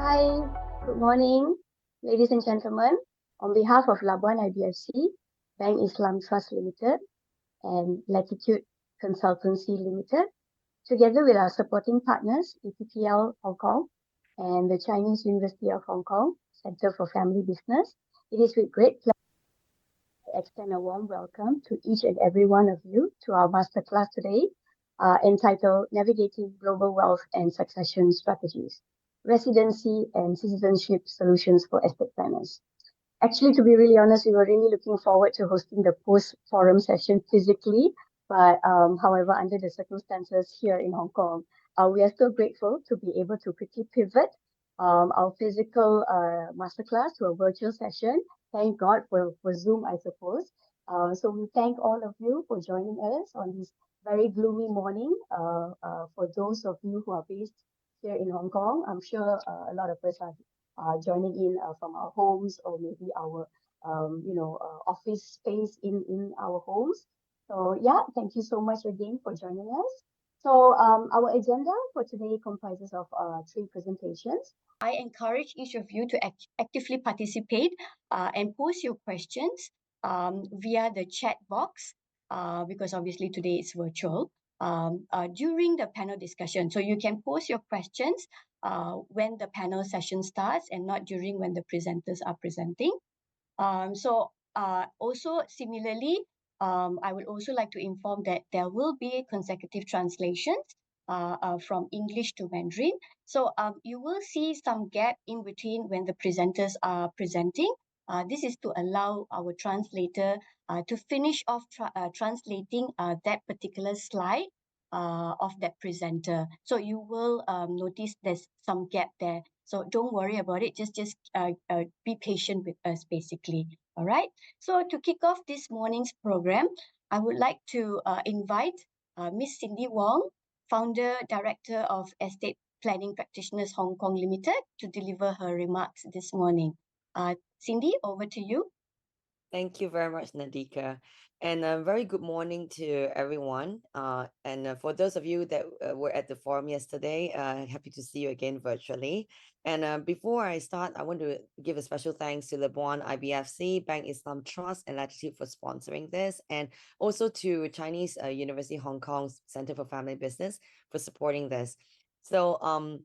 Hi, good morning, ladies and gentlemen. On behalf of Labuan BFC, Bank Islam Trust Limited, and Latitude Consultancy Limited, together with our supporting partners, EPPL Hong Kong and the Chinese University of Hong Kong Center for Family Business, it is with great pleasure to extend a warm welcome to each and every one of you to our masterclass today, entitled Navigating Global Wealth and Succession Strategies, Residency and Citizenship Solutions for Estate Planners. Actually, to be really honest, we were really looking forward to hosting the post-forum session physically, but however, under the circumstances here in Hong Kong, we are still grateful to be able to quickly pivot our physical masterclass to a virtual session. Thank God for Zoom, I suppose. So we thank all of you for joining us on this very gloomy morning. For those of you who are based here in Hong Kong, I'm sure a lot of us are joining in from our homes or maybe our office space in our homes. So yeah, thank you so much again for joining us. So our agenda for today comprises of three presentations. I encourage each of you to actively participate and post your questions via the chat box because obviously today it's virtual during the panel discussion. So you can post your questions when the panel session starts and not during when the presenters are presenting. Also similarly, I would also like to inform that there will be consecutive translations from English to Mandarin. So you will see some gap in between when the presenters are presenting. This is to allow our translator to finish off translating that particular slide of that presenter. So you will notice there's some gap there. So don't worry about it. Just be patient with us, basically. All right. So to kick off this morning's program, I would like to invite Miss Cindy Wong, Founder Director of Estate Planning Practitioners Hong Kong Limited, to deliver her remarks this morning. Cindy, over to you. Thank you very much, Nadika. And a very good morning to everyone. And for those of you that were at the forum yesterday, happy to see you again virtually. And before I start, I want to give a special thanks to Labuan BFC, Bank Islam Trust, and Latitude for sponsoring this, and also to Chinese University Hong Kong's Center for Family Business for supporting this. So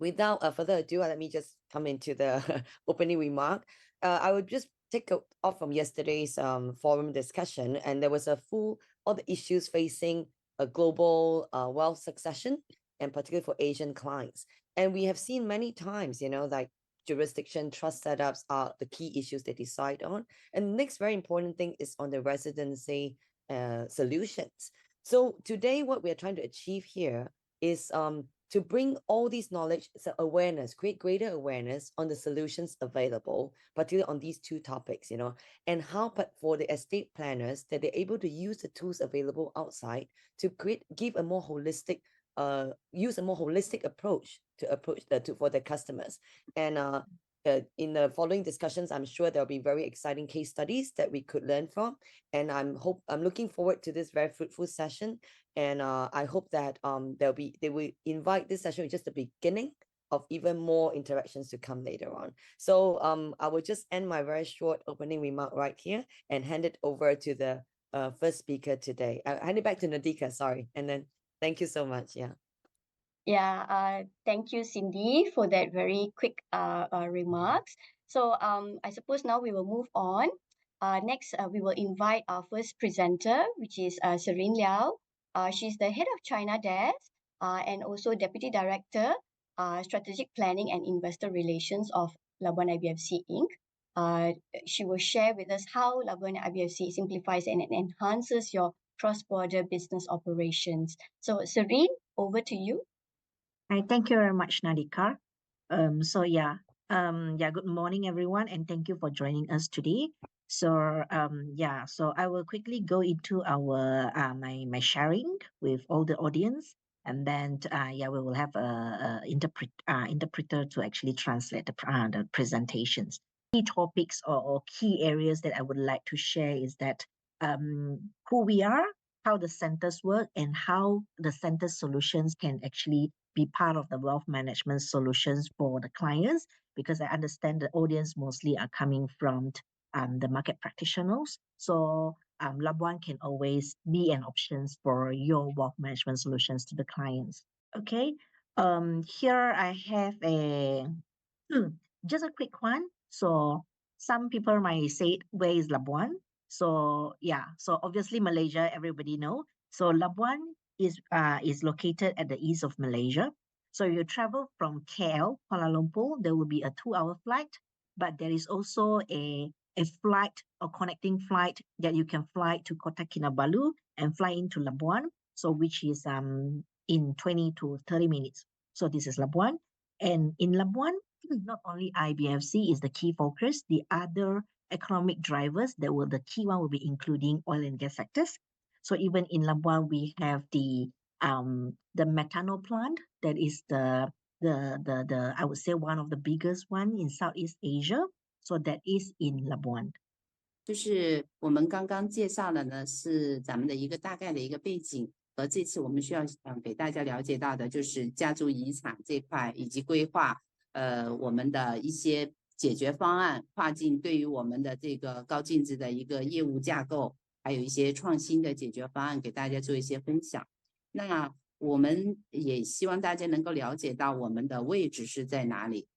without further ado, let me just come into the opening remark. I would just take off from yesterday's forum discussion, and there was all the issues facing a global wealth succession, and particularly for Asian clients. And we have seen many times, like jurisdiction, trust setups are the key issues they decide on. And the next very important thing is on the residency solutions. So today, what we are trying to achieve here is to bring all these knowledge, so awareness, create greater awareness on the solutions available, particularly on these two topics, and how, but for the estate planners, that they're able to use the tools available outside to give a more holistic, use a more holistic approach for the customers. And in the following discussions, I'm sure there'll be very exciting case studies that we could learn from. And I'm looking forward to this very fruitful session. And I hope that they will invite this session, just the beginning of even more interactions to come later on. So I will just end my very short opening remark right here and hand it over to the first speaker today. I'll hand it back to Nadika, sorry. And then thank you so much. Yeah. Yeah, thank you, Cindy, for that very quick remarks. So I suppose now we will move on. Next, we will invite our first presenter, which is Serene Liao. She's the head of China Desk and also Deputy Director, Strategic Planning and Investor Relations of Labuan IBFC Inc. She will share with us how Labuan IBFC simplifies and enhances your cross-border business operations. So Serene, over to you. Hi, thank you very much, Nadika. Good morning, everyone, and thank you for joining us today. So I will quickly go into our my sharing with all the audience, and then we will have a interpreter to actually translate the presentations. Key topics or key areas that I would like to share is that who we are, how the centers work, and how the center solutions can actually be part of the wealth management solutions for the clients, because I understand the audience mostly are coming from the market practitioners. So Labuan can always be an option for your wealth management solutions to the clients. Okay. Here I have a just a quick one. So some people might say, where is Labuan? So yeah, so obviously Malaysia, everybody know. So Labuan is located at the east of Malaysia. So you travel from KL, Kuala Lumpur, there will be a 2-hour flight, but there is also a flight or connecting flight that you can fly to Kota Kinabalu and fly into Labuan. So which is in 20 to 30 minutes. So this is Labuan. And in Labuan, not only IBFC is the key focus, the other economic drivers that will the key one will be including oil and gas sectors. So even in Labuan, we have the methanol plant that is the I would say one of the biggest one in Southeast Asia. So that is in Labuan. 就是我们刚刚介绍的呢，是咱们的一个大概的一个背景，和这次我们需要给大家了解到的，就是家族遗产这块以及规划，我们的一些解决方案，跨境对于我们的这个高净值的一个业务架构，还有一些创新的解决方案，给大家做一些分享。那我们也希望大家能够了解到我们的位置是在哪里。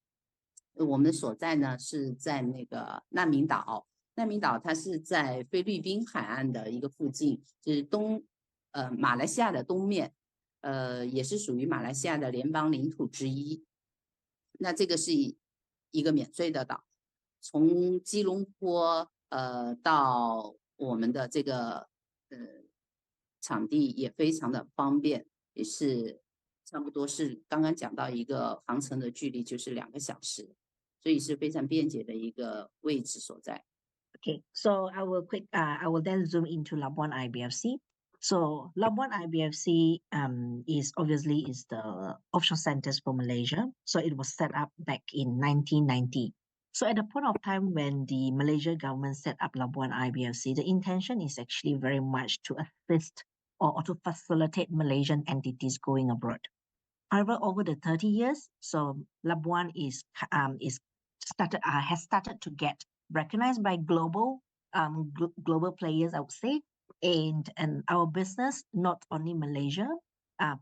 我们的所在呢是在那个难民岛。难民岛它是在菲律宾海岸的一个附近，就是马来西亚的东面，也是属于马来西亚的联邦领土之一。那这个是一个免税的岛，从吉隆坡到我们的这个场地也非常的方便，也是差不多是刚刚讲到一个航程的距离就是2个小时，所以是非常便捷的一个位置所在。Okay, so I will then zoom into Labuan IBFC. So Labuan IBFC is the offshore centers for Malaysia. So it was set up back in 1990. So at the point of time when the Malaysia government set up Labuan IBFC, the intention is actually very much to assist or to facilitate Malaysian entities going abroad. However, over the 30 years, so Labuan has started to get recognized by global players, I would say, and our business, not only Malaysia,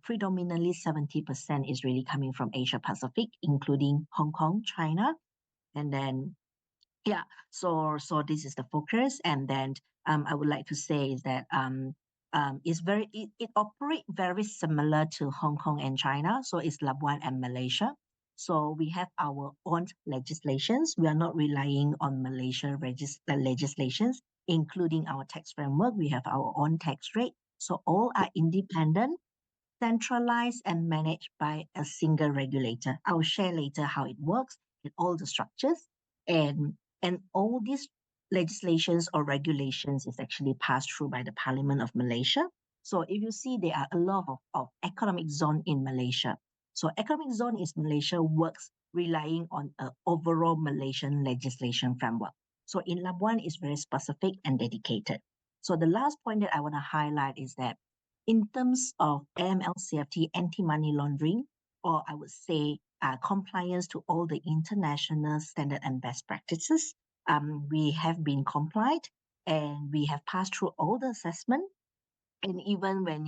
predominantly 70% is really coming from Asia Pacific, including Hong Kong, China, and then yeah. So this is the focus, and then I would like to say is that it operates very similar to Hong Kong and China. So it's Labuan and Malaysia. So we have our own legislations. We are not relying on Malaysia legislations, including our tax framework. We have our own tax rate. So all are independent, centralized, and managed by a single regulator. I'll share later how it works and all the structures. And all these legislations or regulations is actually passed through by the Parliament of Malaysia. So if you see, there are a lot of economic zone in Malaysia. So economic zone is Malaysia works relying on an overall Malaysian legislation framework. So in Labuan, it's very specific and dedicated. So the last point that I want to highlight is that in terms of AML CFT, anti-money laundering, or I would say compliance to all the international standard and best practices, we have been complied and we have passed through all the assessment. And even when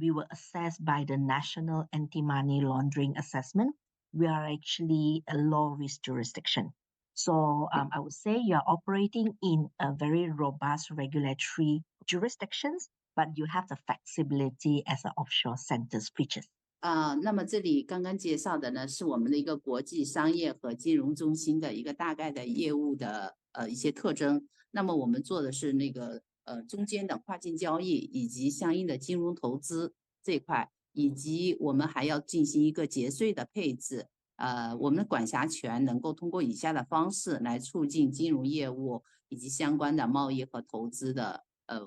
we were assessed by the National Anti-Money Laundering Assessment, we are actually a low risk jurisdiction. So I would say you are operating in a very robust regulatory jurisdictions, but you have the flexibility as an offshore centers features. 那么这里刚刚介绍的呢，是我们的一个国际商业和金融中心的一个大概的业务的一些特征。那么我们做的是那个中间的跨境交易以及相应的金融投资这一块，以及我们还要进行一个节税的配置。我们的管辖权能够通过以下的方式来促进金融业务以及相关的贸易和投资的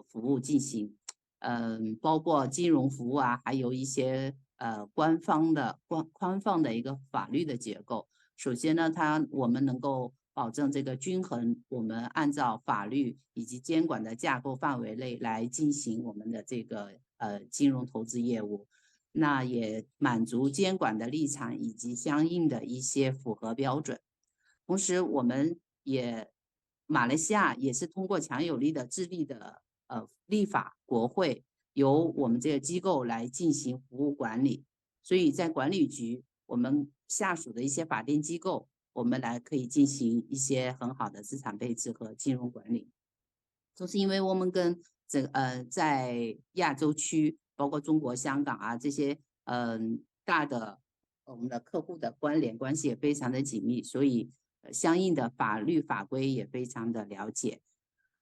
服务进行。包括金融服务啊，还有一些官方的宽放的一个法律的结构。首先呢，我们能够保证这个均衡，我们按照法律以及监管的架构范围内来进行我们的这个金融投资业务。那也满足监管的立场以及相应的一些符合标准。同时，我们马来西亚也是通过强有力的智力的立法国会，由我们这个机构来进行服务管理。所以在管理局，我们下属的一些法定机构，我们可以进行一些很好的资产配置和金融管理。就是因为我们跟在亚洲区，包括中国香港啊这些大的我们的客户的关联关系也非常的紧密，所以相应的法律法规也非常的了解。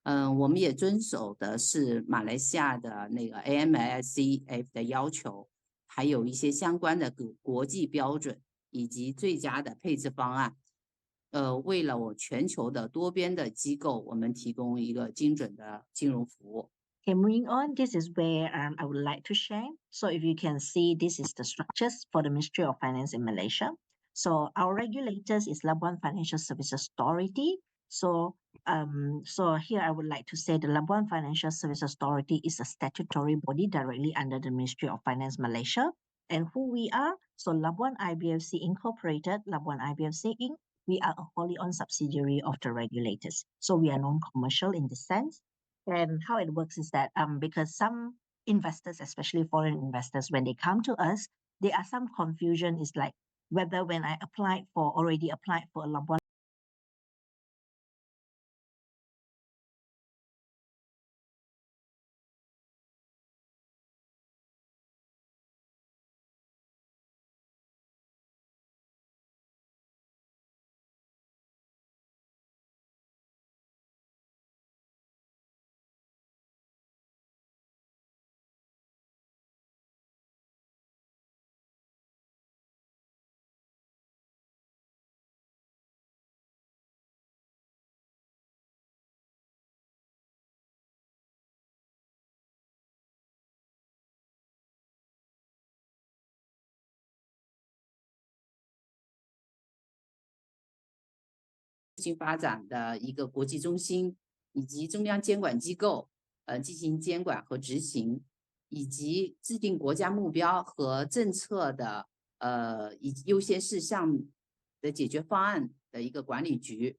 我们也遵守的是马来西亚的那个 AMLCF 的要求，还有一些相关的国际标准以及最佳的配置方案。为了我全球的多边的机构，我们提供一个精准的金融服务。Okay, moving on, this is where I would like to share. So if you can see, this is the structures for the Ministry of Finance in Malaysia. So our regulators is Labuan Financial Services Authority. So here I would like to say the Labuan Financial Services Authority is a statutory body directly under the Ministry of Finance Malaysia. And who we are? So Labuan IBFC Incorporated, Labuan IBFC Inc. We are a wholly owned subsidiary of the regulators. So we are non-commercial in this sense. And how it works is that because some investors, especially foreign investors, when they come to us, there are some confusion is like whether when I already applied for a Labuan发展的一个国际中心，以及中央监管机构进行监管和执行，以及制定国家目标和政策的以及优先事项的解决方案的一个管理局。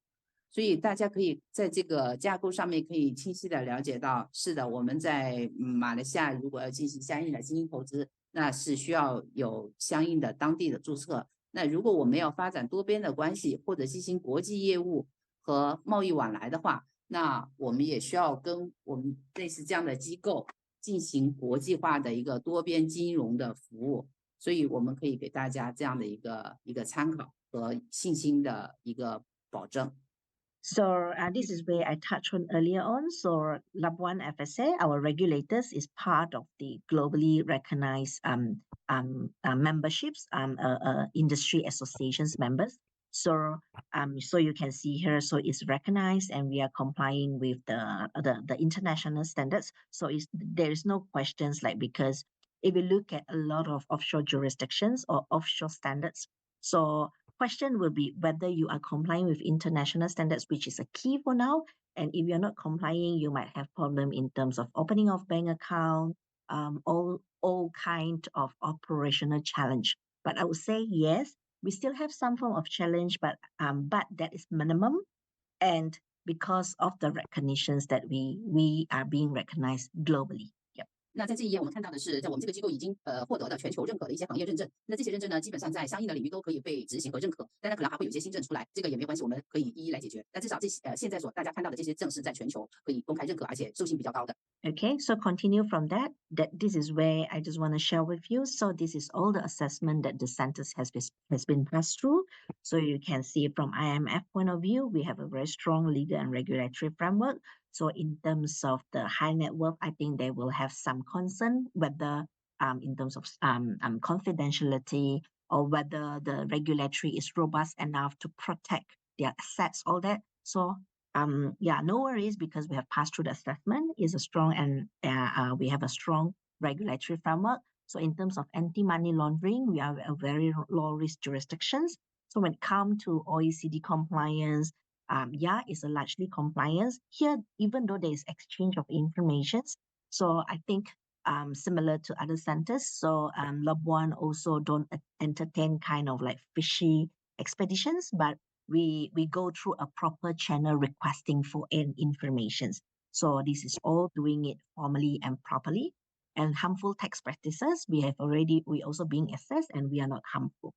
所以大家可以在这个架构上面可以清晰的了解到，是的，我们在马来西亚如果要进行相应的基金投资，那是需要有相应的当地的注册。那如果我们要发展多边的关系或者进行国际业务和贸易往来的话，那我们也需要跟我们类似这样的机构进行国际化的一个多边金融的服务。所以我们可以给大家这样的一个参考和信心的一个保证。So this is where I touched on earlier on. So Labuan FSA, our regulators, is part of the globally recognized memberships, industry associations members. So you can see here, so it's recognized and we are complying with the international standards. So there is no questions like, because if you look at a lot of offshore jurisdictions or offshore standards, so question will be whether you are complying with international standards, which is a key for now. And if you're not complying, you might have problem in terms of opening of bank account, all kind of operational challenge. But I would say yes, we still have some form of challenge, but that is minimum. And because of the recognitions that we are being recognized globally. 那在这一页我们看到的是，在我们这个机构已经获得的全球认可的一些行业认证。那这些认证呢，基本上在相应的领域都可以被执行和认可，但它可能还会有一些新证出来，这个也没关系，我们可以一一来解决。但至少现在大家看到的这些证是在全球可以公开认可，而且授信比较高的。Okay, so continue from that this is where I just want to share with you. So this is all the assessment that the centers has been passed through. So you can see from IMF point of view, we have a very strong legal and regulatory framework. So in terms of the high net worth, I think they will have some concern whether in terms of confidentiality or whether the regulatory is robust enough to protect their assets, all that. So no worries, because we have passed through the assessment. Is a strong and we have a strong regulatory framework. So in terms of anti-money laundering, we are a very low risk jurisdictions. So when it comes to OECD compliance, it's a largely compliance here, even though there is exchange of information. So I think similar to other centers. So Labuan also don't entertain kind of like fishy expeditions, but we go through a proper channel requesting for information. So this is all doing it formally and properly. And harmful tax practices, we also being assessed and we are not harmful.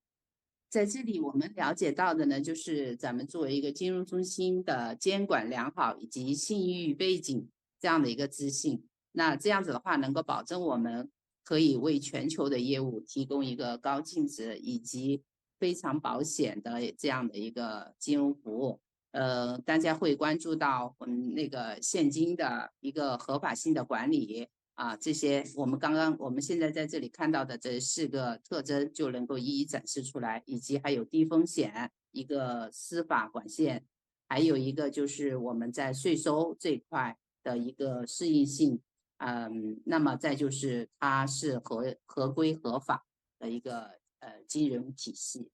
在这里我们了解到的呢，就是咱们作为一个金融中心的监管良好以及信誉背景这样的一个自信。那这样子的话，能够保证我们可以为全球的业务提供一个高净值以及非常保险的这样的一个金融服务。大家会关注到我们那个现金的一个合法性的管理啊，这些我们现在在这里看到的这4个特征就能够一一展示出来，以及还有低风险一个司法管线，还有一个就是我们在税收这一块的一个适应性。那么再就是它是合规合法的一个金融体系。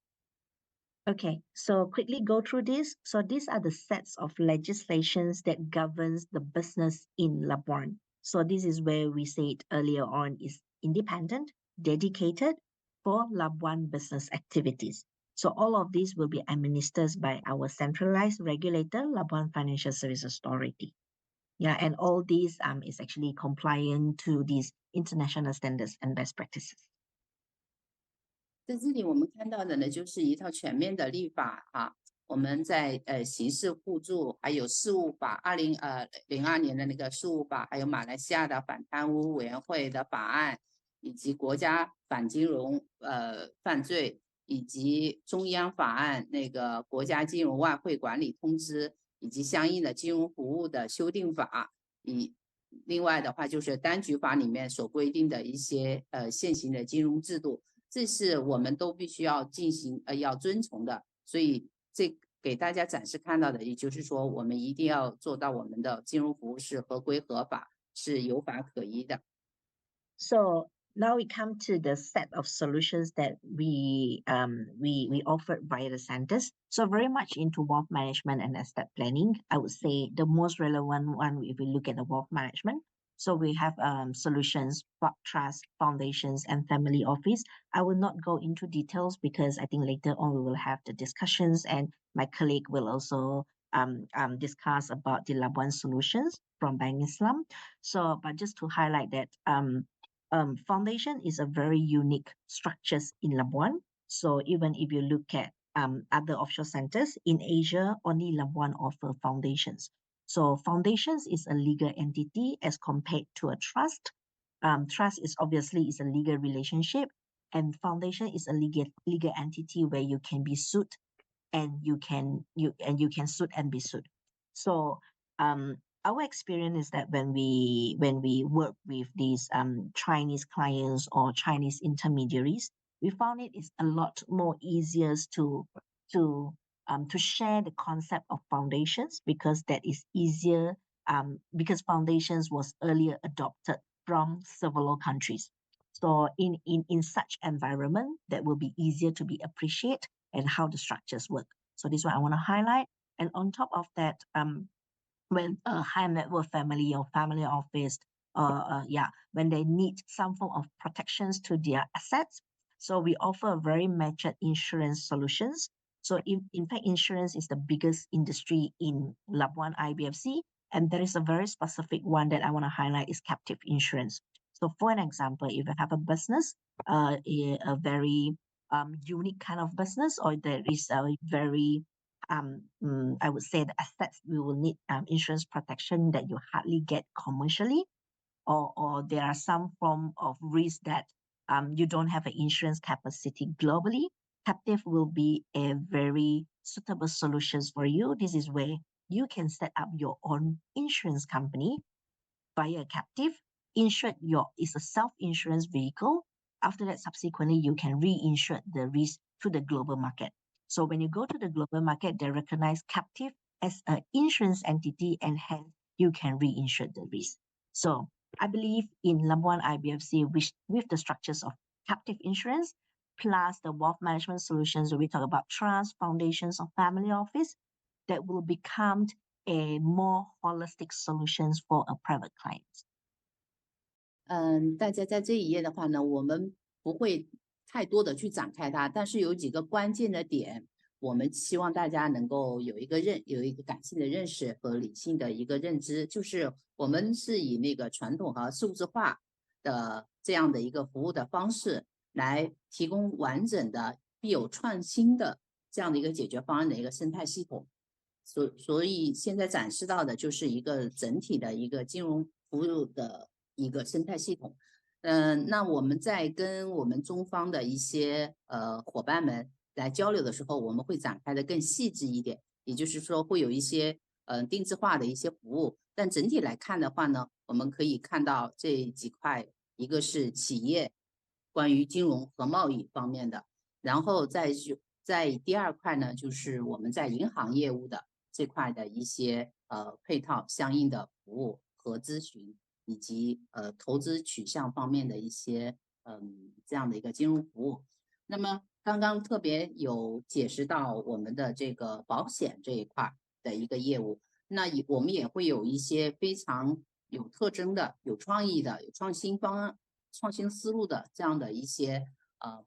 Okay, so quickly go through this. So these are the sets of legislations that governs the business in Labuan. So this is where we said earlier on is independent, dedicated for Labuan business activities. So all of these will be administered by our centralized regulator, Labuan Financial Services Authority. Yeah, and all these is actually compliant to these international standards and best practices. 在这里我们看到的呢，就是一套全面的立法啊。我们在刑事互助，还有事务法，2002年的那个事务法，还有马来西亚的反贪污委员会的法案，以及国家反金融犯罪，以及中央法案那个国家金融外汇管理通知，以及相应的金融服务的修订法，另外的话就是单局法里面所规定的一些现行的金融制度。这是我们都必须要进行要遵从的，所以这给大家展示看到的，也就是说我们一定要做到我们的金融服务是合规合法，是有法可依的。So now we come to the set of solutions that we offered via the centers. So very much into wealth management and estate planning. I would say the most relevant one if we look at the wealth management. So we have solutions for trust, foundations, and family office. I will not go into details because I think later on we will have the discussions and my colleague will also discuss about the Labuan solutions from Bank Islam. So, but just to highlight that foundation is a very unique structures in Labuan. So even if you look at other offshore centers in Asia, only Labuan offer foundations. So foundations is a legal entity as compared to a trust. Trust is obviously is a legal relationship, and foundation is a legal entity where you can be sued, and you can sued and be sued. So our experience is that when we work with these Chinese clients or Chinese intermediaries, we found it is a lot more easier to share the concept of foundations because that is easier because foundations was earlier adopted from several countries. So in such environment, that will be easier to be appreciated and how the structures work. So this is what I want to highlight. And on top of that, when a high net worth family or family office, when they need some form of protections to their assets, so we offer very matured insurance solutions. So in fact, insurance is the biggest industry in Labuan IBFC, and there is a very specific one that I want to highlight is captive insurance. So for an example, if you have a business, a very unique kind of business, or there is a very I would say the assets we will need insurance protection that you hardly get commercially, or there are some form of risk that you don't have an insurance capacity globally. Captive will be a very suitable solutions for you. This is where you can set up your own insurance company via captive. Insured is a self-insurance vehicle. After that, subsequently, you can reinsure the risk to the global market. So when you go to the global market, they recognize captive as an insurance entity, and hence you can reinsure the risk. So I believe in Labuan IBFC, with the structures of captive insurance plus the wealth management solutions, where we talk about trust, foundations, or family office, that will become a more holistic solutions for a private client. 大家在这一页的话呢，我们不会太多的去展开它，但是有几个关键的点，我们希望大家能够有一个感性的认识和理性的一个认知，就是我们是以那个传统和数字化的这样的一个服务的方式来提供完整的、必有创新的这样的一个解决方案的一个生态系统。所以现在展示到的就是一个整体的一个金融服务的一个生态系统。那我们在跟我们中方的一些伙伴们来交流的时候，我们会展开的更细致一点，也就是说会有一些定制化的一些服务。但整体来看的话呢，我们可以看到这几块，一个是企业关于金融和贸易方面的，然后在第二块呢，就是我们在银行业务的这块的一些配套相应的服务和咨询，以及投资取向方面的一些这样的一个金融服务。那么刚刚特别有解释到我们的这个保险这一块的一个业务，那我们也会有一些非常有特征的、有创意的、有创新方案、创新思路的这样的一些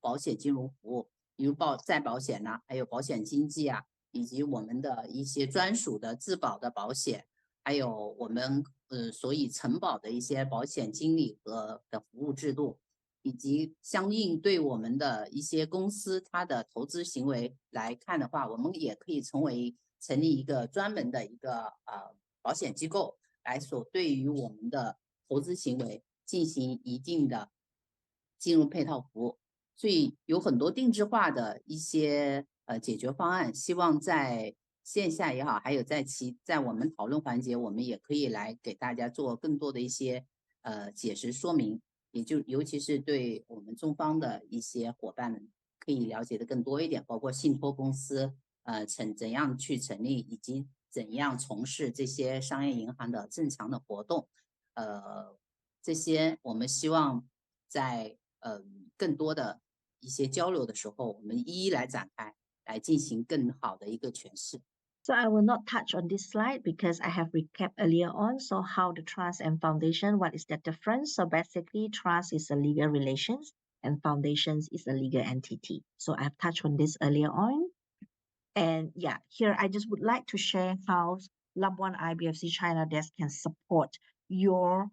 保险金融服务，比如再保险呐，还有保险经纪啊，以及我们的一些专属的自保的保险，还有我们所以承保的一些保险经理的服务制度，以及相应对我们的一些公司它的投资行为来看的话，我们也可以成立一个专门的一个保险机构来对于我们的投资行为进行一定的金融配套服务。所以有很多定制化的一些解决方案，希望在线下也好，还有在我们讨论环节，我们也可以来给大家做更多的一些解释说明，尤其是对我们中方的一些伙伴们可以了解的更多一点，包括信托公司怎样去成立，以及怎样从事这些商业银行的正常的活动，这些我们希望在更多的一些交流的时候，我们一一来展开，来进行更好的一个诠释。So I will not touch on this slide because I have recapped earlier on. So how the trust and foundation, what is the difference? So basically trust is a legal relations and foundations is a legal entity. So I've touched on this earlier on. And yeah, here I just would like to share how Labuan IBFC China Desk can support your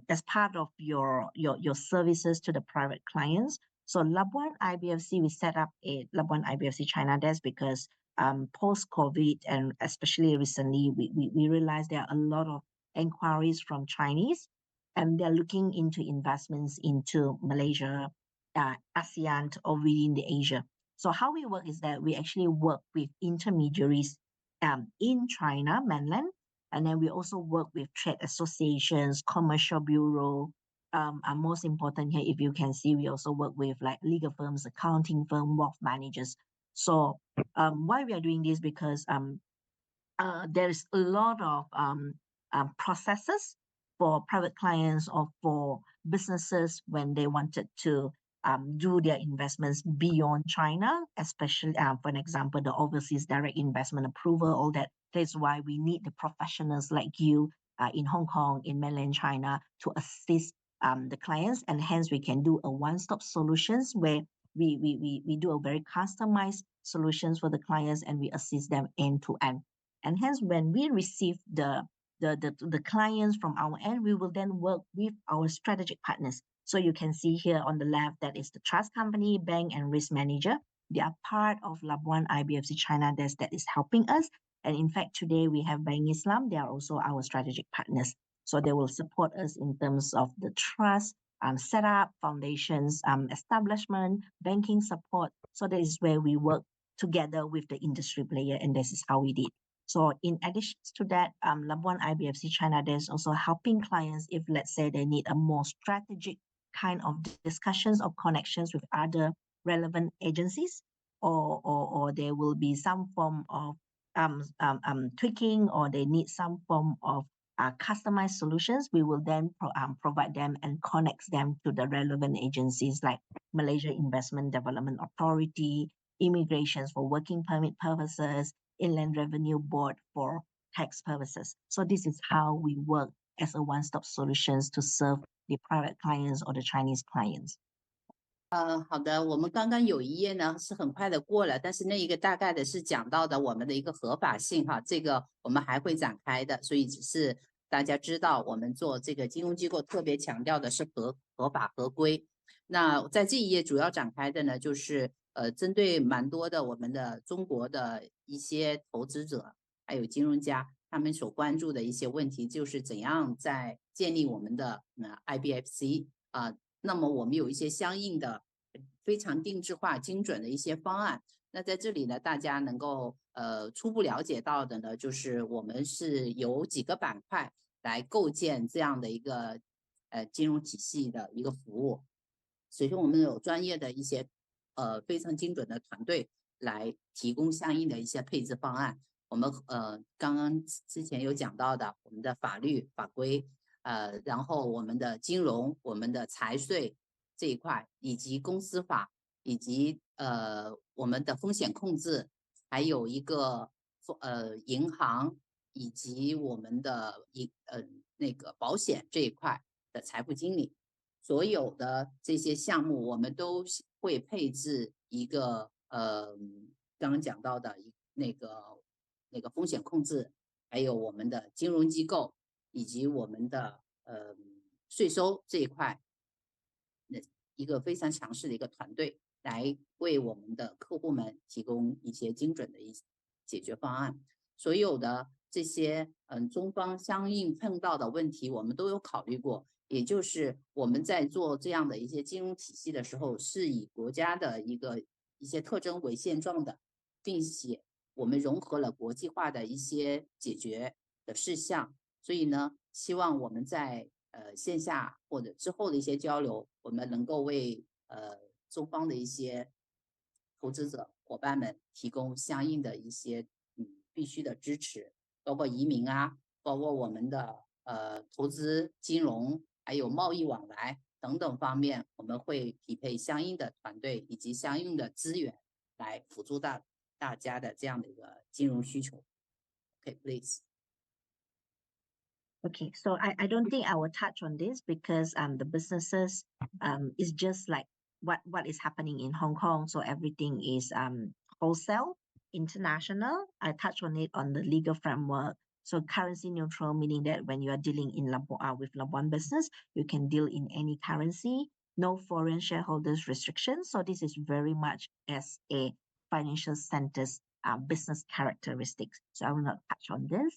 as part of your services to the private clients. So Labuan IBFC, we set up a Labuan IBFC China Desk because post-COVID and especially recently, we realized there are a lot of inquiries from Chinese and they're looking into investments into Malaysia, ASEAN or within the Asia. So how we work is that we actually work with intermediaries in China, mainland, and then we also work with trade associations, commercial bureau. And most important here, if you can see, we also work with like legal firms, accounting firm, wealth managers. So why we are doing this? Because there is a lot of processes for private clients or for businesses when they wanted to do their investments beyond China, especially for an example, the overseas direct investment approval, all that. That's why we need the professionals like you in Hong Kong, in mainland China to assist the clients. And hence we can do a one-stop solutions where we do a very customized solutions for the clients and we assist them end to end. And hence, when we receive the clients from our end, we will then work with our strategic partners. So you can see here on the left, that is the trust company, bank, and risk manager. They are part of Labuan IBFC China Desk that is helping us. And in fact, today we have Bank Islam. They are also our strategic partners. So they will support us in terms of the trust, setup, foundations, establishment, banking support. So that is where we work together with the industry player, and this is how we did. So in addition to that, Labuan IBFC China Desk also helping clients if, let's say, they need a more strategic kind of discussions or connections with other relevant agencies, or there will be some form of tweaking, or they need some form of customized solutions. We will then provide them and connect them to the relevant agencies like Malaysia Investment Development Authority, immigrations for working permit purposes, Inland Revenue Board for tax purposes. So this is how we work as a one-stop solutions to serve the private clients or the Chinese clients. 好的，我们刚刚有一页呢是很快的过了，但是那一个大概的是讲到的我们的一个合法性哈，这个我们还会展开的，所以只是大家知道我们做这个金融机构特别强调的是合法合规。那在这一页主要展开的呢，就是针对蛮多的我们的中国的一些投资者还有金融家，他们所关注的一些问题，就是怎样在建立我们的IBFC 那么我们有一些相应的非常定制化、精准的一些方案。那在这里呢，大家能够初步了解到的呢，就是我们是有几个板块来构建这样的一个金融体系的一个服务。首先，我们有专业的一些非常精准的团队来提供相应的一些配置方案。我们刚刚之前有讲到的，我们的法律法规。然后我们的金融、我们的财税这一块，以及公司法，以及我们的风险控制，还有一个银行，以及我们的那个保险这一块的财富经理，所有的这些项目，我们都会配置一个刚刚讲到的那个风险控制，还有我们的金融机构。以及我们的税收这一块，一个非常强势的一个团队，来为我们的客户们提供一些精准的一些解决方案。所有的这些中方相应碰到的问题，我们都有考虑过。也就是我们在做这样的一些金融体系的时候，是以国家的一些特征为现状的，并且我们融合了国际化的一些解决的事项。所以呢，希望我们在线下或者之后的一些交流，我们能够为中方的一些投资者伙伴们提供相应的一些必须的支持，包括移民啊，包括我们的投资、金融，还有贸易往来等等方面，我们会匹配相应的团队以及相应的资源来辅助大家的这样的一个金融需求。Okay, please. Okay, so I don't think I will touch on this because the businesses is just like what is happening in Hong Kong. So everything is wholesale, international. I touch on it on the legal framework. So currency neutral, meaning that when you are dealing in with Labuan business, you can deal in any currency. No foreign shareholders restrictions. So this is very much as a financial center's business characteristics. So I will not touch on this.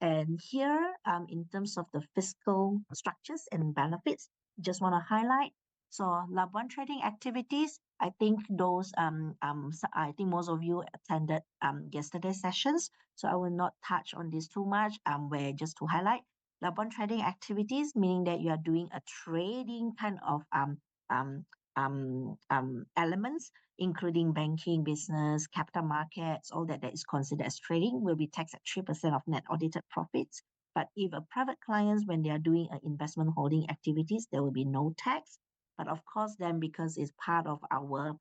And here, in terms of the fiscal structures and benefits, just want to highlight. So Labuan trading activities, I think those, I think most of you attended yesterday's sessions. So I will not touch on this too much. Where just to highlight Labuan trading activities, meaning that you are doing a trading kind of elements, including banking, business, capital markets, all that is considered as trading, will be taxed at 3% of net audited profits. But if a private clients, when they are doing investment holding activities, there will be no tax. But of course, then because it's part of our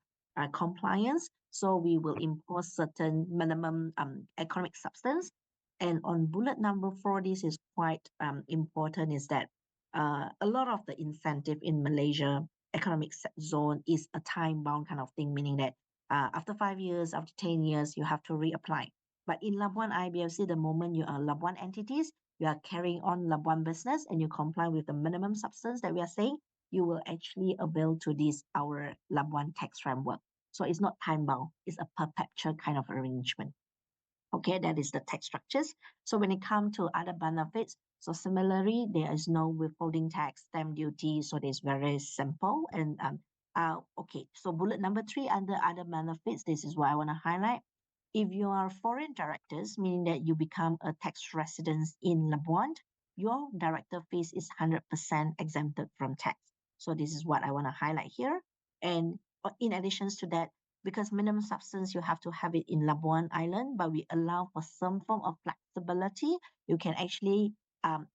compliance, so we will impose certain minimum economic substance. And on bullet number 4, this is quite important, is that a lot of the incentive in Malaysia economic zone is a time-bound kind of thing, meaning that after 5 years, after 10 years, you have to reapply. But in Labuan IBFC, the moment you are Labuan entities, you are carrying on Labuan business and you comply with the minimum substance that we are saying, you will actually avail to this, our Labuan tax framework. So it's not time-bound, it's a perpetual kind of arrangement. Okay, that is the tax structures. So when it comes to other benefits, so similarly, there is no withholding tax, stamp duty. So it's very simple. And okay, so bullet number 3 under other benefits, this is what I want to highlight. If you are foreign directors, meaning that you become a tax resident in Labuan, your director fees is 100% exempted from tax. So this is what I want to highlight here. And in addition to that, because minimum substance, you have to have it in Labuan Island, but we allow for some form of flexibility. You can actually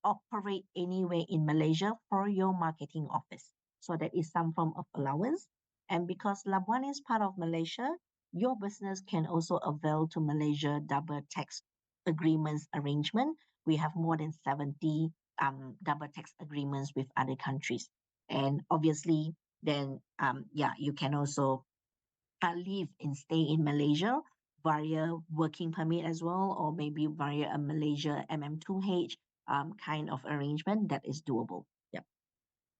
operate anywhere in Malaysia for your marketing office. So that is some form of allowance. And because Labuan is part of Malaysia, your business can also avail to Malaysia double tax agreements arrangement. We have more than 70 double tax agreements with other countries. And obviously, then you can also live and stay in Malaysia via working permit as well, or maybe via a Malaysia MM2H kind of arrangement that is doable. Yep.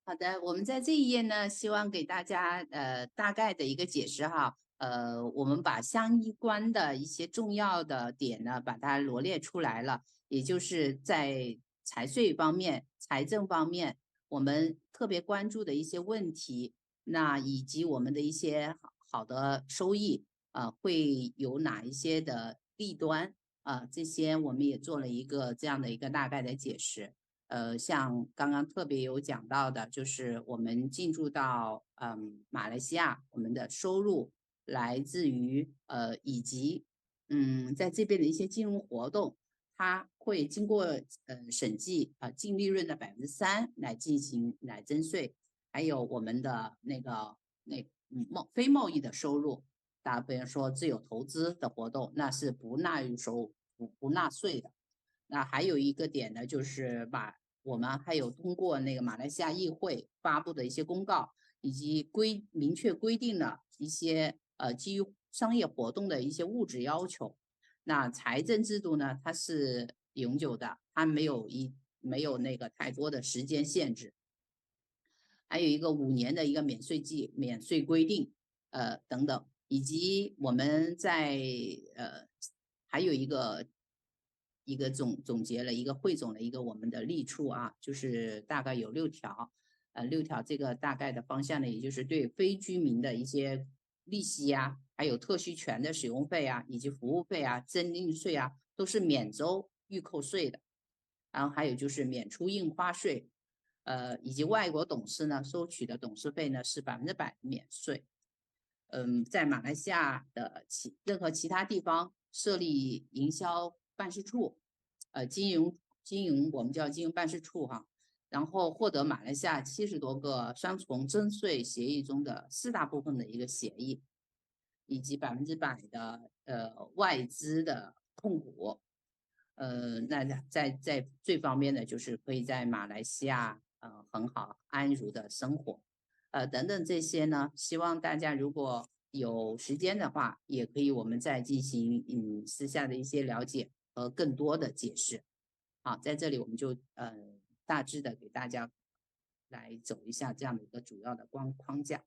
好的，我们在这一页呢，希望给大家大概的一个解释哈。我们把相关的一些重要的点呢，把它罗列出来了，也就是在财税方面、财政方面，我们特别关注的一些问题，那以及我们的一些好的收益会有哪一些的弊端这些我们也做了一个这样的一个大概的解释。像刚刚特别有讲到的，就是我们进驻到马来西亚，我们的收入来自于以及在这边的一些金融活动，它会经过审计净利润的3%来进行来征税，还有我们的非贸易的收入，打比方说自有投资的活动，那是不纳税的。那还有一个点呢，就是我们还有通过那个马来西亚议会发布的一些公告，以及明确规定了一些基于商业活动的一些物质要求。那财政制度呢，它是永久的，它没有那个太多的时间限制。还有一个5年的一个免税规定，等等，以及我们在还有一个总结了一个汇总了一个我们的利处啊，就是大概有6条，6条这个大概的方向呢，也就是对非居民的一些利息呀，还有特许权的使用费啊，以及服务费啊、增订税啊，都是免收预扣税的。然后还有就是免除印花税，以及外国董事呢收取的董事费呢是100%免税。在马来西亚的任何其他地方设立营销办事处，经营我们叫经营办事处哈，然后获得马来西亚70多个双重征税协议中的4大部分的一个协议，以及100%的外资的控股。那在这方面呢，就是可以在马来西亚很好安如的生活，等等这些呢，希望大家如果有时间的话，也可以我们再进行私下的一些了解和更多的解释。好，在这里我们就大致的给大家来走一下这样的一个主要的框架。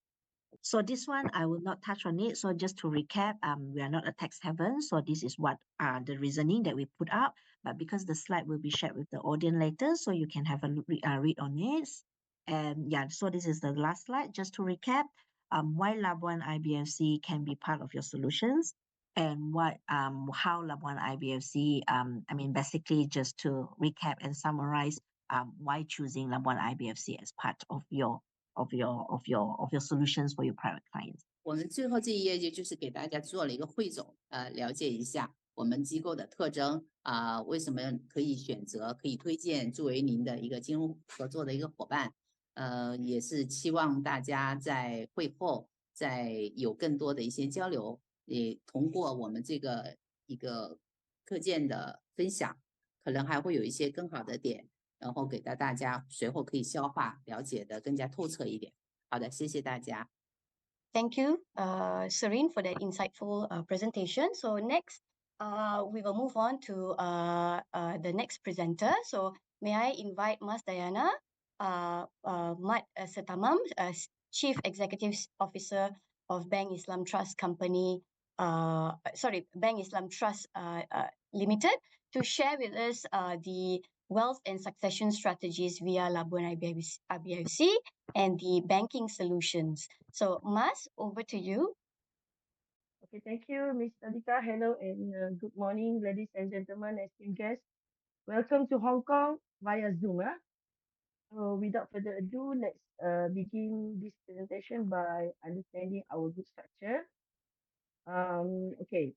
So this one, I will not touch on it. So just to recap, we are not a tax haven. So this is what the reasoning that we put up. But because the slide will be shared with the audience later, so you can have a read on it. And yeah, so this is the last slide. Just to recap, why Labuan IBFC can be part of your solutions, and how Labuan IBFC. I mean, basically just to recap and summarize, why choosing Labuan IBFC as part of your solutions for your private clients. 我们最后这一页就是给大家做了一个汇总，了解一下我们机构的特征为什么可以选择、可以推荐作为您的一个金融合作的一个伙伴。也是期望大家在会后再有更多的一些交流，也通过我们这个一个课件的分享，可能还会有一些更好的点，然后给到大家随后可以消化了解的更加透彻一点。好的，谢谢大家。Thank you, Serene, for that insightful presentation. So next, we will move on to the next presenter. So may I invite Mas Dayana Mat Setamam, Chief Executive Officer of Bank Islam Trust Company, Bank Islam Trust Limited, to share with us the wealth and succession strategies via Labuan IBFC and the banking solutions. So, Mas, over to you. Okay, thank you, Ms. Nadika. Hello and good morning, ladies and gentlemen, esteemed guests. Welcome to Hong Kong via Zoom. Without further ado, let's begin this presentation by understanding our group structure. Okay,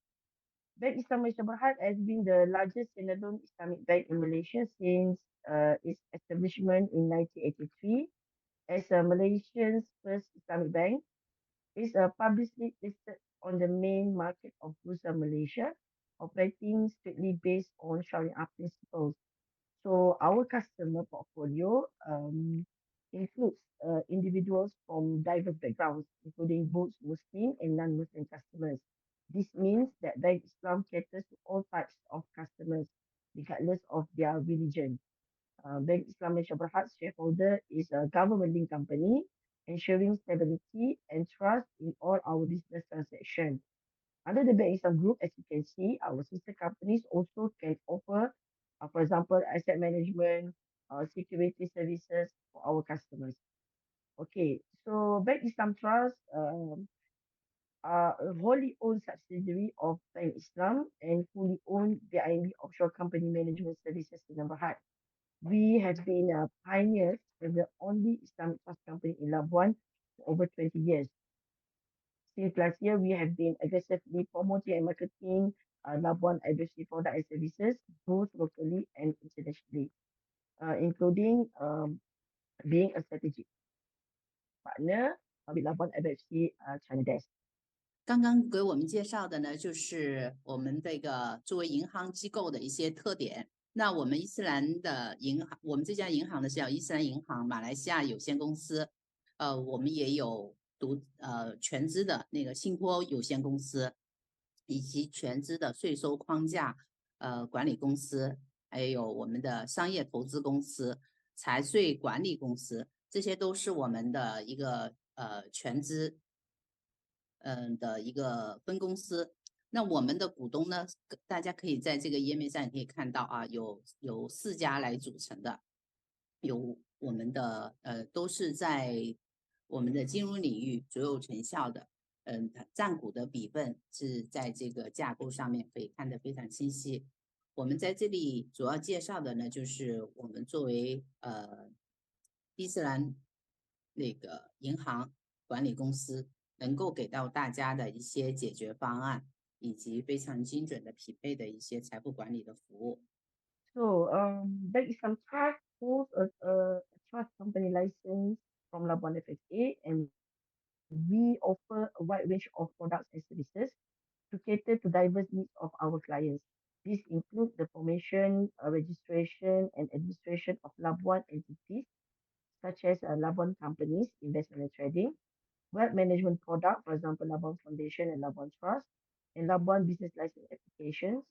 Bank Islam Malaysia Berhad has been the largest standalone Islamic bank in Malaysia since its establishment in 1983 as Malaysia's first Islamic bank. It's publicly listed on the main market of Bursa Malaysia, operating strictly based on Sharia principles. So our customer portfolio includes individuals from diverse backgrounds, including both Muslim and non-Muslim customers. This means that Bank Islam caters to all types of customers, regardless of their religion. Bank Islam Malaysia Berhad's shareholder is a government-linked company, ensuring stability and trust in all our business transactions. Under the Bank Islam Group, as you can see, our sister companies also can offer, for example, asset management, security services for our customers. Okay, so Bank Islam Trust are a wholly owned subsidiary of Bank Islam and fully owned BIMB Offshore Company Management Services in Berhad. We have been pioneers as the only Islamic trust company in Labuan for over 20 years. Since last year, we have been aggressively promoting and marketing Labuan IBC products and services, both locally and internationally, including being a strategic partner with Labuan IBC China Desk. 刚刚给我们介绍的呢，就是我们这个作为银行机构的一些特点。那我们伊斯兰的银行，我们这家银行呢是叫伊斯兰银行马来西亚有限公司，我们也有全资的那个信托有限公司，以及全资的税收框架管理公司，还有我们的商业投资公司、财税管理公司，这些都是我们的一个全资的一个分公司。那我们的股东呢，大家可以在这个页面上也可以看到啊，有4家来组成的，有我们的都是在我们的金融领域卓有成效的，占股的比分是在这个架构上面可以看得非常清晰。我们在这里主要介绍的呢，就是我们作为伊斯兰那个银行管理公司，能够给到大家的一些解决方案，以及非常精准的匹配的一些财富管理的服务。So, Bank Islam Trust holds a trust company license from Labuan FSA, and we offer a wide range of products and services to cater to diverse needs of our clients. These include the formation, registration, and administration of Labuan entities, such as Labuan companies, investment and trading, wealth management product, for example, Labuan Foundation and Labuan Trust, and Labuan business license applications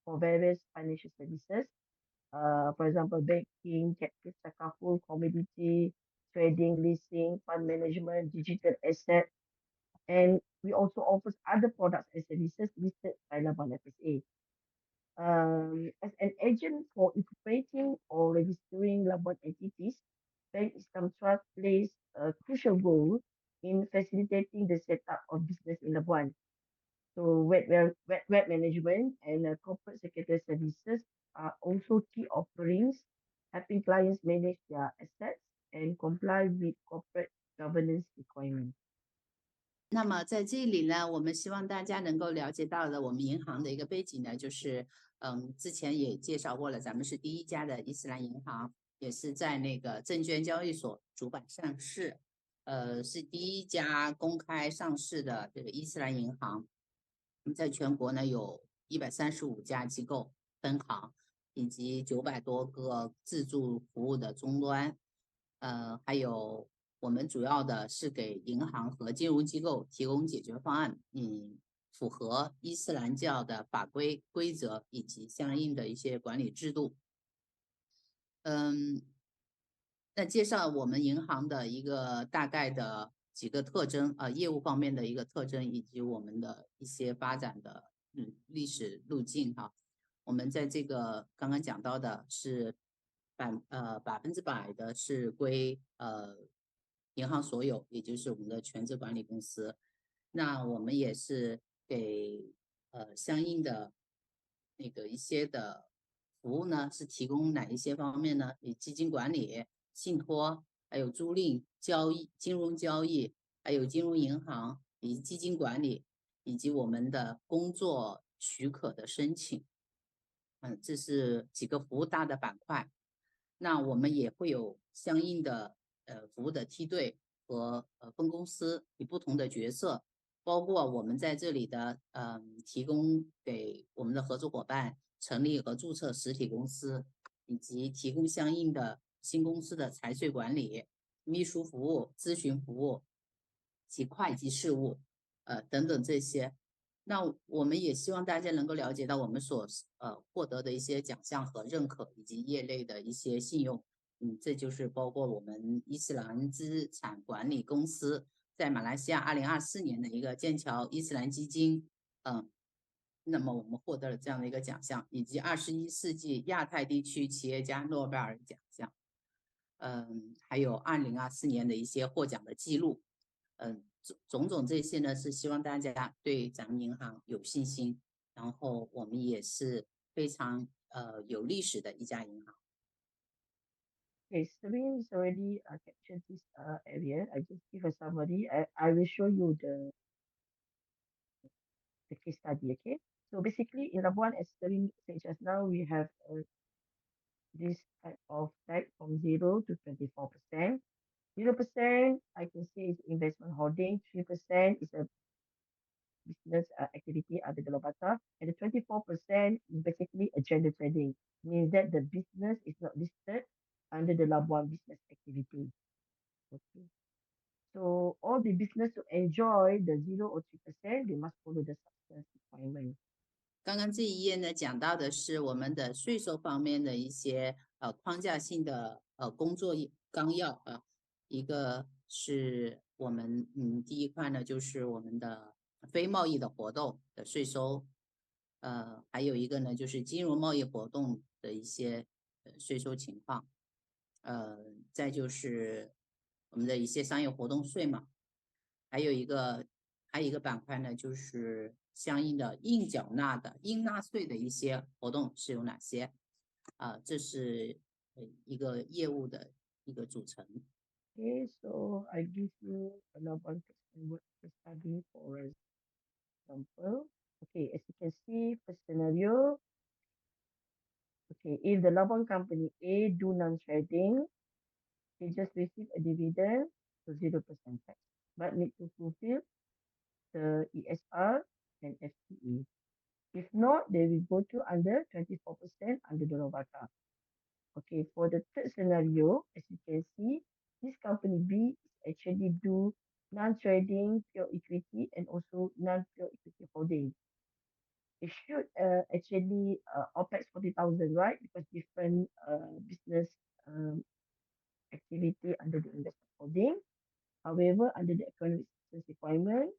for various financial services, for example, banking, captive takaful, commodity, trading, leasing, fund management, digital asset, and we also offer other products and services listed by Labuan FSA. As an agent for incorporating or registering Labuan entities, Bank Islam Trust plays a crucial role in facilitating the setup of business in Labuan. So web management and corporate secretary services are also key offerings, helping clients manage their assets and comply with corporate governance requirements. 那么在这里呢，我们希望大家能够了解到的我们银行的一个背景呢，就是之前也介绍过了，咱们是第一家的伊斯兰银行，也是在那个证券交易所主板上市，是第一家公开上市的这个伊斯兰银行。我们在全国呢有135家机构分行，以及900多个自助服务的终端，还有我们主要的是给银行和金融机构提供解决方案，符合伊斯兰教的法规规则以及相应的一些管理制度。那介绍我们银行的一个大概的几个特征业务方面的一个特征，以及我们的一些发展的历史路径哈。我们在这个刚刚讲到的是100%的是归银行所有，也就是我们的全资管理公司。那我们也是给相应的那个一些的服务呢，是提供哪一些方面呢？以基金管理、信托，还有租赁、交易、金融交易，还有金融银行以及基金管理，以及我们的工作许可的申请。这是几个服务大的板块。那我们也会有相应的服务的梯队和分公司以不同的角色，包括我们在这里的提供给我们的合作伙伴成立和注册实体公司，以及提供相应的新公司的财税管理、秘书服务、咨询服务及会计事务，等等这些。那我们也希望大家能够了解到我们所获得的一些奖项和认可，以及业内的一些信用。这就是包括我们伊斯兰资产管理公司在马来西亚2024年的一个剑桥伊斯兰基金，那么我们获得了这样的一个奖项，以及21世纪亚太地区企业家诺贝尔奖项，还有2024年的一些获奖的记录，种种这些呢，是希望大家对咱们银行有信心，然后我们也是非常有历史的一家银行。Okay, Serene is already captured this area. I just give a summary. I will show you the case study, okay? So basically in Labuan, as Serene said just now, we have this type of type from 0 to 24%. 0% I can say is investment holding, 3% is a business activity under the Lobata, and the 24% is basically a gender trading, means that the business is not listed under the Labuan business activity. Okay. So all the business to enjoy the 0 or 3%, they must follow the substance requirement. 刚刚这一页呢，讲到的是我们的税收方面的一些框架性的工作纲要啊。一个是我们第一块呢，就是我们的非贸易的活动的税收，还有一个呢就是金融贸易活动的一些税收情况，再就是我们的一些商业活动税嘛，还有一个板块呢，就是相应的应缴纳的应纳税的一些活动是有哪些？这是一个业务的一个组成。Okay, so I give you a Labuan text and word case study for example. Okay, as you can see, first scenario. Okay, if the Labuan company A do non-trading, they just receive a dividend, so 0% tax, but need to fulfill the ESR and FTE. If not, they will go to under 24% under the Robata. Okay, for the third scenario, as you can see, this company B is actually do non-trading, pure equity, and also non-pure equity holding. It should actually OPEX 40,000, right? Because different business activity under the investment holding. However, under the economic assistance requirement,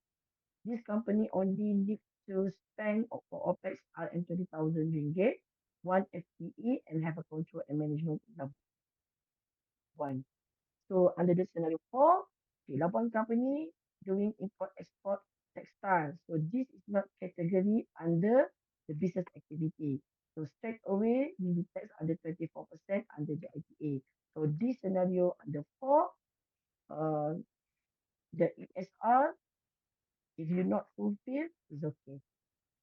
this company only needs to spend for OPEX RM 20,000 ringgit, one FTE, and have a control and management in Labuan. So under the scenario 4, the Labuan company doing import-export textile. So this is not category under the business activity. So straight away, we will tax under 24% under the ITA. So this scenario under 4, the ESR, if you not fulfill, is okay.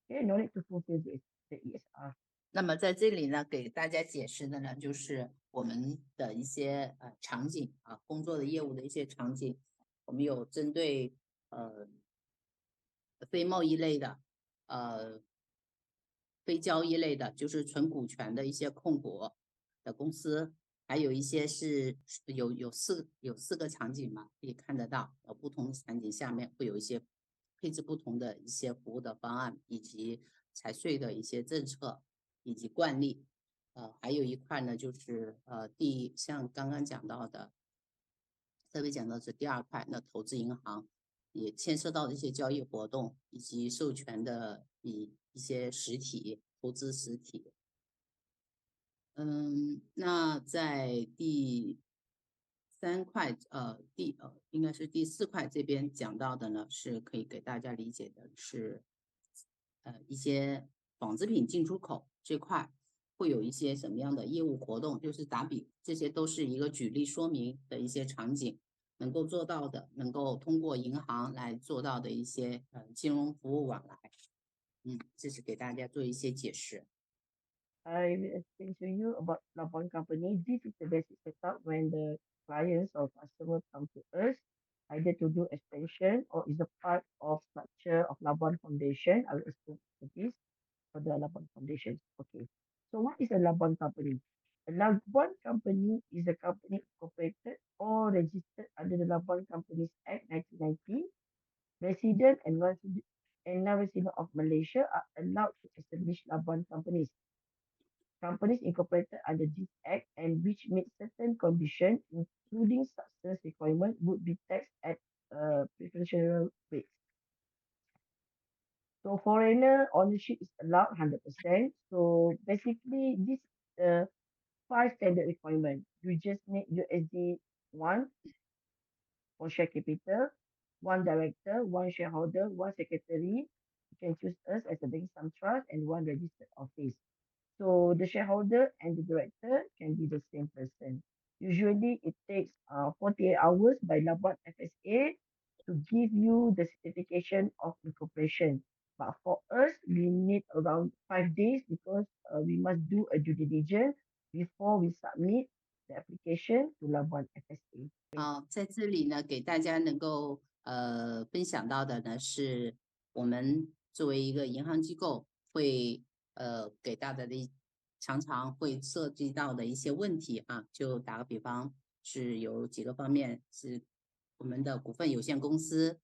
Okay, no need to fulfill the ESR. 那么在这里呢，给大家解释的呢，就是我们的一些场景啊，工作的业务的一些场景，我们有针对非贸易类的，非交易类的，就是纯股权的一些控股的公司，还有一些是有四个场景嘛，可以看得到，不同的场景下面会有一些配置不同的一些服务的方案，以及财税的一些政策以及惯例。还有一块呢，就是像刚刚讲到的，特别讲到是第二块，那投资银行也牵涉到的一些交易活动以及授权的一些实体投资实体。那在第三块，应该是第四块这边讲到的呢，是可以给大家理解的是，一些纺织品进出口这块会有一些什么样的业务活动，就是打比，这些都是一个举例说明的一些场景，能够做到的，能够通过银行来做到的一些金融服务往来。这是给大家做一些解释。I will explain to you about Labuan company. This is the basic setup when the clients or customers come to us, either to do extension or is a part of structure of Labuan Foundation. I will explain this for the Labuan Foundation. Okay. So what is a Labuan company? A A Labuan company is a company incorporated or registered under the Labuan Companies Act 1990. Resident and non-resident of Malaysia are allowed to establish Labuan companies. Companies incorporated under this act and which meet certain conditions, including substance requirement, would be taxed at preferential rates. So foreigner ownership is allowed 100%. So basically, this is the 5 standard requirement. You just need USD 1 for share capital, 1 director, 1 shareholder, 1 secretary. You can choose us as a bank sum trust and 1 registered office. So the shareholder and the director can be the same person. Usually it takes 48 hours by Labuan FSA to give you the certification of incorporation. But for us, we need around 5 days because we must do a due diligence before we submit the application to Labuan FSA. 在这里呢，给大家能够分享到的呢，是我们作为一个银行机构会给到的常常会涉及到的一些问题啊。就打个比方，是有几个方面，是我们的股份有限公司、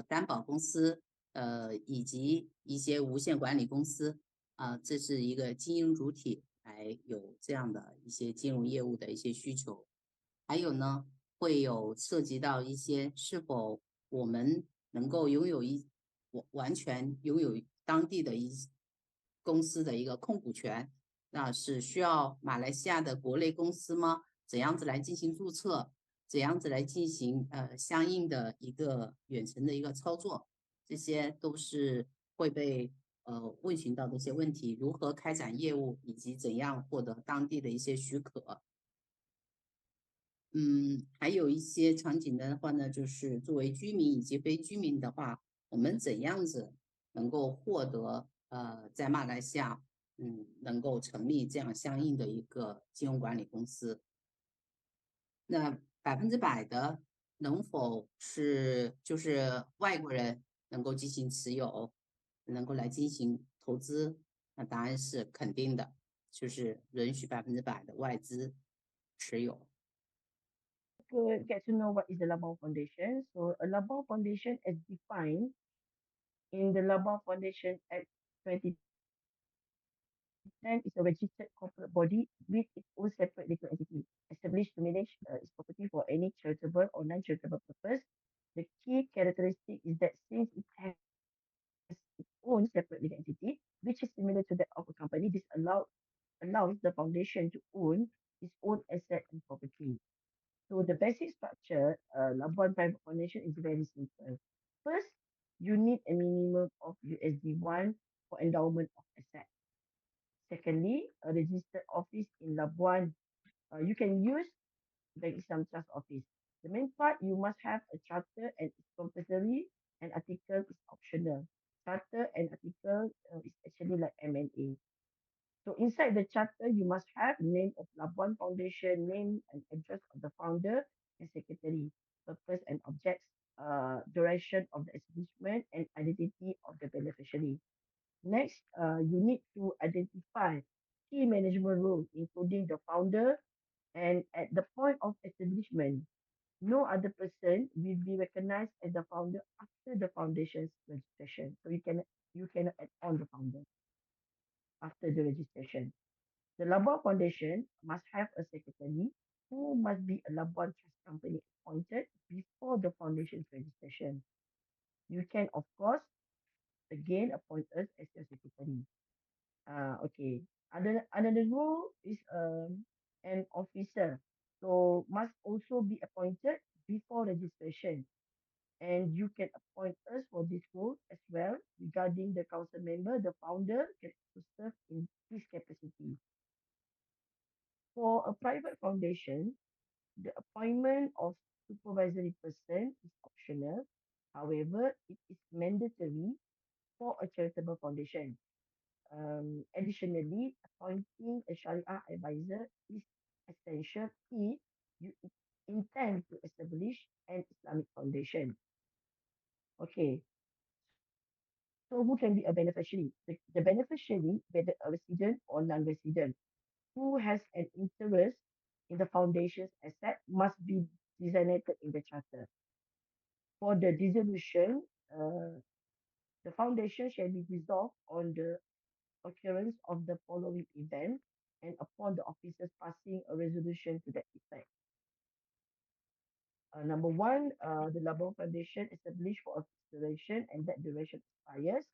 担保公司、以及一些无限管理公司啊，这是一个经营主体来有这样的一些金融业务的一些需求。还有呢，会有涉及到一些是否我们能够拥有完全拥有当地的公司的一个控股权，那是需要马来西亚的国内公司吗？怎样子来进行注册？怎样子来进行相应的一个远程的一个操作？这些都是会被问询到的一些问题，如何开展业务，以及怎样获得当地的一些许可。还有一些场景的话呢，就是作为居民以及非居民的话，我们怎样子能够获得在马来西亚能够成立这样相应的一个金融管理公司？那100%的能否是就是外国人能够进行持有，能够来进行投资？那答案是肯定的，就是允许100%的外资持有。Get to know what is the Labuan Foundation. So a Labuan Foundation is defined in the Labuan Foundation Act 2010 is a registered corporate body with its own separate legal entity established to manage its property for any charitable or non-charitable purpose. The key characteristic is that since it has its own separate legal entity, which is similar to that of a company, this allows the foundation to own its own asset and property. So the basic structure, Labuan Private Foundation is very simple. First, you need a minimum of USD 1 for endowment of asset. Secondly, a registered office in Labuan. You can use the Islam Trust office. The main part, you must have a charter and it's compulsory and article is optional. Charter and article is actually like M&A. So inside the charter, you must have name of Labuan Foundation, name and address of the founder and secretary, purpose and objects, duration of the establishment, and identity of the beneficiary. Next, you need to identify key management roles, including the founder, and at the point of establishment, no other person will be recognized as the founder after the foundation's registration. So you cannot add on the founder after the registration. The Labuan Foundation must have a secretary who must be a Labuan Trust Company appointed before the foundation's registration. You can, of course, again appoint us as your secretary. Okay. Another rule is an officer. So must also be appointed before registration. And you can appoint us for this role as well regarding the council member. The founder can also serve in this capacity. For a private foundation, the appointment of supervisory person is optional. However, it is mandatory for a charitable foundation. Additionally, appointing a Sharia advisor is essential if you intend to establish an Islamic foundation. Okay, so who can be a beneficiary? The beneficiary, whether a resident or non-resident. who has an interest in the foundation's asset must be designated in the charter. For the dissolution, the foundation shall be dissolved on the occurrence of the following event and upon the officers passing a resolution to that effect. Number one, the Labuan Foundation established for a fixed duration and that duration expires.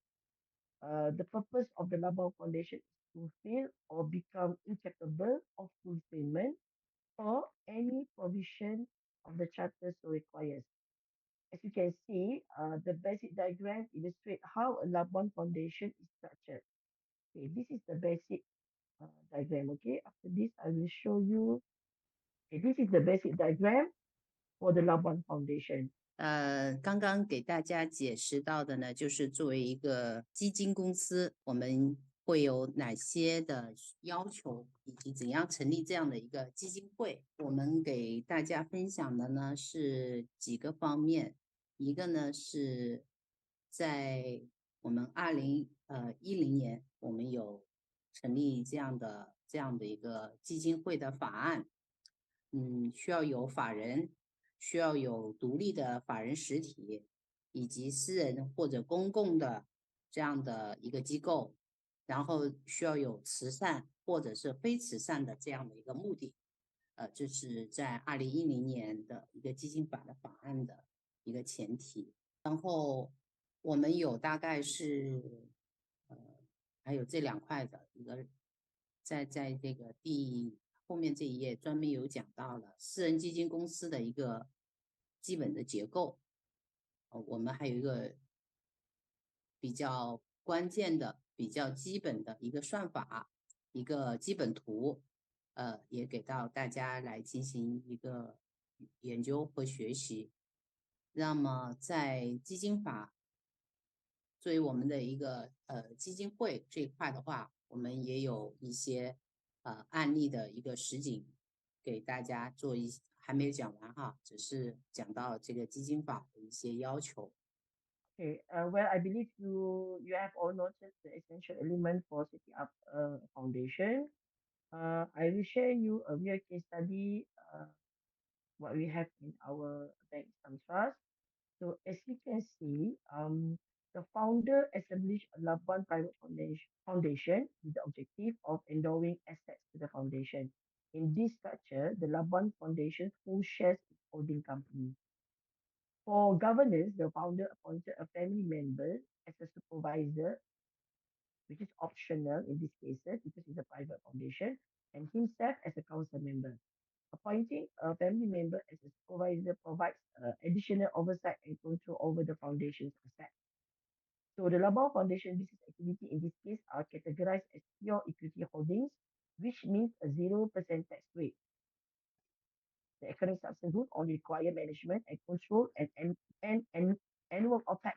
The purpose of the Labuan Foundation is to fulfill or become incapable of fulfillment or any provision of the charter so requires. As you can see, the basic diagram illustrates how a Labuan Foundation is structured. Okay, this is the basic diagram. Okay, after this, I will show you. Okay, this is the basic diagram for the Labuan Foundation. 刚刚给大家解释到的呢，就是作为一个基金公司，我们会有哪些的要求，以及怎样成立这样的一个基金会。我们给大家分享的呢是几个方面，一个呢是在我们2010年，我们有成立这样的一个基金会的法案，需要有法人。需要有独立的法人实体，以及私人或者公共的这样的一个机构，然后需要有慈善或者是非慈善的这样的一个目的。这是在2010年的一个基金法的法案的一个前提。然后我们有大概是还有这2块的一个，在这个后面这一页专门有讲到了私人基金公司的一个基本的结构。我们还有一个比较关键的、比较基本的一个算法，一个基本图，也给到大家来进行一个研究和学习。那么在基金法作为我们的一个基金会这一块的话，我们也有一些案例的一个实景给大家做还没有讲完哈，只是讲到这个基金法的一些要求。Okay, well, I believe you have all noticed the essential element for setting up a foundation. I will share you a real case study, what we have in our bank trust. So as you can see, the founder established a Labuan Private Foundation with the objective of endowing assets to the foundation. In this structure, the Labuan Foundation full shares its holding company. For governance, the founder appointed a family member as a supervisor, which is optional in these cases because it's a private foundation, and himself as a council member. Appointing a family member as a supervisor provides additional oversight and control over the foundation's assets. So the Labuan Foundation business activity in this case are categorized as pure equity holdings, which means a 0% tax rate. The economic substance rules only require management and control and annual OPEX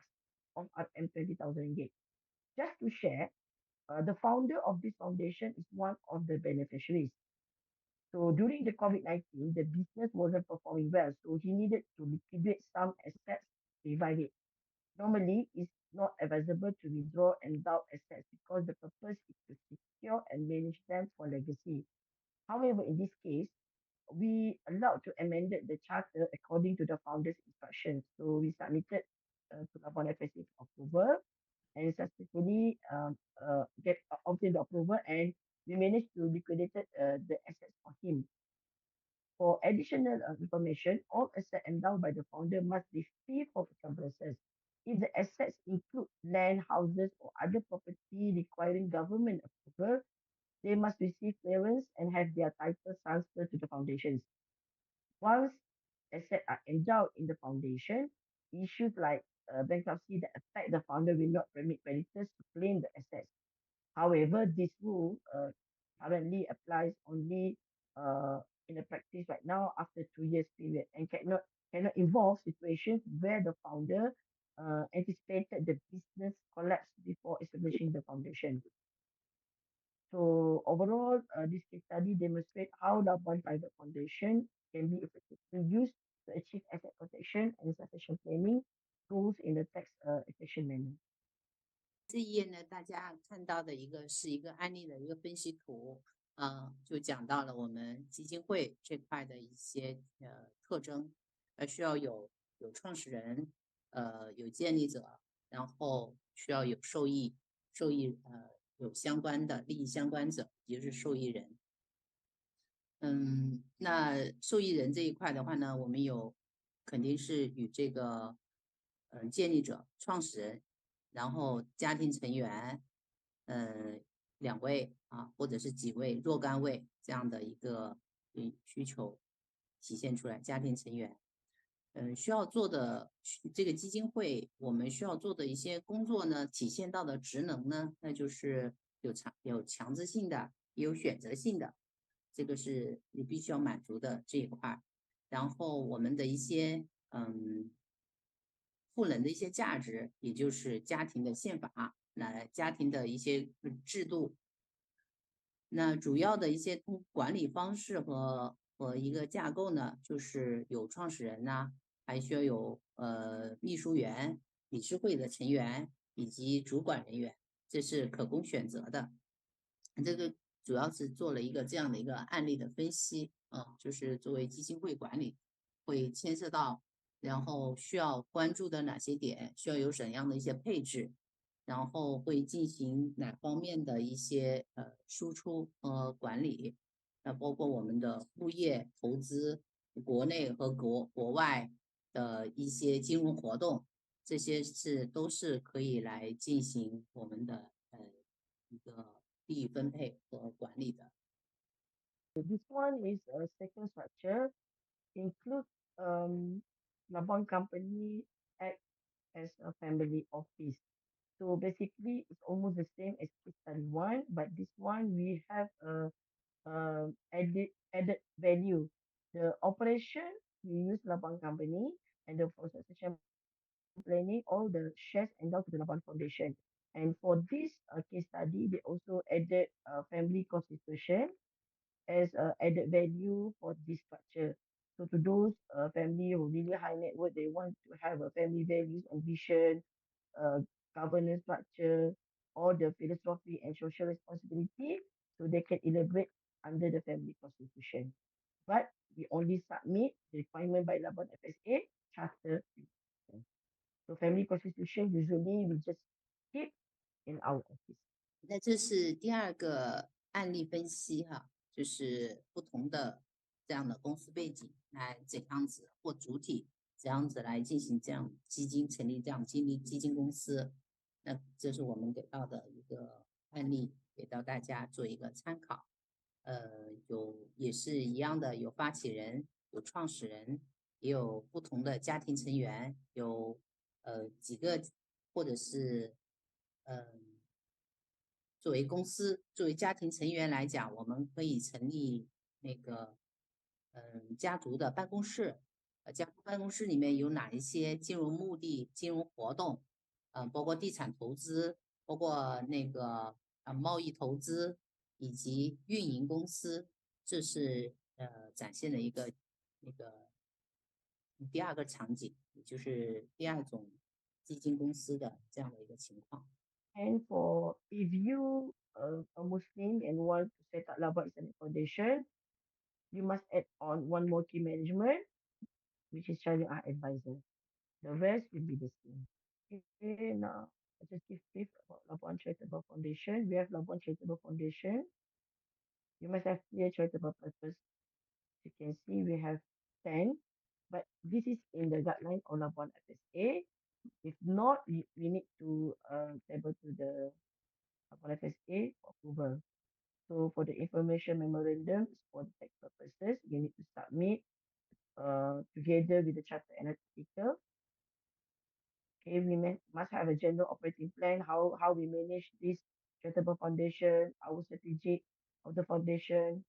of RM 20,000 ringgit. Just to share, the founder of this foundation is one of the beneficiaries. So during the COVID-19, the business wasn't performing well, so he needed to liquidate some assets to revive it. Normally, it's not advisable to withdraw endowed assets because the purpose is to secure and manage them for legacy. However, in this case, we allowed to amend the charter according to the founder's instructions. So we submitted to Labuan BFC for approval and successfully obtained the approval, and we managed to liquidate the assets for him. For additional information, all assets endowed by the founder must be free from encumbrances. If the assets include land, houses, or other property requiring government approval, they must receive clearance and have their titles transferred to the foundations. Once assets are endowed in the foundation, issues like bankruptcy that affect the founder will not permit creditors to claim the assets. However, this rule currently applies only in the practice right now after 2 years period and cannot involve situations where the founder anticipated the business collapse before establishing the foundation. So overall, this case study demonstrates how Labuan Private Foundation can be effectively used to achieve asset protection and succession planning goals in a tax efficient manner. 这一页呢，大家看到的是一个案例的一个分析图。就讲到了我们基金会这块的一些特征，需要有创始人，有建立者，然后需要有受益有相关的利益相关者，也就是受益人。那受益人这一块的话呢，我们肯定是与这个建立者、创始人，然后家庭成员，2位或者是几位若干位这样的一个需求体现出来。家庭成员，需要做的这个基金会，我们需要做的一些工作呢，体现到的职能呢，那就是有强制性的，也有选择性的。这个是你必须要满足的这一块，然后我们的一些赋能的一些价值，也就是家庭的宪法，家庭的一些制度，那主要的一些管理方式和一个架构呢，就是有创始人呐，还需要有秘书员、理事会的成员以及主管人员，这是可供选择的。这个主要是做了一个这样的一个案例的分析就是作为基金会管理会牵涉到，然后需要关注的哪些点，需要有怎样的一些配置，然后会进行哪方面的一些输出和管理，包括我们的物业投资，国内和国外的一些金融活动，这些都是可以来进行我们的一个利益分配和管理的。This one is a second structure, include Labuan company act as a family office. So basically, it's almost the same as case study one, but this one we have a added value. The operation we use Labuan company, and the for succession planning, all the shares endowed to the Labuan Foundation. And for this case study, they also added family constitution as added value for this structure. So to those family who really high net worth, they want to have a family values and vision, uh, governance structure, or the philosophy and social responsibility, so they can elaborate under the family constitution. But we only submit the requirement by Labuan FSA charter. So family constitution usually we just keep in our office. 那这是第二个案例分析就是不同的这样的公司背景来怎样子或主体怎样子来进行这样成立这样基金公司。那这是我们给到的一个案例，给到大家做一个参考。也是一样的，有发起人，有创始人，也有不同的家庭成员，有几个或者是作为公司，作为家庭成员来讲，我们可以成立那个家族的办公室。家族办公室里面有哪一些金融目的、金融活动，包括地产投资，包括那个贸易投资以及运营公司，这是展现的一个那个第二个场景，也就是第二种基金公司的这样的一个情况。And for if you a Muslim and want to set up Labuan Islamic Foundation, you must add on one more key management, which is Syariah advisor. The rest will be the same. Okay, now I just give brief about Labuan Charitable Foundation. We have Labuan Charitable Foundation. You must have clear charitable purpose. You can see we have 10, but this is in the guideline of Labuan FSA. If not, we need to table to the Labuan FSA for approval. So for the information memorandum, for the tax purposes, you need to submit together with the charter analytical. Okay, we must have a general operating plan, how we manage this charitable foundation, our strategy of the foundation,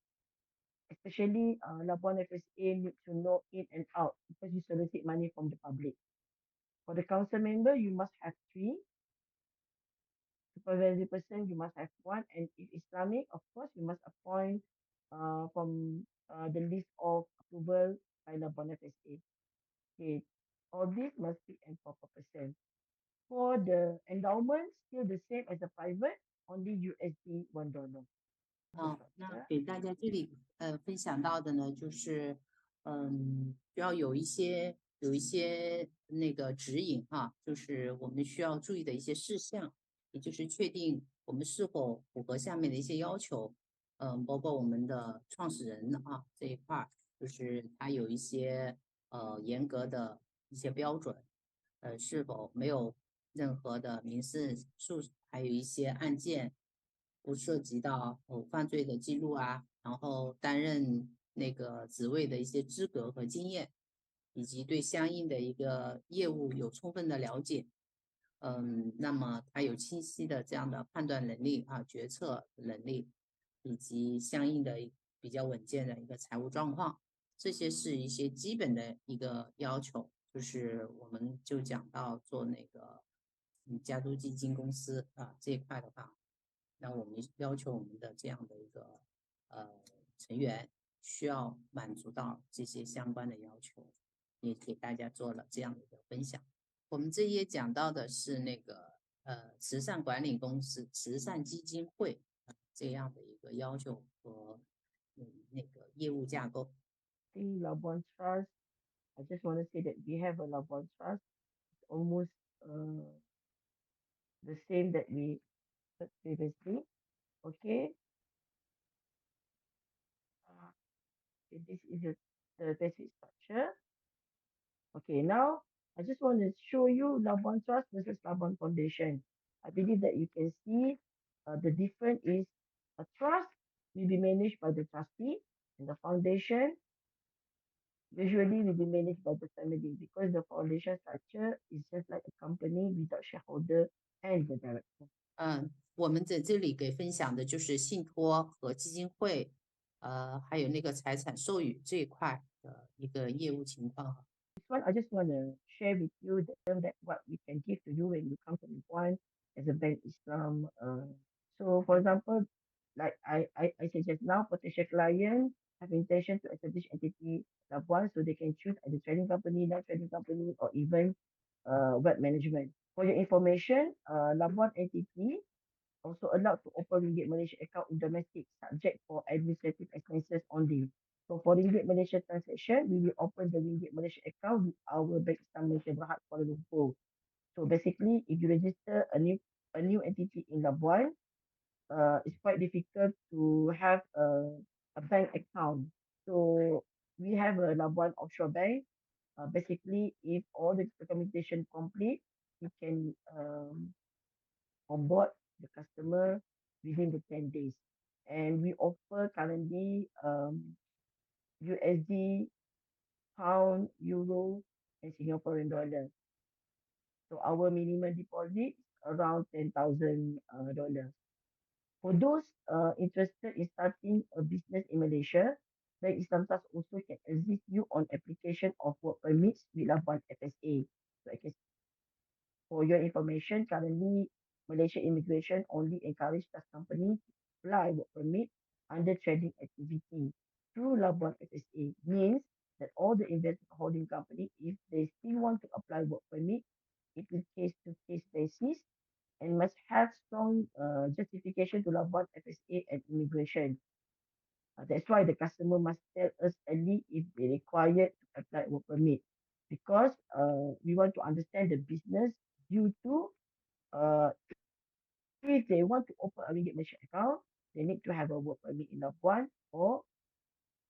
especially Labuan FSA need to know in and out because you solicit money from the public. For the council member, you must have 3. Supervisory person, you must have 1. And if Islamic, of course, you must appoint from the list of approval by Labuan FSA. Okay, all this must be and proper percent. For the endowment, still the same as the private, only USD $1. 那给大家这里分享到的呢，就是需要有一些那个指引啊，就是我们需要注意的一些事项，也就是确定我们是否符合下面的一些要求。包括我们的创始人啊这一块儿，就是他有一些严格的一些标准，是否没有任何的民事还有一些案件不涉及到犯罪的记录啊，然后担任那个职位的一些资格和经验，以及对相应的一个业务有充分的了解。那么他有清晰的这样的判断能力啊，决策能力，以及相应的比较稳健的一个财务状况，这些是一些基本的一个要求。就是我们就讲到做那个家族基金公司啊这一块的话，那我们要求我们的这样的一个成员需要满足到这些相关的要求，也给大家做了这样的一个分享。我们这页讲到的是那个慈善管理公司、慈善基金会这样的一个要求和那个业务架构。Labuan Trust, I just want to say that we have a Labuan Trust. It's almost the same that we said previously. Okay. This is the basic structure. Okay, now I just want to show you Labuan Trust versus Labuan Foundation. I believe that you can see the difference is a trust will be managed by the trustee, and the foundation usually will be managed by the family, because the foundation structure is just like a company without shareholder and the director. 我们在这里给分享的就是信托和基金会，还有那个财产授予这一块的一个业务情况。This one I just want to share with you that what we can give to you when you come to Labuan as a Bank Islam. So for example, like I said just now, potential client have intention to establish entity Labuan, so they can choose either trading company, non-trading company, or even web management. For your information, Labuan entity also allowed to open Ringgit Malaysia account in domestic, subject for administrative expenses only. So for Ringgit Malaysia transaction, we will open the Ringgit Malaysia account with our Bank Islam Malaysia Berhad Kuala Lumpur. So basically, if you register a new entity in Labuan, it's quite difficult to have a bank account. So we have a Labuan offshore bank. Basically, if all the documentation complete, we can onboard the customer within the 10 days. And we offer currently USD, pound, euro, and Singaporean dollar. So our minimum deposit around $10,000. For those interested in starting a business in Malaysia, Bank Islam Trust also can assist you on application of work permits with Labuan FSA. So I can, for your information, currently Malaysia Immigration only encourage trust company to apply work permit under trading activity through Labuan FSA. Means that all the investment holding company, if they still want to apply work permit, it is case-to-case basis and must have strong justification to Labuan FSA and immigration. That's why the customer must tell us early if they require to apply work permit, because we want to understand the business due to if they want to open a Ringgit Malaysia account, they need to have a work permit in Labuan, or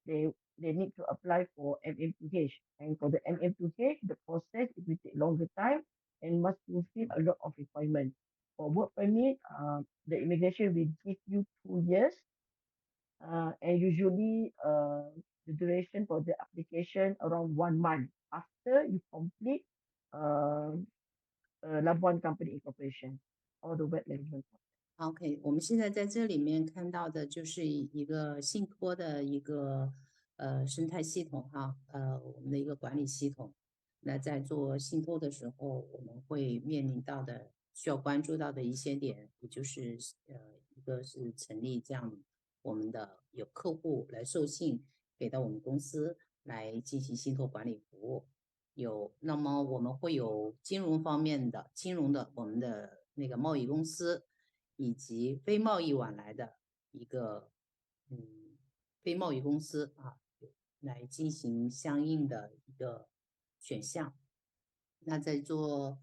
they need to apply for MM2H. And for the MM2H, the process it will take longer time and must fulfill a lot of requirements. For work permit, the immigration will give you 2 years, and usually the duration for the application around 1 month after you complete Labuan Company Incorporation or the web management. OK， 我们现在在这里面看到的就是一个信托的一个生态系统哈，我们的一个管理系统。那在做信托的时候，我们会面临到的需要关注到的一些点，也就是一个是成立这样我们的有客户来授信给到我们公司来进行信托管理服务。那么我们会有金融方面的我们的那个贸易公司，以及非贸易往来的一个非贸易公司啊来进行相应的一个选项。那在做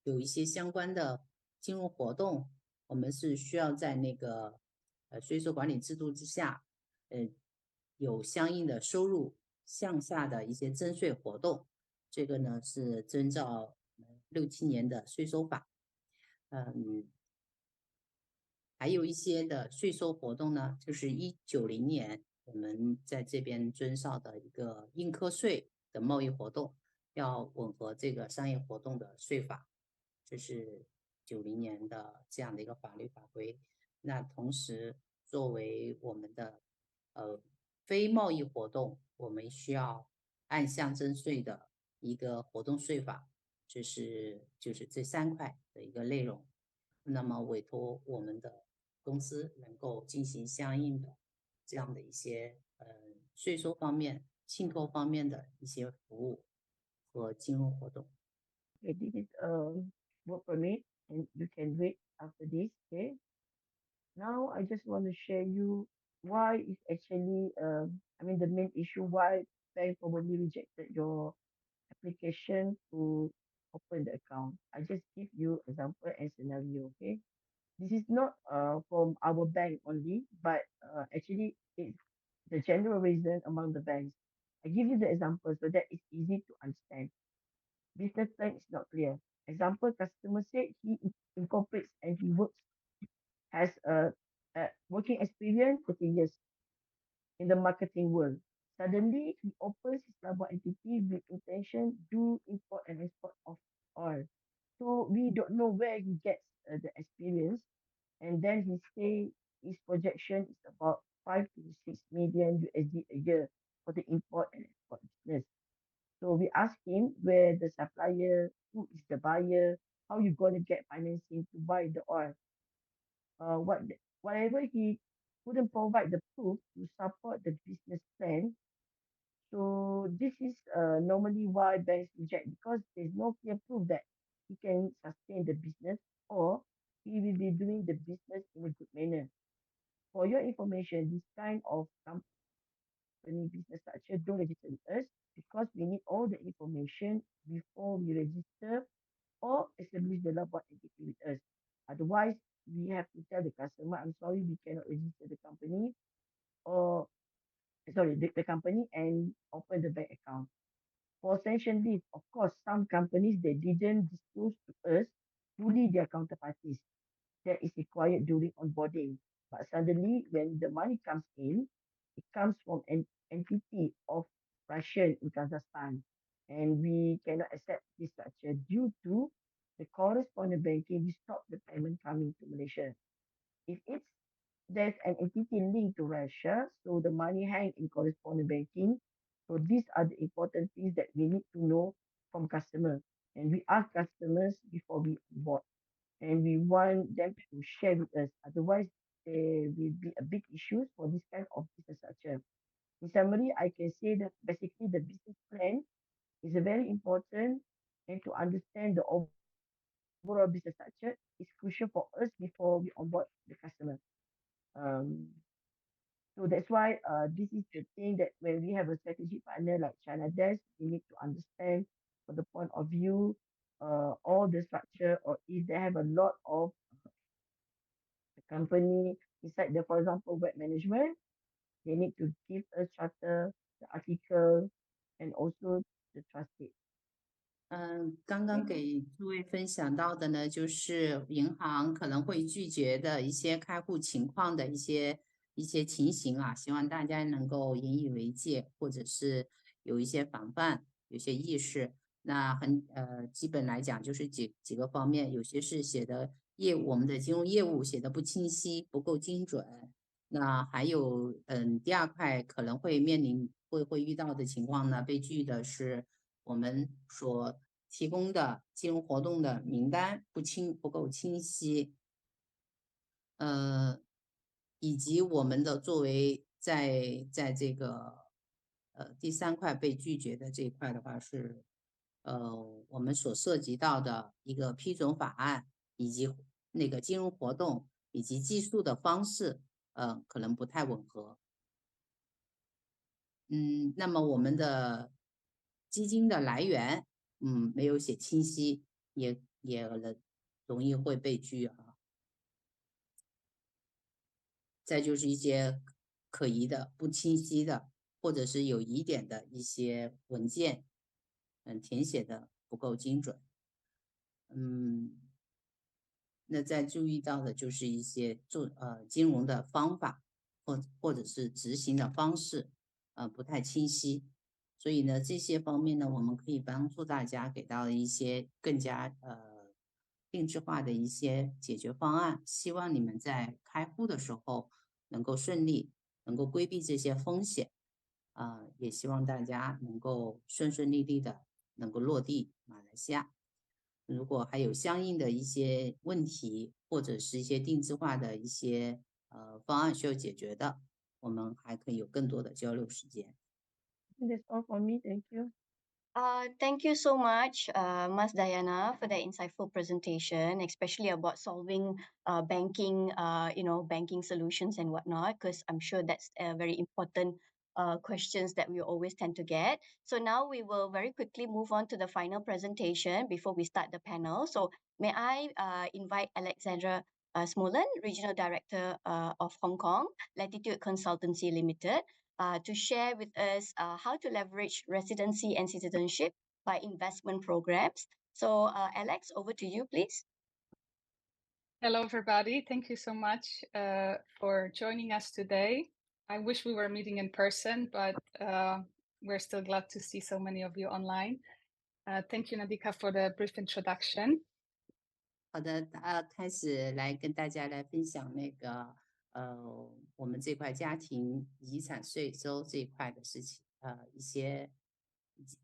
有一些相关的金融活动，我们是需要在那个税收管理制度之下，有相应的收入项下的一些征税活动。这个呢是遵照6、7年的税收法。还有一些的税收活动呢，就是190年我们在这边遵照的一个应课税的贸易活动，要吻合这个商业活动的税法，这是90年的这样的一个法律法规。那同时作为我们的非贸易活动，我们需要按项征税的一个活动税法，就是这3块的一个内容。那么委托我们的公司能够进行相应的这样的一些税收方面、信托方面的一些服务和金融活动。Okay, this is work permit, and you can wait after this. Okay. Now I just want to share you why is actually the main issue why bank probably rejected your application to open the account. I just give you example and scenario. Okay. This is not from our bank only, but actually it's the general reason among the banks. I give you the example so that it's easy to understand. Business plan is not clear. Example, customer said he incorporates and he works has a working experience 30 years in the marketing world. Suddenly, he opens his Labuan entity with intention do import and export of oil. So we don't know where he gets the experience. And then he say his projection is about 5 to 6 million USD a year for the import and export business. So we ask him where the supplier, who is the buyer, how you going to get financing to buy the oil. Whatever he couldn't provide the proof to support the business plan. So this is normally why banks reject, because there's no clear proof that he can sustain the business or he will be doing the business in a good manner. For your information, this kind of company business structure don't register with us because we need all the information before we register or establish the Labuan entity with us. Otherwise, we have to tell the customer, I'm sorry, we cannot register the company or the company and open the bank account. For sanction list, of course, some companies they didn't disclose to us fully their counterparties that is required during onboarding. But suddenly, when the money comes in, it comes from an entity of Russia in Kazakhstan. And we cannot accept this structure due to the correspondent banking, we stop the payment coming to Malaysia. If there's an entity linked to Russia, so the money hang in correspondent banking. So these are the important things that we need to know from customers. And we ask customers before we onboard. And we want them to share with us. Otherwise, there will be a big issues for this kind of business structure. In summary, I can say that basically the business plan is a very important, and to understand the overall business structure is crucial for us before we onboard the customer. Um, so that's why this is the thing that when we have a strategic partner like China Desk, we need to understand from the point of view all the structure, or if they have a lot of the company inside the, for example, web management, they need to give us charter, the article, and also the trustee. 刚刚给诸位分享到的呢，就是银行可能会拒绝的一些开户情况的一些情形啊，希望大家能够引以为戒，或者是有一些防范，有些意识。那基本来讲就是几个方面，有些是写的我们的金融业务写的不清晰，不够精准。那还有第二块可能会面临会遇到的情况呢，被拒的是我们所提供的金融活动的名单不够清晰，以及我们的作为在这个第3块被拒绝的这一块的话是我们所涉及到的一个批准法案以及那个金融活动以及计数的方式可能不太吻合。那么我们的基金的来源，没有写清晰，也容易会被拒啊。再就是一些可疑的、不清晰的，或者是有疑点的一些文件，填写的不够精准。那再注意到的就是一些金融的方法或者是执行的方式，不太清晰。所以呢，这些方面呢，我们可以帮助大家给到一些更加定制化的一些解决方案。希望你们在开户的时候能够顺利，能够规避这些风险。也希望大家能够顺顺利利的能够落地马来西亚。如果还有相应的一些问题，或者是一些定制化的一些方案需要解决的，我们还可以有更多的交流时间。That's all for me. Thank you. Thank you so much, Mas Diana, for the insightful presentation, especially about solving banking, banking solutions and whatnot, because I'm sure that's a very important questions that we always tend to get. So now we will very quickly move on to the final presentation before we start the panel. So may I invite Alexandra Smolin, Regional Director of Hong Kong, Latitude Consultancy Limited, to share with us how to leverage residency and citizenship by investment programs. So Alex, over to you, please. Hello, everybody. Thank you so much for joining us today. I wish we were meeting in person, but we're still glad to see so many of you online. Thank you, Nadika, for the brief introduction. 好的，开始来跟大家来分享那个我们这块家庭遗产税收这一块的事情，一些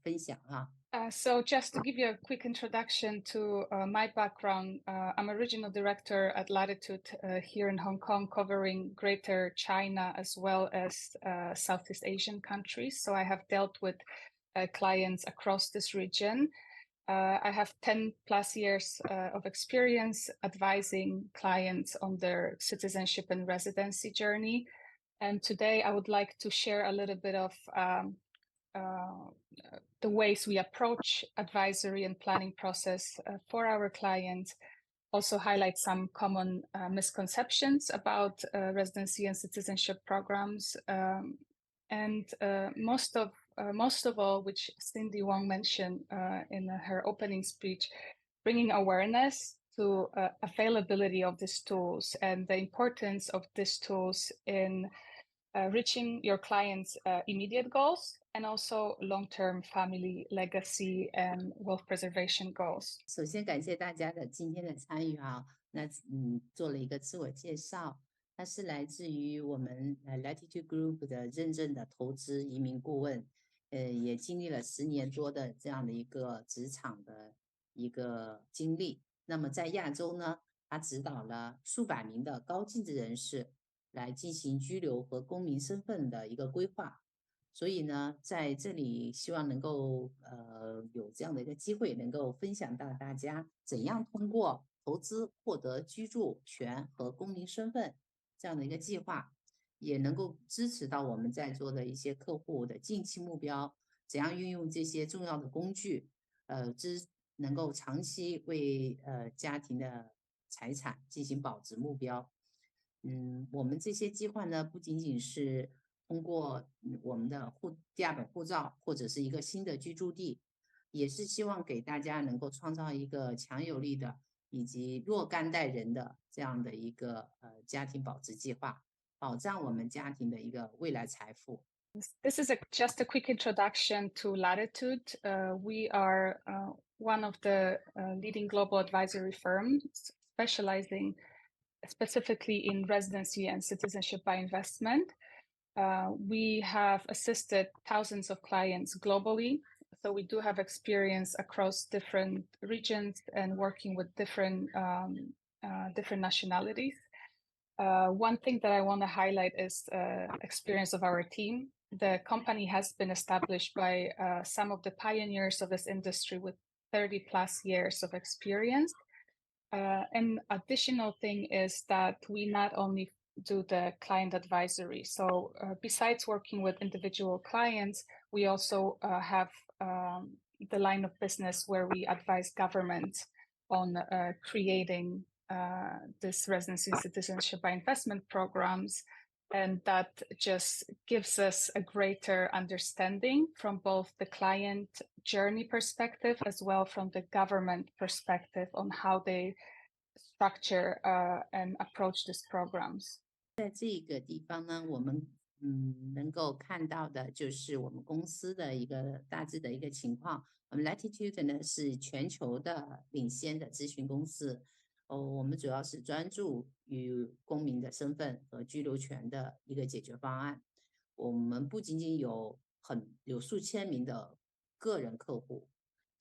分享哈。So just to give you a quick introduction to my background, I'm a regional director at Latitude here in Hong Kong, covering Greater China as well as Southeast Asian countries. So I have dealt with clients across this region. I have 10 plus years of experience advising clients on their citizenship and residency journey. And today I would like to share a little bit of the ways we approach advisory and planning process for our clients, also highlight some common misconceptions about residency and citizenship programs, and most of all, which Cindy Wong mentioned in her opening speech, bringing awareness to availability of these tools and the importance of these tools in reaching your clients' immediate goals and also long-term family legacy and wealth preservation goals. 首先感谢大家的今天的参与啊，那做了一个自我介绍，他是来自于我们Latitude Group 的认证的投资移民顾问，也经历了10年多的这样的一个职场的一个经历。那么在亚洲呢，他指导了数百名的高净值人士来进行居留和公民身份的一个规划。所以呢，在这里希望能够有这样的一个机会，能够分享到大家怎样通过投资获得居住权和公民身份这样的一个计划，也能够支持到我们在座的一些客户的近期目标，怎样运用这些重要的工具，能够长期为家庭的财产进行保值目标。我们这些计划呢，不仅仅是通过我们的第二本护照或者是一个新的居住地，也是希望给大家能够创造一个强有力的以及若干代人的这样的一个家庭保值计划，保障我们家庭的一个未来财富。This is just a quick introduction to Latitude. We are one of the leading global advisory firms specializing specifically in residency and citizenship by investment. We have assisted thousands of clients globally. So we do have experience across different regions and working with different nationalities. One thing that I want to highlight is experience of our team. The company has been established by some of the pioneers of this industry with 30 plus years of experience. An additional thing is that we not only do the client advisory. So besides working with individual clients, we also have the line of business where we advise government on creating this residency and citizenship by investment programs. And that just gives us a greater understanding from both the client journey perspective as well from the government perspective on how they structure and approach these programs. 在这个地方呢，我们能够看到的就是我们公司的一个大致的一个情况。我们 Latitude 呢是全球的领先的咨询公司，我们主要是专注于公民的身份和居留权的一个解决方案。我们不仅仅有数千名的个人客户，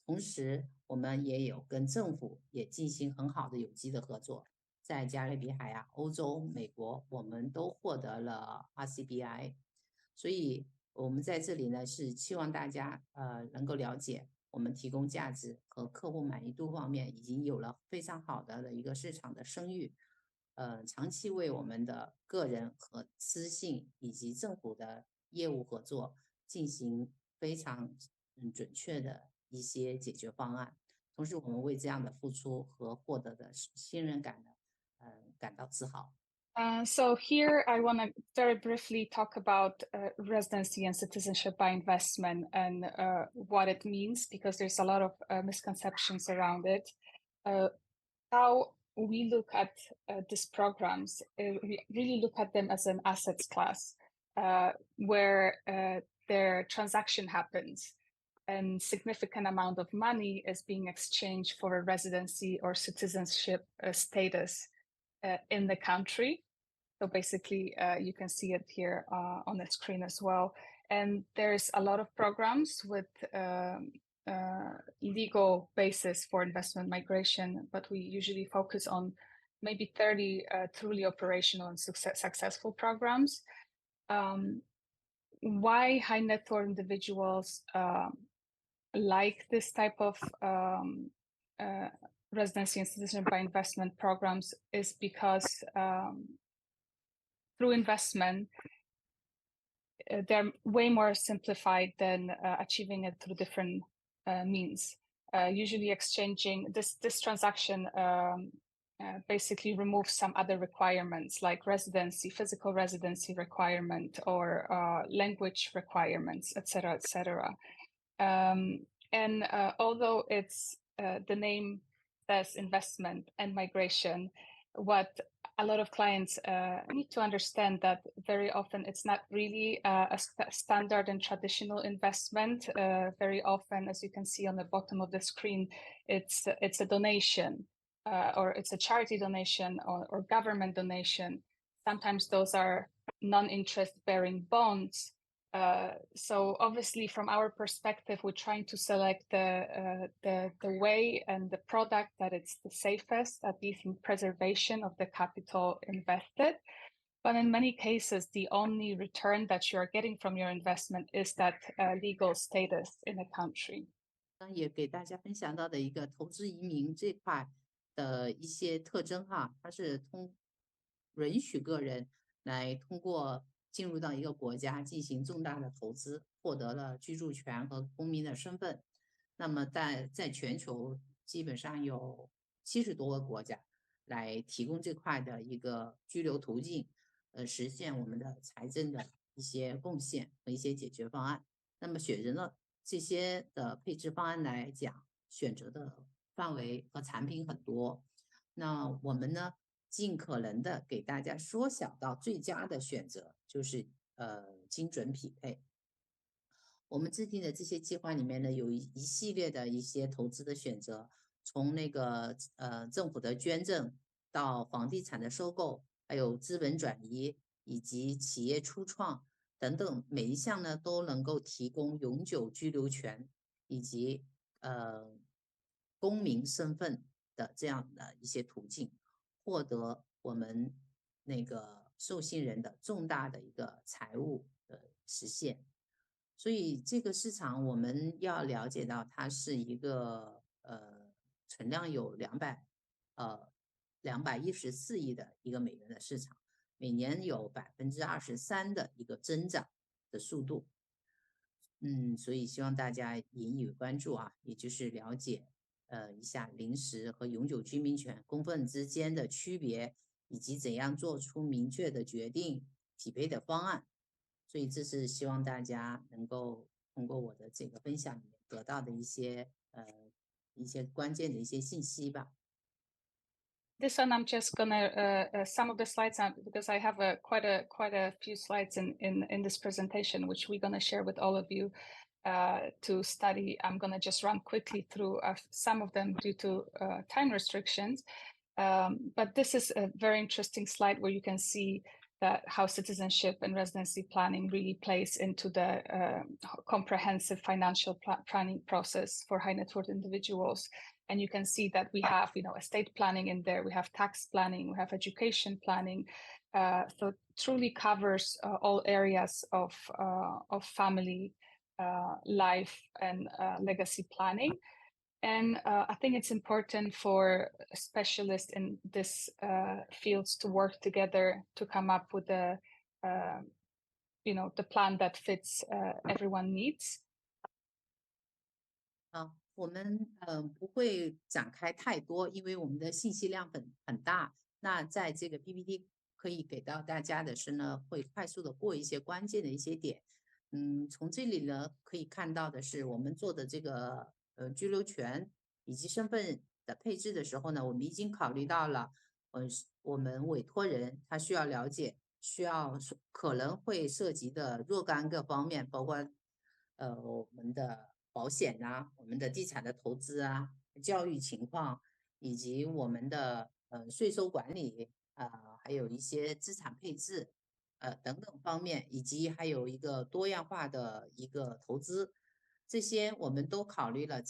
同时我们也有跟政府也进行很好的有机的合作。在加勒比海啊、欧洲、美国，我们都获得了 RCBI， 所以我们在这里呢是期望大家能够了解，我们提供价值和客户满意度方面已经有了非常好的一个市场的声誉，长期为我们的个人和私信以及政府的业务合作进行非常准确的一些解决方案，同时我们为这样的付出和获得的信任感呢感到自豪。So here I want to very briefly talk about residency and citizenship by investment and what it means, because there's a lot of misconceptions around it. How we look at these programs, we really look at them as an assets class, where their transaction happens and significant amount of money is being exchanged for a residency or citizenship status in the country. So basically, you can see it here on the screen as well. And there's a lot of programs with legal basis for investment migration, but we usually focus on maybe 30 truly operational and successful programs. Why high net worth individuals like this type of residency and citizenship by investment programs is because through investment, they're way more simplified than achieving it through different means. Usually exchanging this transaction basically removes some other requirements like residency, physical residency requirement, or language requirements, etc., etc. And although it's the name says investment and migration, what a lot of clients need to understand that very often it's not really a standard and traditional investment. Very often, as you can see on the bottom of the screen, it's a donation or it's a charity donation or government donation. Sometimes those are non-interest bearing bonds. So obviously, from our perspective, we're trying to select the way and the product that it's the safest, at least in preservation of the capital invested. But in many cases, the only return that you're getting from your investment is that legal status in a country. 也给大家分享到的一个投资移民这块的一些特征哈，它是允许个人来通过进入到一个国家进行重大的投资，获得了居住权和公民的身份。那么在全球基本上有70多个国家来提供这块的一个居留途径，实现我们的财政的一些贡献和一些解决方案。那么选择了这些的配置方案来讲，选择的范围和产品很多。那我们呢，尽可能的给大家缩小到最佳的选择，就是精准匹配。我们制定的这些计划里面呢，有一系列的一些投资的选择，从那个政府的捐赠到房地产的收购，还有资本转移以及企业初创等等，每一项呢都能够提供永久居留权以及公民身份的这样的一些途径，获得我们那个受信人的重大的一个财务的实现。所以这个市场我们要了解到，它是一个存量有214亿的一个美元的市场。每年有23%的一个增长的速度。所以希望大家引以关注啊，也就是了解一下临时和永久居民权公分之间的区别，以及怎样做出明确的决定、匹配的方案。所以这是希望大家能够通过我的这个分享里面得到的一些关键的一些信息吧。This one, I'm just gonna some of the slides because I have quite a few slides in this presentation, which we're gonna share with all of you to study. I'm gonna just run quickly through some of them due to time restrictions. But this is a very interesting slide where you can see that how citizenship and residency planning really plays into the comprehensive financial planning process for high net worth individuals. And you can see that we have, estate planning in there, we have tax planning, we have education planning. So it truly covers all areas of family life and legacy planning. And I think it's important for specialists in this fields to work together to come up with the plan that fits everyone's needs. 我们不会展开太多，因为我们的信息量很大。那在这个 PPT 可以给到大家的是呢，会快速的过一些关键的一些点。从这里呢可以看到的是，我们做的这个居留权以及身份的配置的时候呢，我们已经考虑到了，我们委托人他需要了解，可能会涉及的若干个方面，包括我们的保险啊，我们的地产的投资啊，教育情况，以及我们的税收管理还有一些资产配置等等方面，以及还有一个多样化的一个投资，这些我们都考虑了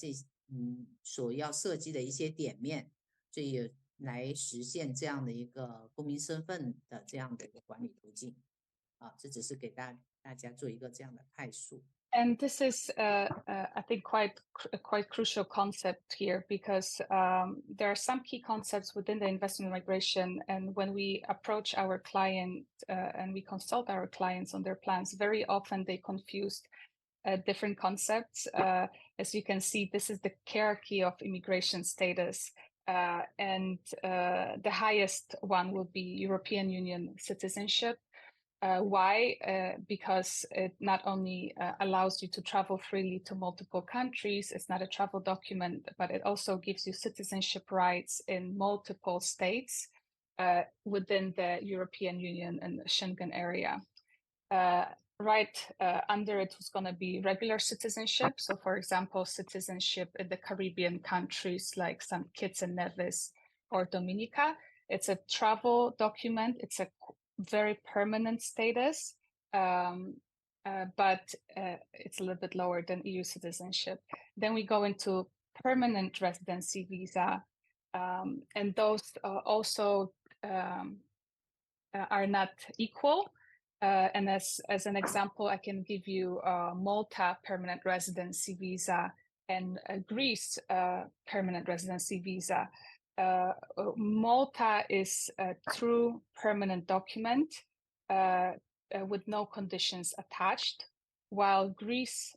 所要涉及的一些点面，所以来实现这样的一个公民身份的这样的一个管理途径这只是给大家做一个这样的概述。And this is, I think, quite crucial concept here because there are some key concepts within the investment migration. And when we approach our client and we consult our clients on their plans, very often they confuse different concepts. As you can see, this is the hierarchy of immigration status. And the highest one will be European Union citizenship. Why? Because it not only allows you to travel freely to multiple countries, it's not a travel document, but it also gives you citizenship rights in multiple states within the European Union and the Schengen area. Right under it was going to be regular citizenship. So, for example, citizenship in the Caribbean countries like St. Kitts and Nevis or Dominica. It's a travel document. It's a very permanent status, but it's a little bit lower than EU citizenship. Then we go into permanent residency visa, and those also are not equal. And as an example, I can give you Malta permanent residency visa and Greece permanent residency visa. Malta is a true permanent document with no conditions attached, while Greece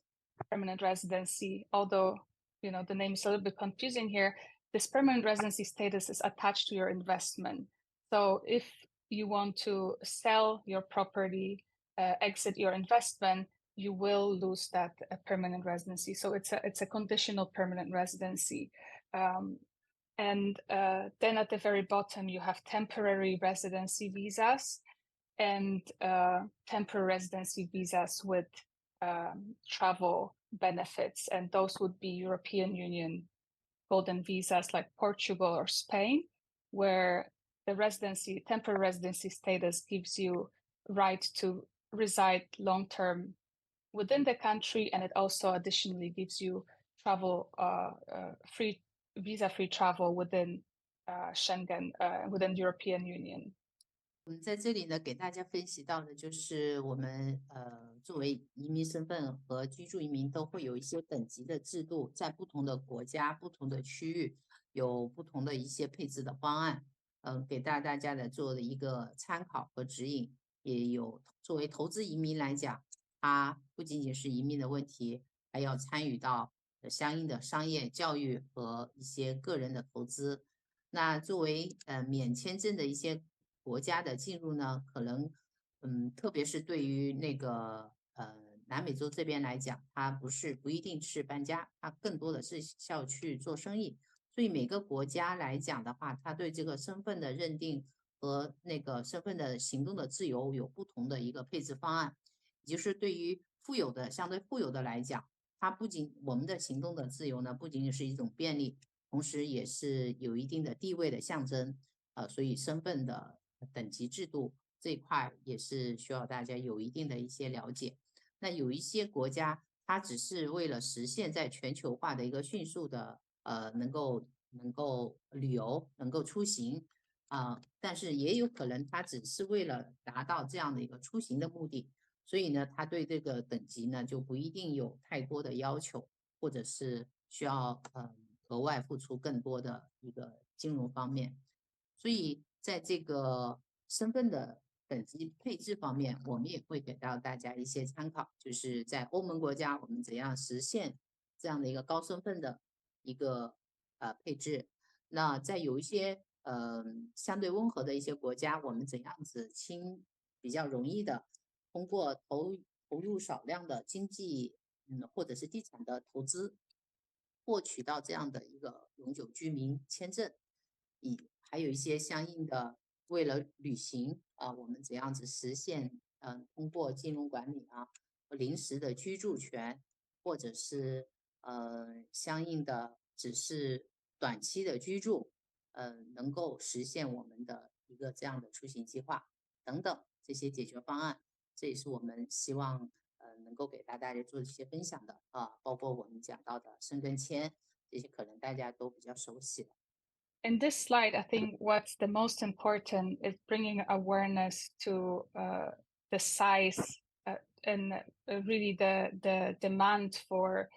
permanent residency, although the name is a little bit confusing here, this permanent residency status is attached to your investment. So if you want to sell your property, exit your investment, you will lose that permanent residency. So it's a conditional permanent residency. And then at the very bottom, you have temporary residency visas and temporary residency visas with travel benefits. And those would be European Union golden visas like Portugal or Spain, where the temporary residency status gives you right to reside long-term within the country. And it also additionally gives you travel visa-free travel within Schengen, within European Union. 我们在这里呢，给大家分析到的就是我们作为移民身份和居住移民都会有一些等级的制度，在不同的国家、不同的区域有不同的一些配置的方案。给大家的做的一个参考和指引。也有作为投资移民来讲，它不仅仅是移民的问题，还要参与到相应的商业、教育和一些个人的投资。那作为免签证的一些国家的进入呢，可能特别是对于那个南美洲这边来讲，它不一定是搬家，它更多的是要去做生意。所以每个国家来讲的话，它对这个身份的认定和那个身份的行动的自由有不同的一个配置方案。也就是对于相对富有的来讲，它我们的行动的自由呢，不仅仅是一种便利，同时也是有一定的地位的象征。所以身份的等级制度这一块也是需要大家有一定的一些了解。那有一些国家，它只是为了实现在全球化的一个迅速的能够旅游，能够出行但是也有可能它只是为了达到这样的一个出行的目的，所以呢，它对这个等级呢就不一定有太多的要求，或者是需要额外付出更多的一个金融方面。所以在这个身份的等级配置方面，我们也会给到大家一些参考，就是在欧盟国家我们怎样实现这样的一个高身份的一个配置。那在有一些相对温和的一些国家，我们怎样子比较容易的通过投入少量的经济或者是地产的投资，获取到这样的一个永久居民签证。还有一些相应的为了旅行我们怎样子实现通过金融管理临时的居住权，或者是相应的只是短期的居住能够实现我们的一个这样的出行计划等等这些解决方案。这也是我们希望能够给大家做一些分享的包括我们讲到的申根签，这些可能大家都比较熟悉了。In this slide, I think what's the most important is bringing awareness to the size and really the demand for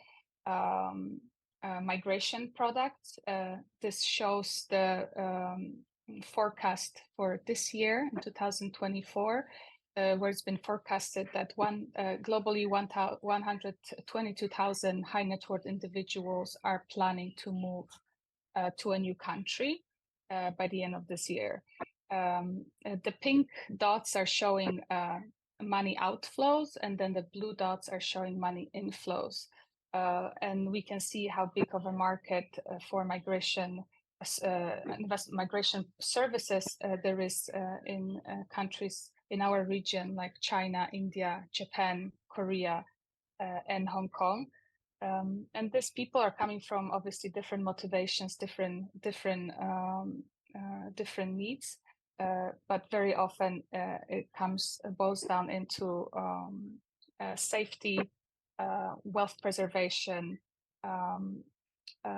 migration products. This shows the forecast for this year in 2024, where it's been forecasted that globally 122,000 high net worth individuals are planning to move to a new country by the end of this year. The pink dots are showing money outflows, and then the blue dots are showing money inflows. And we can see how big of a market for migration services there is in countries in our region like China, India, Japan, Korea, and Hong Kong. And these people are coming from obviously different motivations, different needs, but very often it boils down into safety, wealth preservation,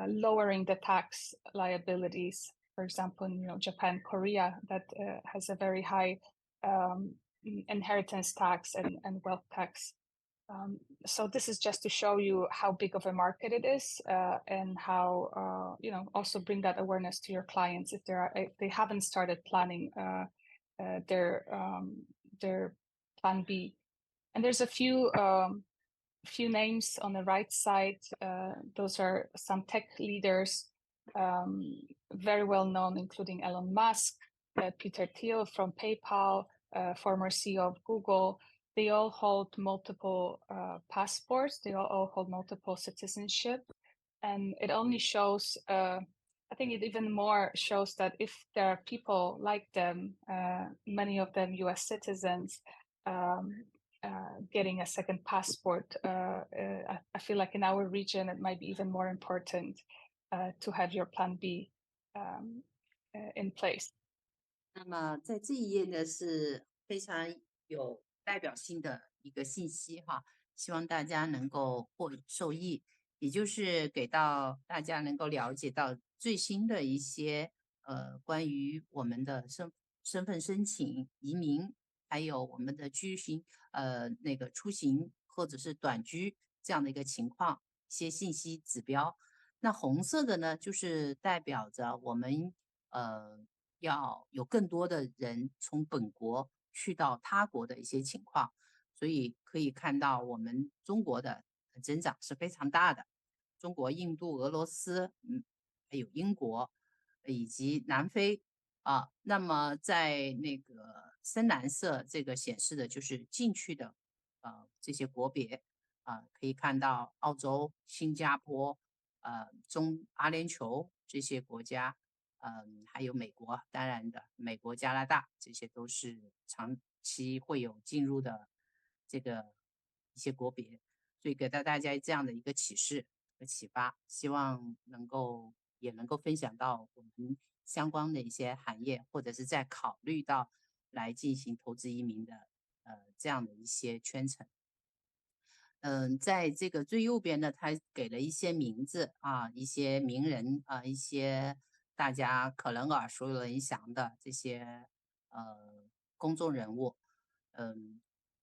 lowering the tax liabilities. For example, in Japan, Korea, that has a very high inheritance tax and wealth tax. So this is just to show you how big of a market it is, and how also bring that awareness to your clients if they haven't started planning their plan B. And there's a few names on the right side. Those are some tech leaders, very well known, including Elon Musk, Peter Thiel from PayPal, former CEO of Google. They all hold multiple passports. They all hold multiple citizenship. And it only shows, I think it even more shows that if there are people like them, many of them US citizens, getting a second passport, I feel like in our region, it might be even more important to have your plan B in place. 那么在这一页呢是非常有代表性的一个信息希望大家能够受益，也就是给到大家能够了解到最新的一些关于我们的身份申请、移民，还有我们的出行或者是短居这样的一个情况，一些信息指标。那红色的呢，就是代表着我们要有更多的人从本国去到他国的一些情况，所以可以看到我们中国的增长是非常大的。中国、印度、俄罗斯，还有英国以及南非啊。那么在那个深蓝色这个显示的就是进去的这些国别啊，可以看到澳洲、新加坡、中阿联酋这些国家。还有美国，当然的，美国、加拿大这些都是长期会有进入的这个一些国别，所以给到大家这样的一个启示和启发，希望也能够分享到我们相关的一些行业，或者是在考虑到来进行投资移民的这样的一些圈层。在这个最右边呢，他给了一些名字啊，一些名人啊，一些大家可能耳熟能详的这些公众人物。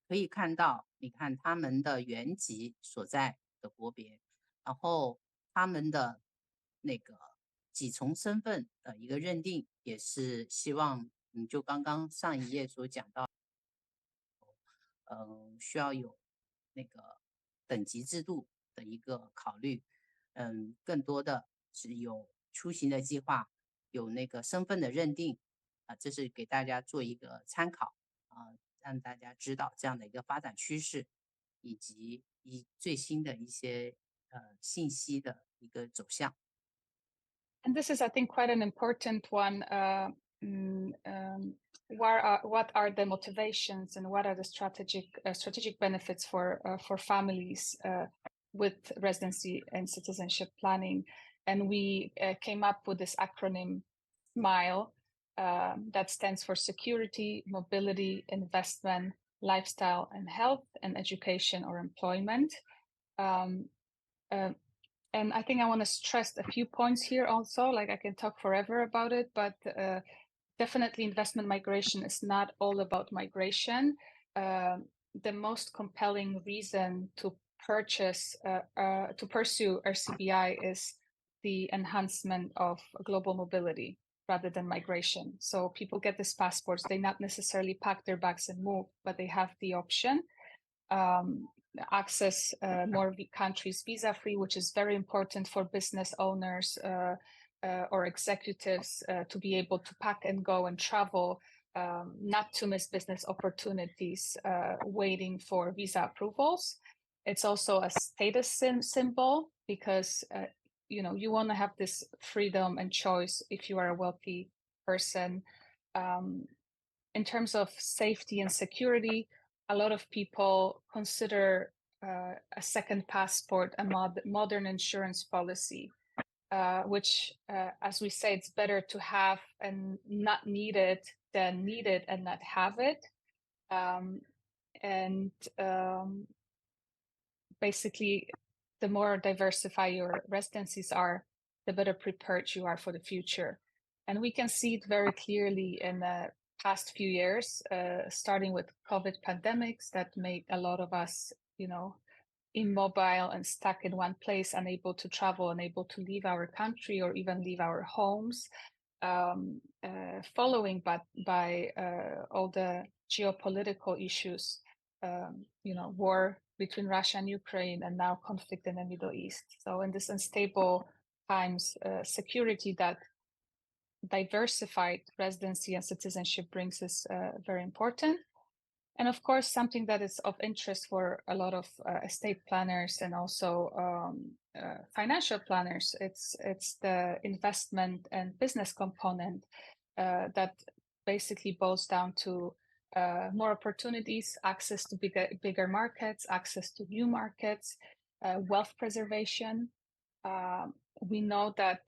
可以看到，你看他们的原籍所在的国别，然后他们的那个几重身份的一个认定，也是希望就刚刚上一页所讲到，需要有那个等级制度的一个考虑。更多的是有出行的计划，有那个身份的认定啊，这是给大家做一个参考啊，让大家知道这样的一个发展趋势，以及最新的一些信息的一个走向。And this is, I think, quite an important one. What are the motivations and what are the strategic benefits for families with residency and citizenship planning? And we came up with this acronym SMILE that stands for security, mobility, investment, lifestyle, and health, and education or employment. And I think I want to stress a few points here also, like I can talk forever about it, but definitely investment migration is not all about migration. The most compelling reason to pursue RCBI is the enhancement of global mobility rather than migration. So people get these passports, they not necessarily pack their bags and move, but they have the option. Access more countries visa-free, which is very important for business owners or executives to be able to pack and go and travel, not to miss business opportunities waiting for visa approvals. It's also a status symbol because you want to have this freedom and choice if you are a wealthy person. In terms of safety and security, a lot of people consider a second passport a modern insurance policy, which, as we say, it's better to have and not need it than need it and not have it. Basically, the more diversified your residencies are, the better prepared you are for the future. And we can see it very clearly in the past few years, starting with COVID pandemics that made a lot of us, immobile and stuck in one place, unable to travel, unable to leave our country or even leave our homes, following by all the geopolitical issues, war between Russia and Ukraine, and now conflict in the Middle East. So in this unstable times, security that diversified residency and citizenship brings is very important. And of course, something that is of interest for a lot of estate planners and also financial planners, it's the investment and business component that basically boils down to more opportunities, access to bigger markets, access to new markets, wealth preservation. We know that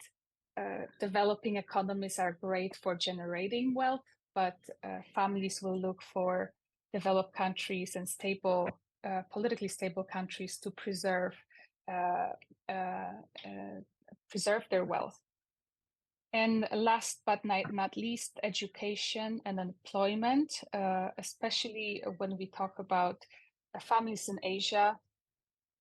developing economies are great for generating wealth, but families will look for developed countries and politically stable countries to preserve their wealth. And last but not least, education and employment, especially when we talk about families in Asia.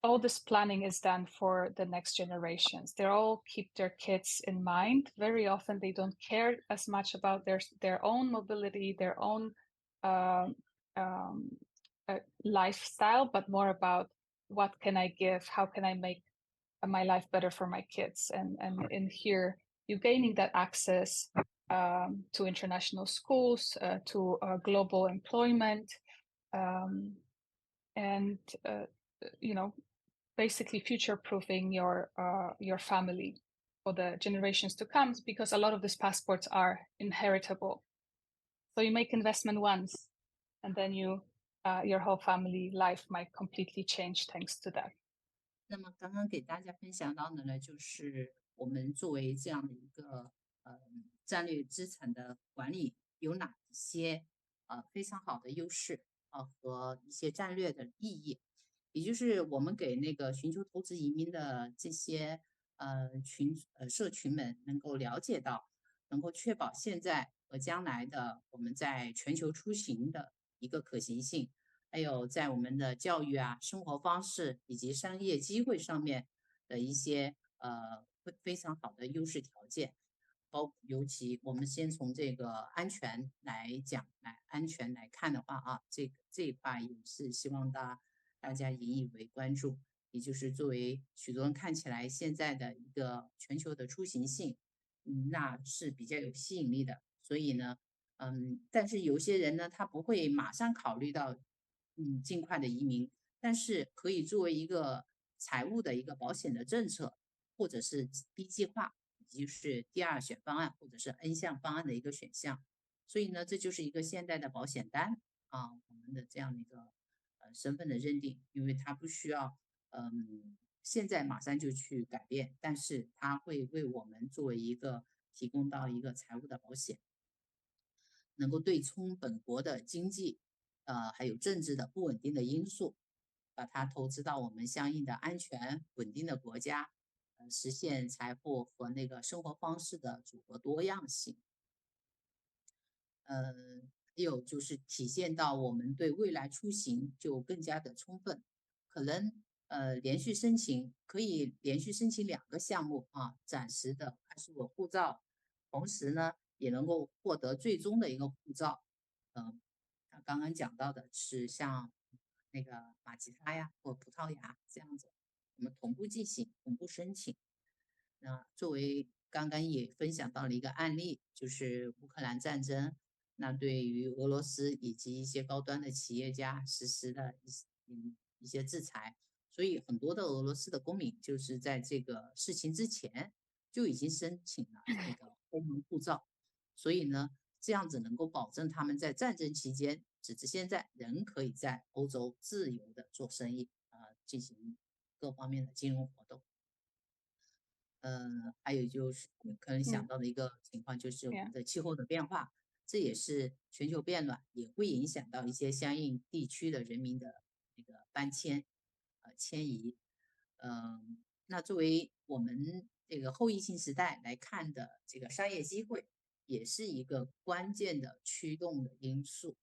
all this planning is done for the next generations. They all keep their kids in mind. Very often they don't care as much about their own mobility, their own lifestyle, but more about what can I give, how can I make my life better for my kids. And in here, you're gaining that access to international schools, to global employment, and basically future-proofing your family for the generations to come, because a lot of these passports are inheritable. So you make investment once, and then your whole family life might completely change thanks to that. 那么刚刚给大家分享到的呢，就是我们作为这样的一个战略资产的管理有哪一些非常好的优势和一些战略的意义，也就是我们给那个寻求投资移民的这些社群们能够了解到，能够确保现在和将来的我们在全球出行的一个可行性。还有在我们的教育啊、生活方式以及商业机会上面的一些非常好的优势条件，尤其我们先从这个安全来讲，安全来看的话啊，这一块也是希望大家引以为关注，也就是作为许多人看起来现在的一个全球的出行性，那是比较有吸引力的，所以呢，但是有些人呢，他不会马上考虑到。尽快的移民，但是可以作为一个财务的一个保险的政策，或者是 B 计划，也就是第二选方案或者是 N 项方案的一个选项。所以呢，这就是一个现代的保险单啊，我们的这样的一个身份的认定，因为它不需要现在马上就去改变，但是它会为我们作为一个提供到一个财务的保险，能够对冲本国的经济。还有政治的不稳定的因素，把它投资到我们相应的安全稳定的国家，实现财富和那个生活方式的组合多样性。还有就是体现到我们对未来出行就更加的充分，可能可以连续申请2个项目啊，暂时的快速的护照，同时呢也能够获得最终的一个护照，刚刚讲到的是像那个马吉他呀或葡萄牙这样子，我们同步进行、同步申请。那作为刚刚也分享到了一个案例，就是乌克兰战争，那对于俄罗斯以及一些高端的企业家实施的一些制裁，所以很多的俄罗斯的公民就是在这个事情之前就已经申请了那个欧盟护照，所以呢。这样子能够保证他们在战争期间，直至现在仍可以在欧洲自由的做生意，进行各方面的金融活动。还有就是可能想到的一个情况，就是我们的气候的变化，这也是全球变暖，也会影响到一些相应地区的人民的那个搬迁、迁移。那作为我们这个后疫情时代来看的这个商业机会。也是一个关键的驱动的因素。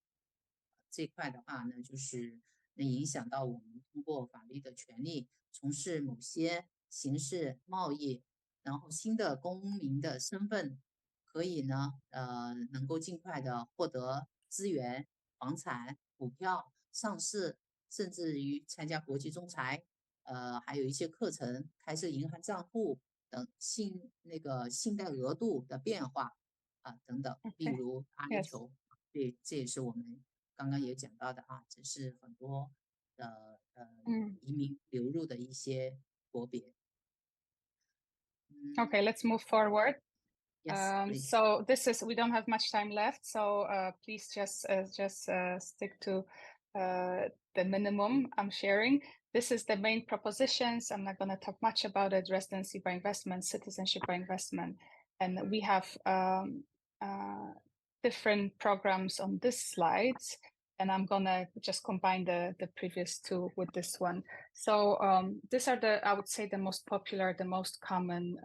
这块的话呢，就是能影响到我们通过法律的权利从事某些刑事贸易，然后新的公民的身份可以呢，能够尽快的获得资源、房产、股票、上市，甚至于参加国际仲裁，还有一些课程、开设银行账户等信贷额度的变化。等等，例如阿联酋，对，这也是我们刚刚也讲到的啊，这是很多移民流入的一些国别。Okay, let's move forward. Yes, so we don't have much time left, so please just stick to the minimum I'm sharing. This is the main propositions. I'm not going to talk much about it. Residency by investment, citizenship by investment, and we have different programs on this slides, and I'm gonna just combine the previous two with this one. So these are I would say the most popular, the most common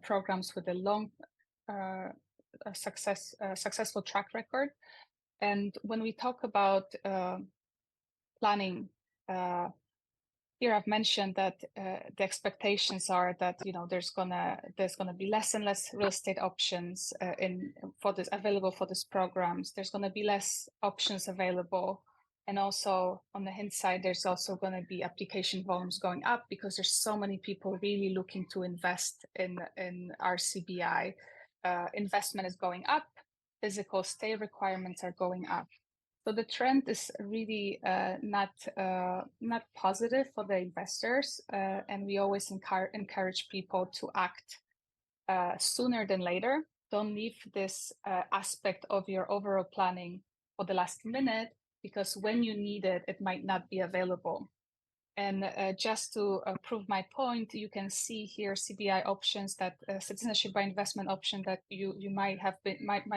programs with a long successful track record. And when we talk about planning here I've mentioned that the expectations are that there's gonna be less and less real estate options available for these programs. There's gonna be less options available, and also on the hint side, there's also gonna be application volumes going up because there's so many people really looking to invest in RCBI. Investment is going up. Physical stay requirements are going up. So the trend is really not positive for the investors, and we always encourage people to act sooner than later. Don't leave this aspect of your overall planning for the last minute, because when you need it, it might not be available. And just to prove my point, you can see here CBI options, that citizenship by investment option that you might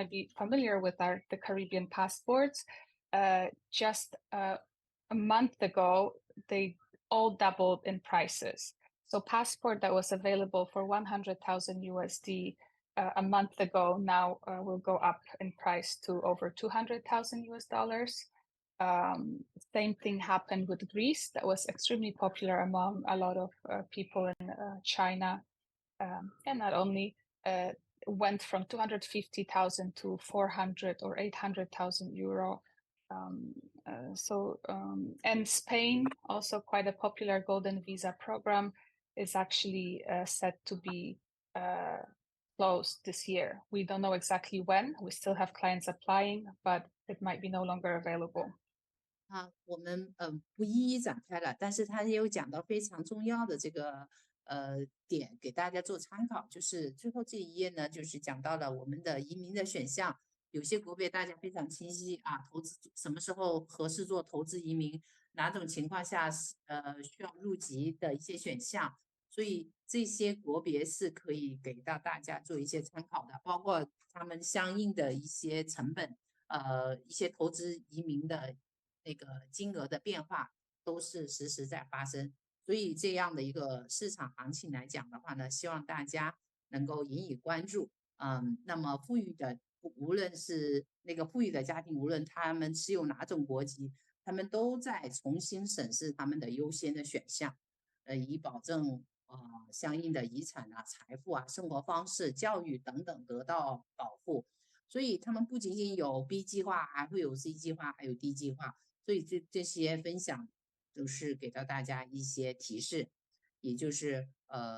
be familiar with are the Caribbean passports. Just a month ago, they all doubled in prices. So passport that was available for 100,000 USD a month ago now will go up in price to over 200,000 US dollars. Same thing happened with Greece. That was extremely popular among a lot of people in China, and not only went from 250,000 to 400 or 800,000 euro. And Spain, also quite a popular golden visa program, is actually set to be closed this year. We don't know exactly when. We still have clients applying, but it might be no longer available. 我们不一一展开了，但是他也有讲到非常重要的这个点给大家做参考，就是最后这一页呢，就是讲到了我们的移民的选项，有些国别大家非常清晰啊，投资什么时候合适做投资移民，哪种情况下需要入籍的一些选项，所以这些国别是可以给到大家做一些参考的，包括他们相应的一些成本，一些投资移民的那个金额的变化都是实时在发生，所以这样的一个市场行情来讲的话呢，希望大家能够引以关注。那么富裕的，无论是那个富裕的家庭，无论他们持有哪种国籍，他们都在重新审视他们的优先的选项，以保证相应的遗产啊、财富啊、生活方式、教育等等得到保护。所以他们不仅仅有 B 计划，还会有 C 计划，还有 D 计划。所以这些分享都是给到大家一些提示，也就是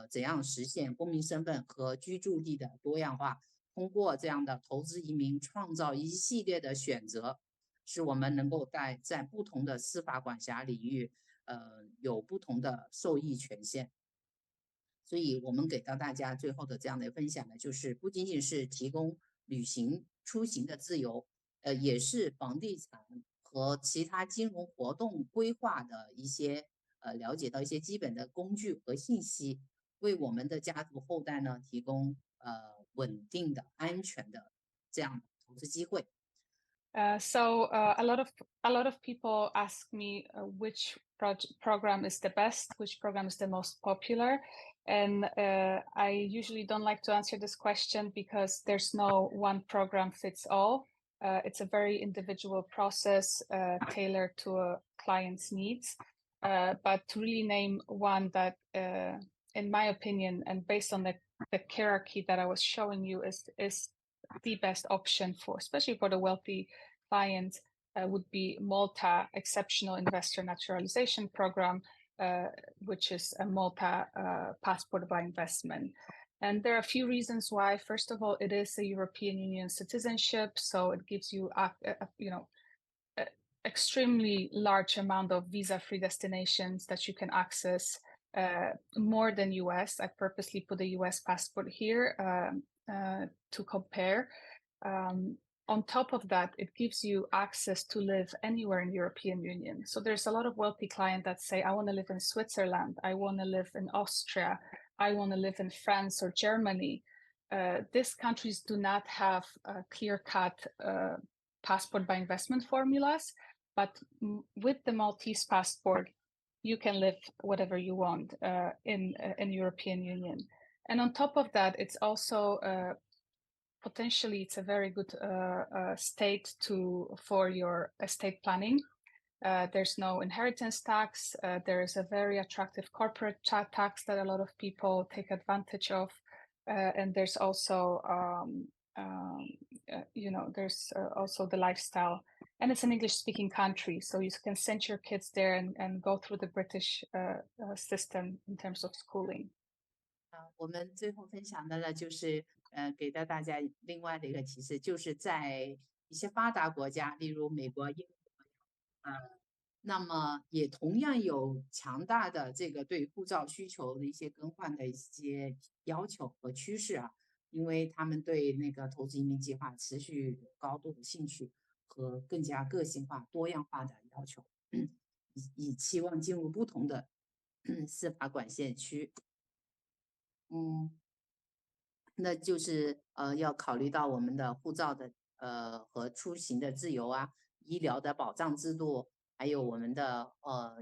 怎样实现公民身份和居住地的多样化，通过这样的投资移民创造一系列的选择，使我们能够在不同的司法管辖领域有不同的受益权限。所以我们给到大家最后的这样的分享呢，就是不仅仅是提供旅行出行的自由，也是房地产和其他金融活动规划的一些了解到一些基本的工具和信息，为我们的家族后代呢提供稳定的、安全的这样的投资机会。So a lot of people ask me which program is the best, which program is the most popular, and I usually don't like to answer this question because there's no one program fits all. It's a very individual process tailored to a client's needs. But to really name one that, in my opinion, and based on the hierarchy that I was showing you, is the best option for, especially for the wealthy clients, would be Malta Exceptional Investor Naturalization Program, which is a Malta passport by investment. And there are a few reasons why. First of all, it is a European Union citizenship, so it gives you, extremely large amount of visa-free destinations that you can access, more than US. I purposely put the US passport here to compare. On top of that, it gives you access to live anywhere in the European Union. So there's a lot of wealthy clients that say, I want to live in Switzerland, I want to live in Austria, I want to live in France or Germany. These countries do not have clear-cut passport by investment formulas, but with the Maltese passport, you can live whatever you want in European Union. And on top of that, it's also potentially it's a very good state for your estate planning. There's no inheritance tax. There is a very attractive corporate tax that a lot of people take advantage of. And there's also, there's also the lifestyle. And it's an English-speaking country, so you can send your kids there and go through the British system in terms of schooling. 我们最后分享的呢，就是给到大家另外的一个提示，就是在一些发达国家，例如美国、英国，那么也同样有强大的这个对护照需求的一些更换的一些要求和趋势啊，因为他们对那个投资移民计划持续有高度的兴趣和更加个性化、多样化的要求，以期望进入不同的司法管辖区。那就是要考虑到我们的护照的和出行的自由啊，医疗的保障制度，还有我们的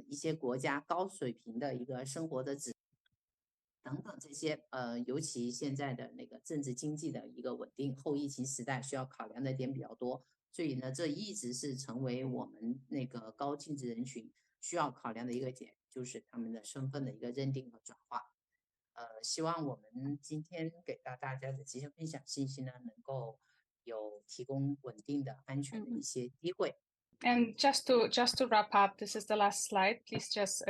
一些国家高水平的一个生活的等等这些尤其现在的那个政治经济的一个稳定，后疫情时代需要考量的点比较多，所以呢，这一直是成为我们那个高净值人群需要考量的一个点，就是他们的身份的一个认定和转化。希望我们今天给到大家的这些分享信息呢，能够有提供稳定的、安全的一些机会。And just to wrap up, this is the last slide. Please just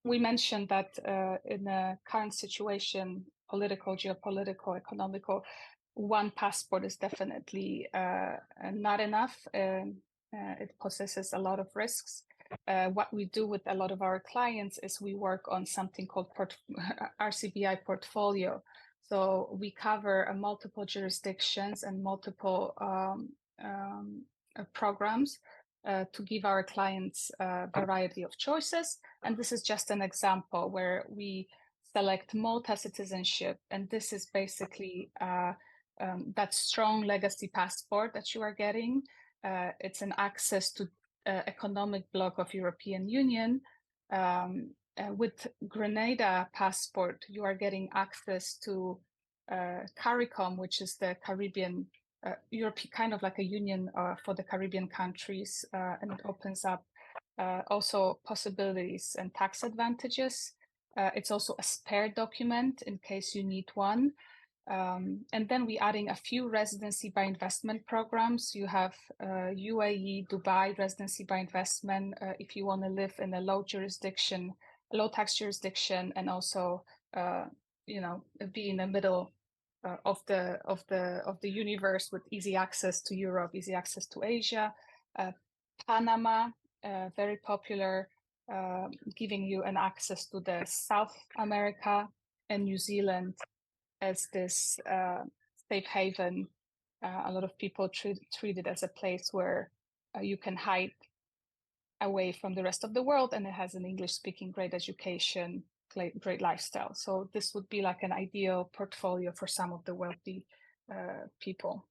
we mentioned that in the current situation, political, geopolitical, economical, one passport is definitely not enough. It possesses a lot of risks. What we do with a lot of our clients is we work on something called RCBI portfolio. So we cover multiple jurisdictions and multiple programs to give our clients a variety of choices. And this is just an example where we select Malta citizenship. And this is basically that strong legacy passport that you are getting. It's an access to economic bloc of European Union. With Grenada passport, you are getting access to CARICOM, which is the Caribbean Europe, kind of like a union for the Caribbean countries, and it opens up also possibilities and tax advantages. It's also a spare document in case you need one. And then we're adding a few residency by investment programs. You have UAE, Dubai residency by investment if you want to live in a low tax jurisdiction, and also be in the middle of the universe with easy access to Europe, easy access to Asia. Panama, very popular, giving you an access to the South America, and New Zealand as this safe haven. A lot of people treat it as a place where you can hide away from the rest of the world, and it has an English-speaking, great education, great lifestyle. So this would be like an ideal portfolio for some of the wealthy people.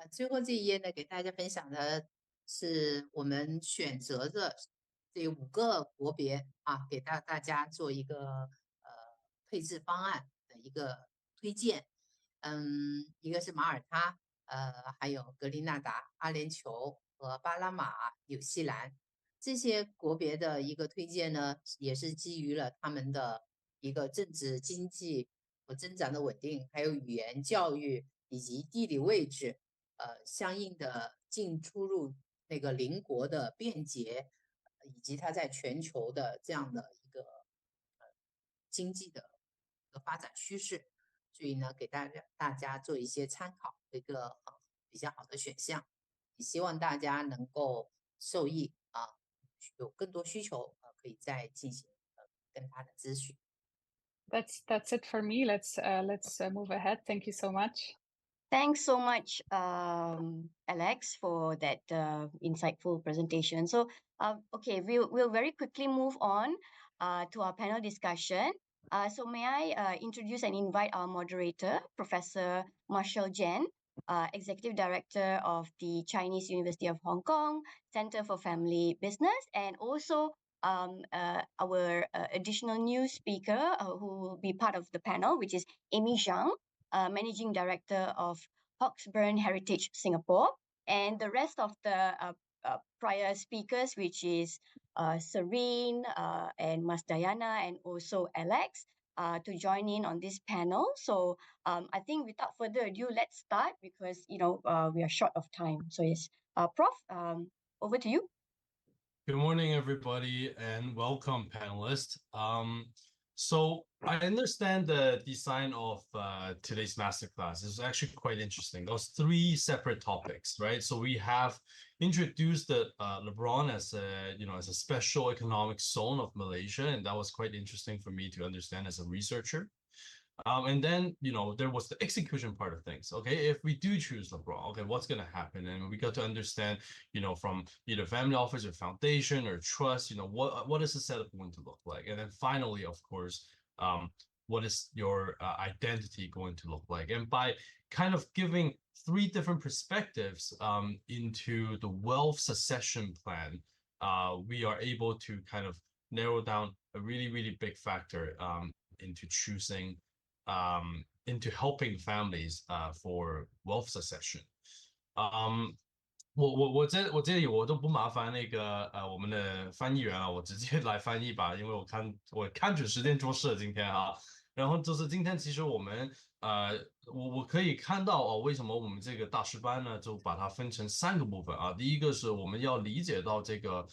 最后这一页呢，给大家分享的是我们选择的这5个国别啊，给大家做一个配置方案的一个推荐。一个是马耳他，还有格林纳达、阿联酋和巴拿马、纽西兰。这些国别的一个推荐呢，也是基于了他们的一个政治、经济和增长的稳定，还有语言、教育以及地理位置，相应的进出入那个邻国的便捷，以及它在全球的这样的一个经济的一个发展趋势，所以呢，给大家做一些参考的一个比较好的选项，也希望大家能够受益啊。有更多需求可以再进行跟他的咨询。That's it for me. Let's move ahead. Thank you so much. Thanks so much, Alex, for that insightful presentation. So, okay, we'll very quickly move on to our panel discussion. So may I introduce and invite our moderator, Professor Marshall Jen, Executive Director of the Chinese University of Hong Kong Center for Family Business, and also our additional new speaker who will be part of the panel, which is Amy Zhang, Managing Director of Hawksburn Heritage Singapore, and the rest of the prior speakers, which is Serene and Mas Diana and also Alex, to join in on this panel. So I think without further ado, let's start because we are short of time. So yes, Prof, over to you. Good morning, everybody, and welcome, panelists. So I understand the design of today's masterclass is actually quite interesting. Those 3 separate topics, right? So we have introduced the Labuan as a special economic zone of Malaysia, and that was quite interesting for me to understand as a researcher. And then, there was the execution part of things. Okay, if we do choose Labuan, okay, what's going to happen? And we got to understand, from either family office or foundation or trust, what is the setup going to look like? And then finally, of course, what is your identity going to look like? And by kind of giving 3 different perspectives into the wealth succession plan, we are able to kind of narrow down a really, really big factor into choosing into helping families for wealth succession. 我这里我都不麻烦那个我们的翻译员了，我直接来翻译吧，因为我看准时间做事了今天啊。然后就是今天其实我们我可以看到为什么我们这个大师班呢就把它分成3个部分啊。第一个是我们要理解到这个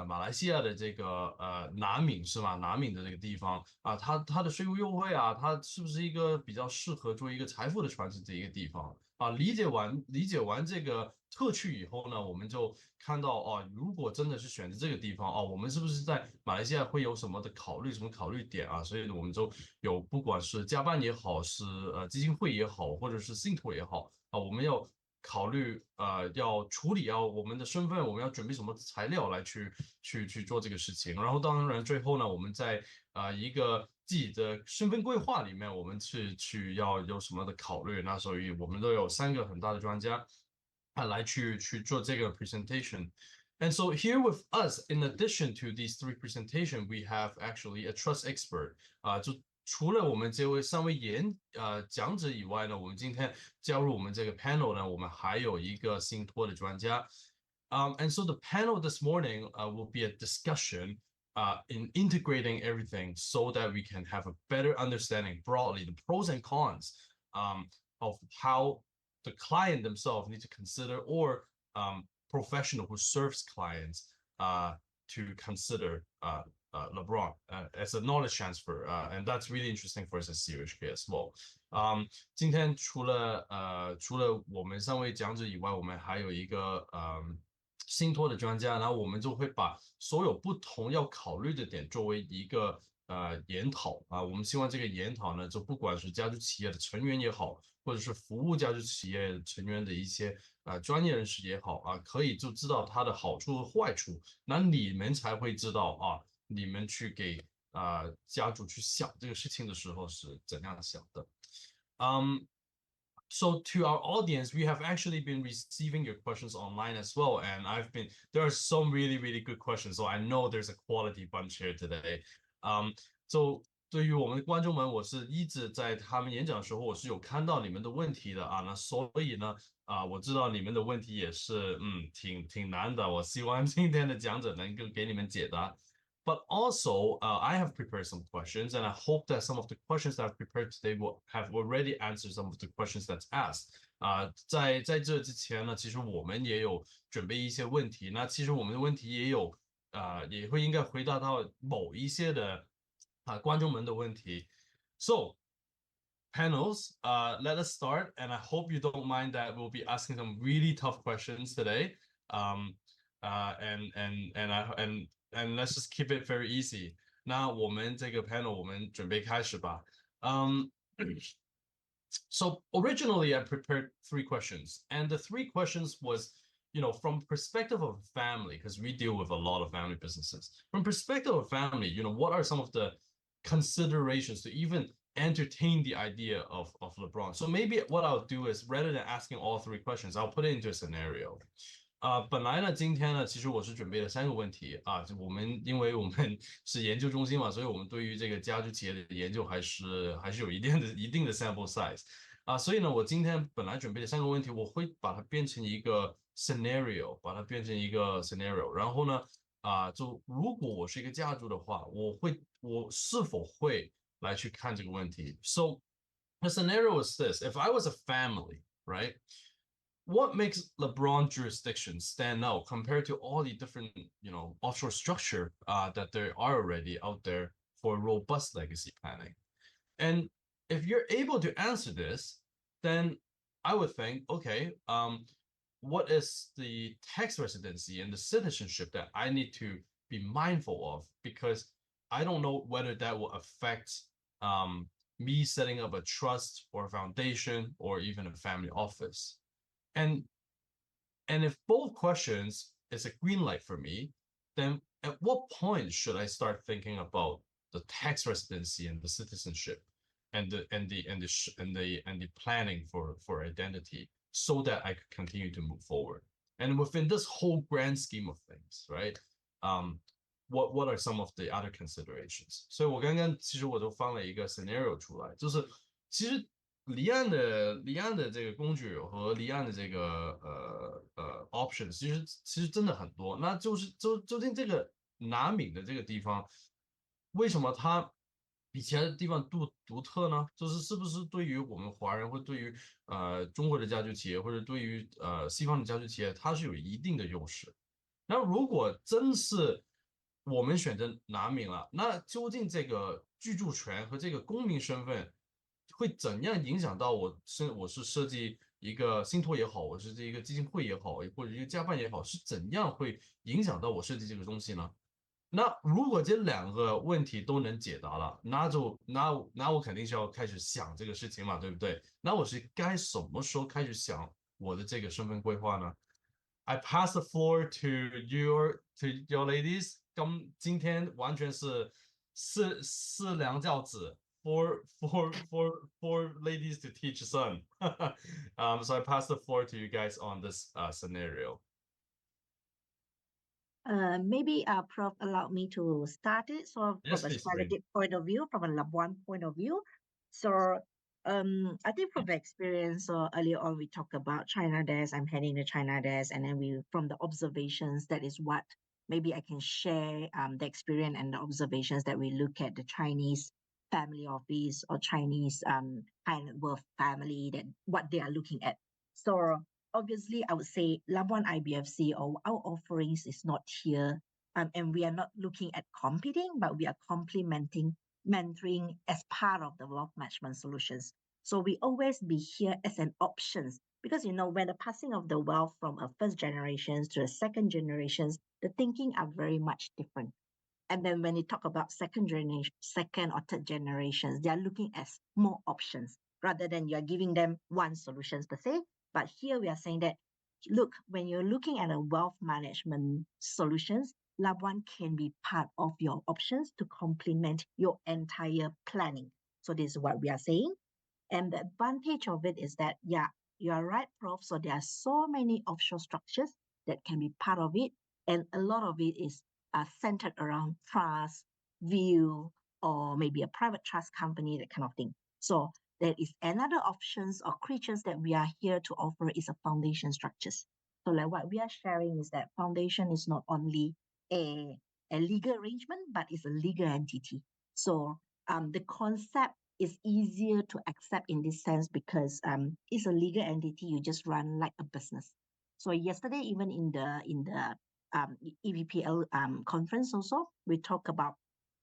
马来西亚的这个南闽是吗？南闽的这个地方啊，它的税务优惠啊，它是不是一个比较适合做一个财富的传承的一个地方啊？理解完这个特区以后呢，我们就看到如果真的是选择这个地方我们是不是在马来西亚会有什么的考虑点啊？所以我们就有不管是家办也好，是基金会也好，或者是信托也好我们要考虑要处理我们的身份，我们要准备什么材料来去做这个事情。然后当然最后呢，我们在一个自己的身份规划里面，我们去要有什么的考虑。那所以我们都有3个很大的专家来去做这个 presentation。And so here with us, in addition to these 3 presentations, we have actually a trust expert. 就除了我们这位3位讲者以外呢，我们今天加入我们这个 panel 呢，我们还有一个信托的专家。And so the panel this morning will be a discussion in integrating everything so that we can have a better understanding broadly the pros and cons of how the client themselves need to consider or professional who serves clients to consider Labuan as a knowledge transfer, and that's really interesting for us at CUHK as well. 今天除了我们3位讲者以外，我们还有一个信托的专家，然后我们就会把所有不同要考虑的点作为一个研讨我们希望这个研讨呢，就不管是家族企业的成员也好，或者是服务家族企业成员的一些专业人士也好可以就知道它的好处和坏处，那你们才会知道你们去给家族去想这个事情的时候是怎样想的。So to our audience, we have actually been receiving your questions online as well, and there are some really, really good questions, so I know there's a quality bunch here today. So 对于我们的观众们，我是一直在他们演讲的时候，我是有看到你们的问题的那所以呢我知道你们的问题也是挺难的，我希望今天的讲者能够给你们解答。But also, I have prepared some questions, and I hope that some of the questions that I've prepared today will have already answered some of the questions that's asked. 在这之前呢，其实我们也有准备一些问题。那其实我们的问题也会应该回答到某一些的观众们的问题。So, panels, let us start, and I hope you don't mind that we'll be asking some really tough questions today. And let's just keep it very easy. 那我们这个 panel 我们准备开始吧。So originally I prepared 3 questions, and the 3 questions was, from perspective of family, because we deal with a lot of family businesses. From perspective of family, what are some of the considerations to even entertain the idea of Labuan? So maybe what I'll do is, rather than asking all 3 questions, I'll put it into a scenario. 本来呢，今天呢，其实我是准备了3个问题因为我们是研究中心嘛，所以我们对于这个家族企业的研究还是有一定的 sample size。所以呢，我今天本来准备的3个问题，我会把它变成一个 scenario，把它变成一个 scenario。然后呢，就如果我是一个家族的话，我是否会来去看这个问题？So the scenario is this: if I was a family, right? What makes LeBron jurisdiction stand out compared to all the different, offshore structure that there are already out there for robust legacy planning? And if you're able to answer this, then I would think, okay, what is the tax residency and the citizenship that I need to be mindful of? Because I don't know whether that will affect me setting up a trust or a foundation or even a family office. And if both questions is a green light for me, then at what point should I start thinking about the tax residency and the citizenship and the planning for identity so that I could continue to move forward? And within this whole grand scheme of things, right? What are some of the other considerations? 所以我刚刚其实我都放了一个 scenario 出来，就是其实离岸的这个工具和离岸的这个options，其实真的很多。那就是究竟这个南闽的这个地方，为什么它比其他的地方独特呢？就是是不是对于我们华人，或对于中国的家族企业，或者对于西方的家族企业，它是有一定的优势。那如果真是我们选择南闽了，那究竟这个居住权和这个公民身份会怎样影响到我是设计一个信托也好，我是这一个基金会也好，或者一个家办也好，是怎样会影响到我设计这个东西呢？那如果这2个问题都能解答了，那我肯定是要开始想这个事情嘛，对不对？那我是该什么时候开始想我的这个身份规划呢？ I pass the floor to your ladies。今天完全是四两教子 for ladies to teach son。So I pass the floor to you guys on this scenario. Maybe Prof allow me to start it. So Yes, from a please, strategic point of view, from a Labuan point of view. So I think from the experience, so earlier on we talked about China desk. I'm heading the China desk, and then from the observations, that is what maybe I can share the experience and the observations that we look at the Chinese family office or Chinese high net worth family, that what they are looking at. So obviously, I would say Labuan IBFC or our offerings is not here, and we are not looking at competing, but we are complementing, mentoring as part of the wealth management solutions. So we always be here as an option, because when the passing of the wealth from a first generations to a second generations, the thinking are very much different. And then when you talk about second or third generations, they are looking at more options rather than you are giving them one solutions per se. But here we are saying that, look, when you're looking at a wealth management solutions, Labuan can be part of your options to complement your entire planning. So this is what we are saying. And the advantage of it is that, yeah, you are right, Prof. So there are so many offshore structures that can be part of it. And a lot of it is centered around trust, view, or maybe a private trust company, that kind of thing. So there is another options or creatures that we are here to offer is a foundation structures. So like what we are sharing is that foundation is not only a legal arrangement, but it's a legal entity. So the concept is easier to accept in this sense because it's a legal entity. You just run like a business. So yesterday, even in the EVPL conference also, we talk about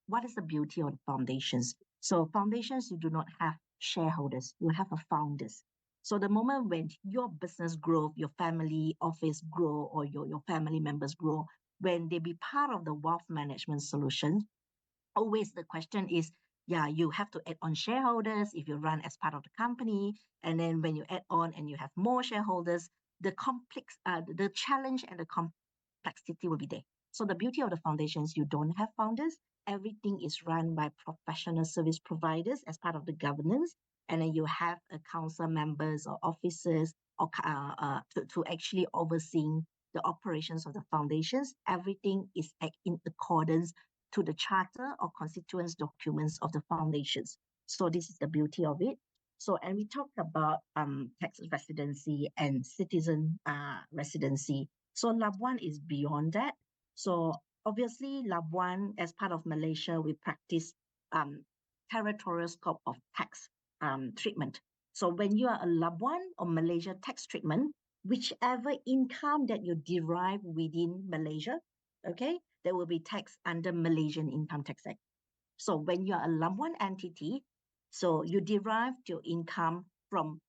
what is the beauty of foundations. So foundations, you do not have shareholders, you have a founders. So the moment when your business grow, your family office grow, or your family members grow, when they be part of the wealth management solution, always the question is, yeah, you have to add on shareholders if you run as part of the company. And then when you add on and you have more shareholders, the challenge and the complexity will be there. So the beauty of the foundations, you don't have founders. Everything is run by professional service providers as part of the governance. And then you have council members or officers or to actually overseeing the operations of the foundations. Everything is in accordance to the charter or constituents documents of the foundations. So this is the beauty of it. So, and we talked about tax residency and citizen residency. So Labuan is beyond that. So obviously Labuan, as part of Malaysia, we practice territorial scope of tax treatment. So when you are a Labuan or Malaysia tax treatment, whichever income that you derive within Malaysia, okay, there will be taxed under Malaysian Income Tax Act. So when you are a Labuan entity, so you derive your income from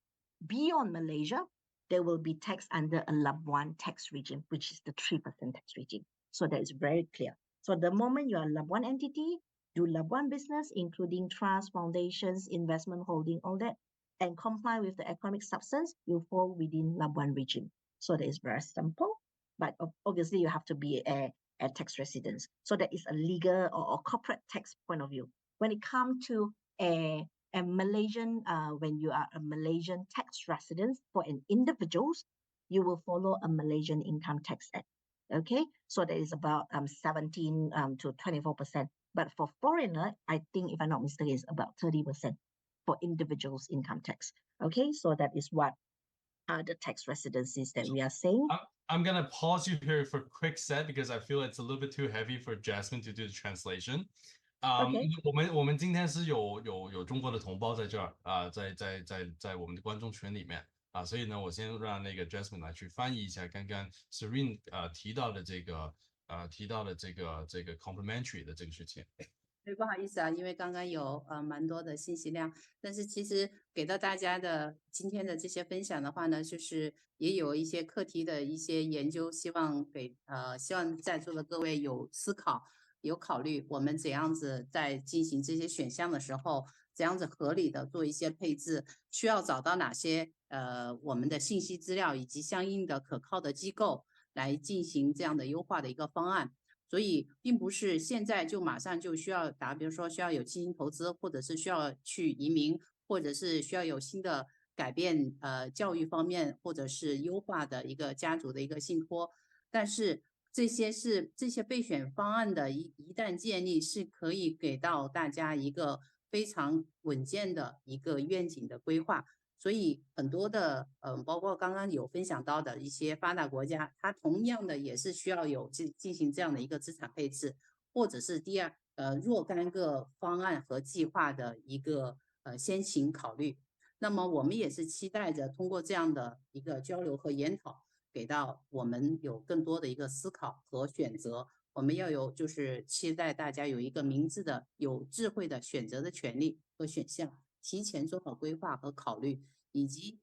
beyond Malaysia, there will be taxed under a Labuan tax regime, which is the 3% tax regime. So that is very clear. So the moment you are a Labuan entity, do Labuan business, including trust, foundations, investment holding, all that, and comply with the economic substance, you fall within Labuan regime. So that is very simple, but obviously you have to be a tax resident. So that is a legal or corporate tax point of view. When it comes to a Malaysian, when you are a Malaysian tax resident for an individuals, you will follow a Malaysian Income Tax Act. Okay, so that is about 17 to 24%. But for foreigner, I think, if I'm not mistaken, is about 30% for individuals income tax. Okay, so that is what are the tax residencies that we are saying. I'm gonna pause you here for a quick set because I feel it's a little bit too heavy for Jasmine to do the translation. Okay. 我们今天是有中国的同胞在这儿啊，在我们的观众群里面啊，所以呢，我先让那个 Jasmine 来去翻译一下刚刚 Serene 提到的这个complementary 的这个事情。对，不好意思啊，因为刚刚有蛮多的信息量，但是其实给到大家的今天的这些分享的话呢，就是也有一些课题的一些研究，希望在座的各位有思考、有考虑，我们怎样子在进行这些选项的时候，怎样子合理的做一些配置，需要找到哪些我们的信息资料以及相应的可靠的机构来进行这样的优化的一个方案。所以并不是现在就马上就需要比如说需要有基金投资，或者是需要去移民，或者是需要有新的改变教育方面，或者是优化的一个家族的一个信托。但是这些备选方案的一旦建立，是可以给到大家一个非常稳健的一个愿景的规划。所以很多的包括刚刚有分享到的一些发达国家，它同样的也是需要有进行这样的一个资产配置，或者是若干个方案和计划的一个先行考虑。那么我们也是期待着通过这样的一个交流和研讨，给到我们有更多的一个思考和选择。我们要有就是期待大家有一个明智的、有智慧的选择的权利和选项。提前做好规划和考虑，以及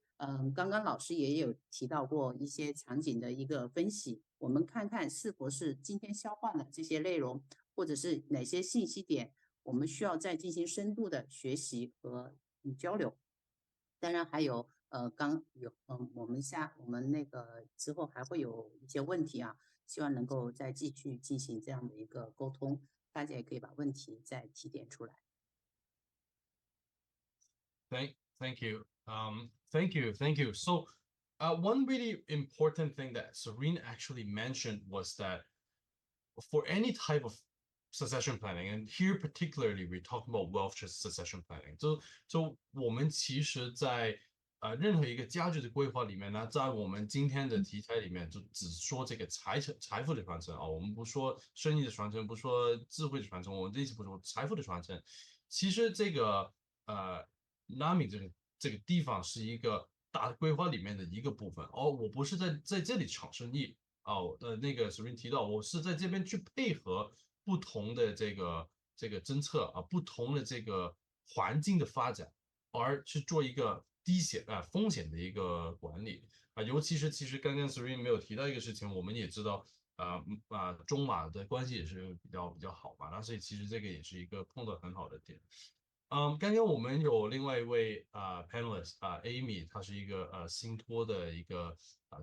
刚刚老师也有提到过一些场景的一个分析，我们看看是否是今天消化的这些内容，或者是哪些信息点我们需要再进行深度的学习和交流。当然还有我们那个之后还会有一些问题啊，希望能够再继续进行这样的一个沟通，大家也可以把问题再提点出来。Thank you. Thank you. So, one really important thing that Serene actually mentioned was that for any type of succession planning, and here particularly we're talking about wealth succession planning. 就我们其实在任何一个家族的规划里面呢，在我们今天的题材里面，就只说这个财富的传承啊，我们不说生意的传承，不说智慧的传承，我们这次不说财富的传承。其实这个拉米这个地方是一个大的规划里面的一个部分哦，我不是在这里抢生意哦，那个Serene提到，我是在这边去配合不同的这个政策啊，不同的这个环境的发展，而去做一个风险的一个管理啊，尤其是其实刚刚 Serene 没有提到一个事情，我们也知道中马的关系也是比较好嘛，那所以其实这个也是一个碰到很好的点。刚刚我们有另外一位panelist Amy， 她是一个信托的一个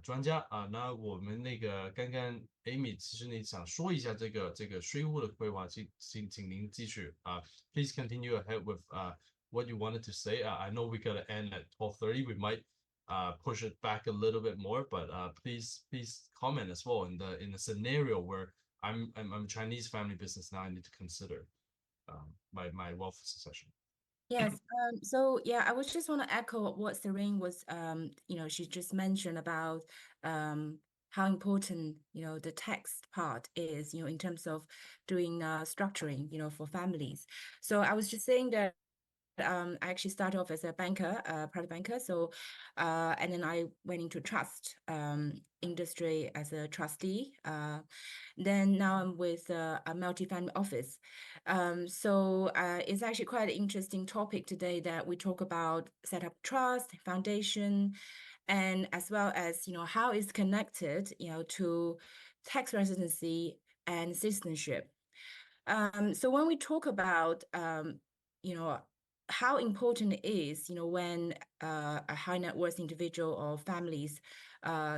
专家啊。那我们那个刚刚 Amy， 其实你想说一下这个税务的规划，请您继续Please continue ahead with what you wanted to say. I know we gotta end at 12:30. We might push it back a little bit more, but please comment as well in the scenario where I'm a Chinese family business now. I need to consider my wealth succession. Yes. So yeah, I was just want to echo what Serene was, she just mentioned about how important, the text part is, in terms of doing structuring, for families. So I was just saying that I actually started off as a banker, private banker. So, and then I went into trust industry as a trustee. Then now I'm with a multifamily office. So it's actually quite an interesting topic today that we talk about set up trust, foundation, and as well as, how it's connected, to tax residency and citizenship. So when we talk about, how important it is, when a high net worth individual or families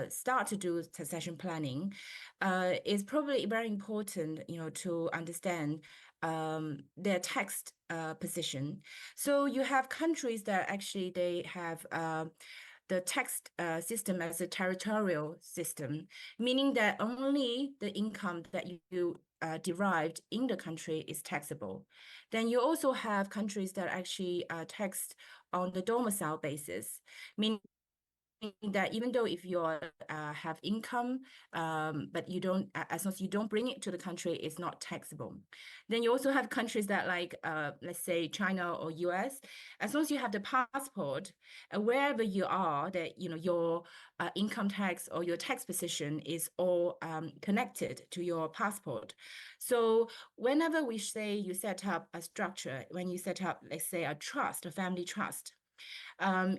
start to do succession planning, it's probably very important, to understand their tax position. So you have countries that actually they have the tax system as a territorial system, meaning that only the income that you derived in the country is taxable. Then you also have countries that actually are taxed on the domicile basis, meaning that even though if you have income, but you don't, as long as you don't bring it to the country, it's not taxable. Then you also have countries that like, let's say China or US, as long as you have the passport, wherever you are, that, your income tax or your tax position is all connected to your passport. So whenever we say you set up a structure, when you set up, let's say a trust, a family trust,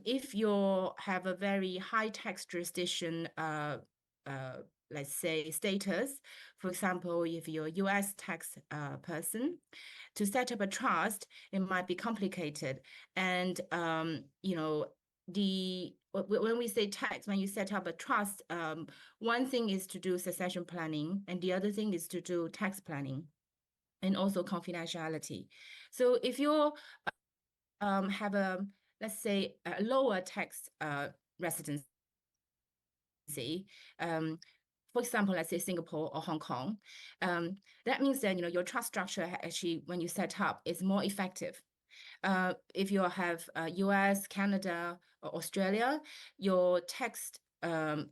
if you have a very high tax jurisdiction, let's say status, for example, if you're a US tax person, to set up a trust, it might be complicated. And, when we say tax, when you set up a trust, one thing is to do succession planning, and the other thing is to do tax planning, and also confidentiality. So if you have a, let's say, a lower tax residency, for example, let's say Singapore or Hong Kong, that means that, your trust structure actually, when you set up, is more effective. If you have US, Canada, or Australia, your tax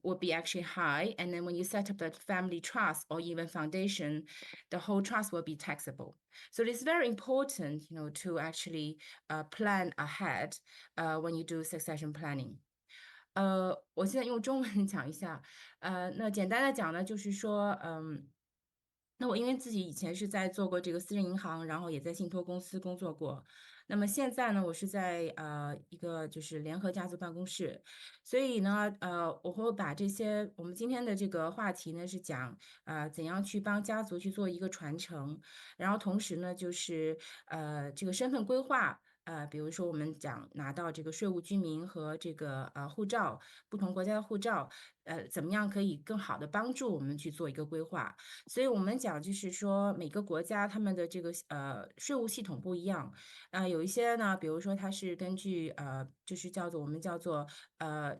would be actually high. And then when you set up the family trust or even foundation, the whole trust will be taxable. So it's very important, to actually plan ahead when you do succession planning. 我现在用中文讲一下，那简单的讲呢，就是说，那我因为自己以前是在做过这个私人银行，然后也在信托公司工作过。那么现在呢，我是在一个就是联合家族办公室，所以呢，我会把这些我们今天的这个话题呢是讲怎样去帮家族去做一个传承，然后同时呢就是这个身份规划。比如说我们讲拿到这个税务居民和这个护照，不同国家的护照，怎么样可以更好的帮助我们去做一个规划？所以我们讲就是说每个国家他们的这个税务系统不一样，有一些呢，比如说它是根据就是我们叫做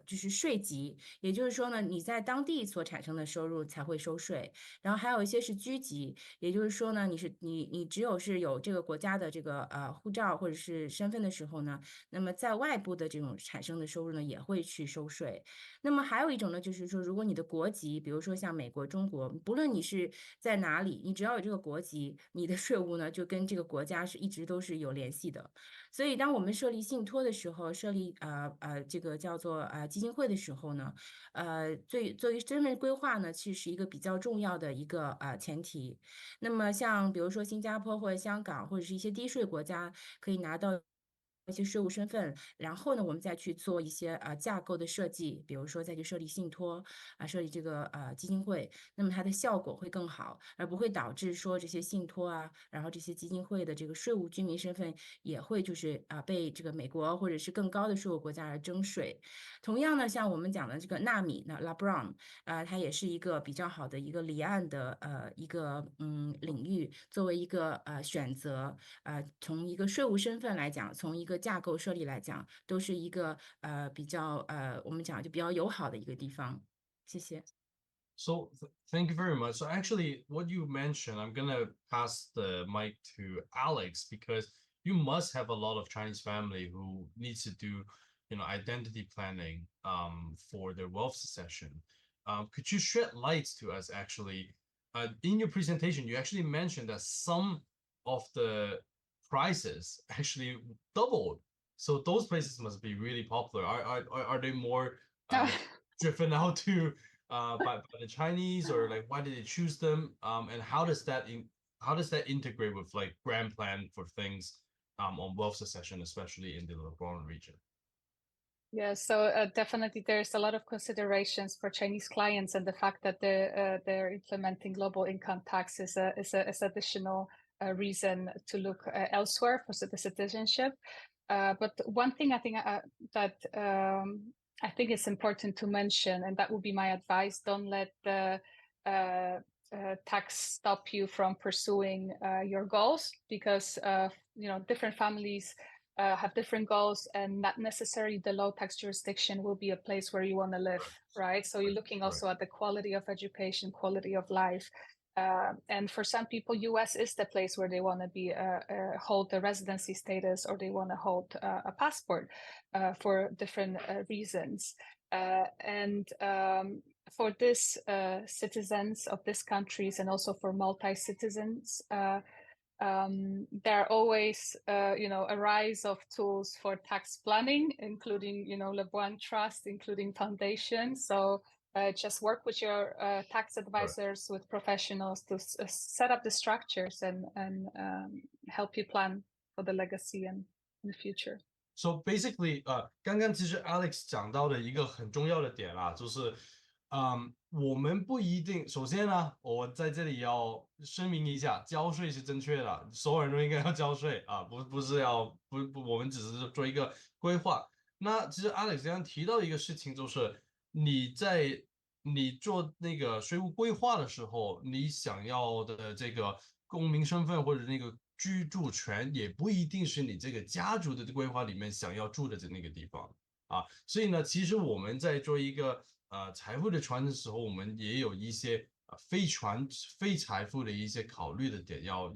就是税级，也就是说呢你在当地所产生的收入才会收税，然后还有一些是居级，也就是说呢你只有是有这个国家的这个护照或者是身份的时候呢，那么在外部的这种产生的收入呢也会去收税。那么还有一种呢，就是说如果你的国籍，比如说像美国、中国，不论你是在哪里，你只要有这个国籍，你的税务呢就跟这个国家是一直都是有联系的。所以当我们设立信托的时候，设立这个叫做基金会的时候呢，作为身份规划呢，其实是一个比较重要的一个前提。那么像比如说新加坡或者香港或者是一些低税国家，可以拿到一些税务身份，然后呢，我们再去做一些架构的设计，比如说再去设立信托设立这个基金会，那么它的效果会更好，而不会导致说这些信托然后这些基金会的这个税务居民身份也会就是被这个美国或者是更高的税务国家而征税。同样呢，像我们讲的这个纳米呢 Labuan 它也是一个比较好的一个离岸的一个领域，作为一个选择从一个税务身份来讲，从一个架构设立来讲，都是一个比较我们讲就比较友好的一个地方。谢谢。So thank you very much. So actually, what you mentioned, I'm gonna pass the mic to Alex because you must have a lot of Chinese family who needs to do, identity planning for their wealth succession. Could you shed light to us actually? In your presentation, you actually mentioned that some of the prices actually doubled. So those places must be really popular. Are they more driven out to by the Chinese, or like why did they choose them? And how does that integrate with like grand plan for things on wealth succession, especially in the Labuan region? Yeah, so definitely there's a lot of considerations for Chinese clients, and the fact that they're implementing global income tax is additional reason to look elsewhere for the citizenship. But one thing I think that I think is important to mention, and that would be my advice: don't let the tax stop you from pursuing your goals, because different families have different goals, and not necessarily the low tax jurisdiction will be a place where you want to live, right? So you're looking also at the quality of education, quality of life. And for some people, US is the place where they want to be hold the residency status, or they want to hold a passport for different reasons. And for this citizens of these countries, and also for multi-citizens, there are always a rise of tools for tax planning, including Labuan Trust, including foundations. So just work with your tax advisors, with professionals to set up the structures and help you plan for the legacy and in the future. So basically, 刚刚其实 Alex 讲到的一个很重要的点啦，就是，我们不一定，首先呢，我在这里要声明一下，交税是正确的，所有人都应该要交税啊，不是要不，我们只是做一个规划。那其实 Alex 刚刚提到一个事情，就是你做那个税务规划的时候，你想要的这个公民身份或者那个居住权，也不一定是你这个家族的规划里面想要住的那个地方啊。所以呢，其实我们在做一个财富的传承的时候，我们也有一些非财富的一些考虑的点要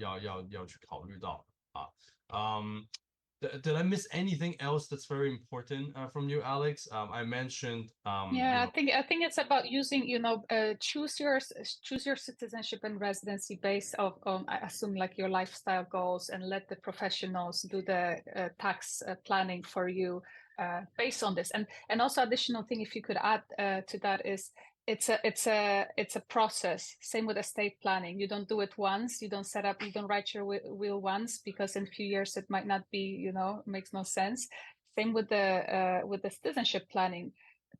去考虑到啊。Did I miss anything else that's very important from you, Alex? I mentioned. Yeah, I think it's about using, choose your citizenship and residency based on I assume like your lifestyle goals, and let the professionals do the tax planning for you based on this. And also additional thing, if you could add to that, is it's a process. Same with estate planning. You don't do it once. You don't write your will once, because in a few years it might not be, makes no sense. Same with the citizenship planning.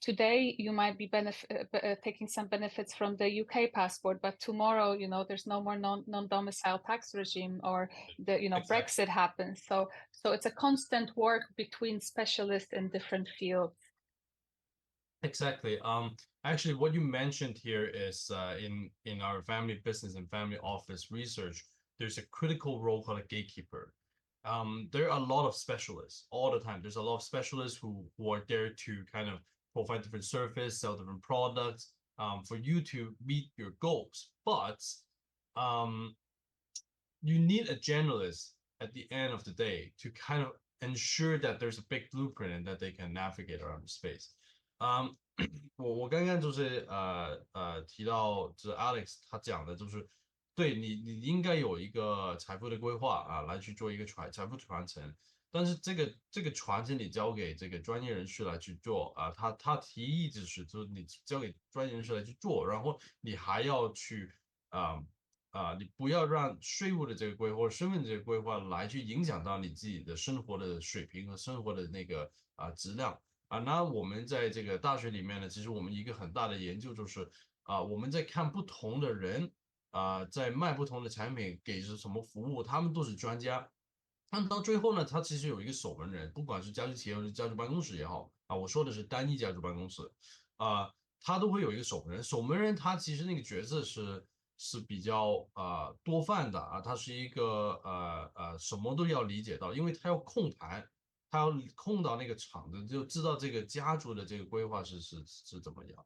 Today you might be taking some benefits from the UK passport, but tomorrow, there's no more non-domicile tax regime, or exactly. Brexit happens. So it's a constant work between specialists in different fields. Exactly. Actually, what you mentioned here is in our family business and family office research, there's a critical role called a gatekeeper. There are a lot of specialists all the time. There's a lot of specialists who are there to kind of provide different service, sell different products, for you to meet your goals. But you need a generalist at the end of the day to kind of ensure that there's a big blueprint and that they can navigate around the space. 我刚刚就是提到，就是 Alex 他讲的，就是对你应该有一个财富的规划啊，来去做一个财富传承。但是这个传承你交给这个专业人士来去做啊，他提议就是你交给专业人士来去做，然后你还要去你不要让税务的这个规划或者身份这个规划来去影响到你自己的生活的水平和生活的那个质量。那我们在这个大学里面呢，其实我们一个很大的研究就是我们在看不同的人在卖不同的产品，给是什么服务，他们都是专家。但到最后呢，他其实有一个守门人，不管是家族企业或者家族办公室也好我说的是单一家族办公室他都会有一个守门人。守门人他其实那个角色是比较多泛的他是一个什么都要理解到，因为他要控盘。他要控到那个场子，就知道这个家族的这个规划是怎么样。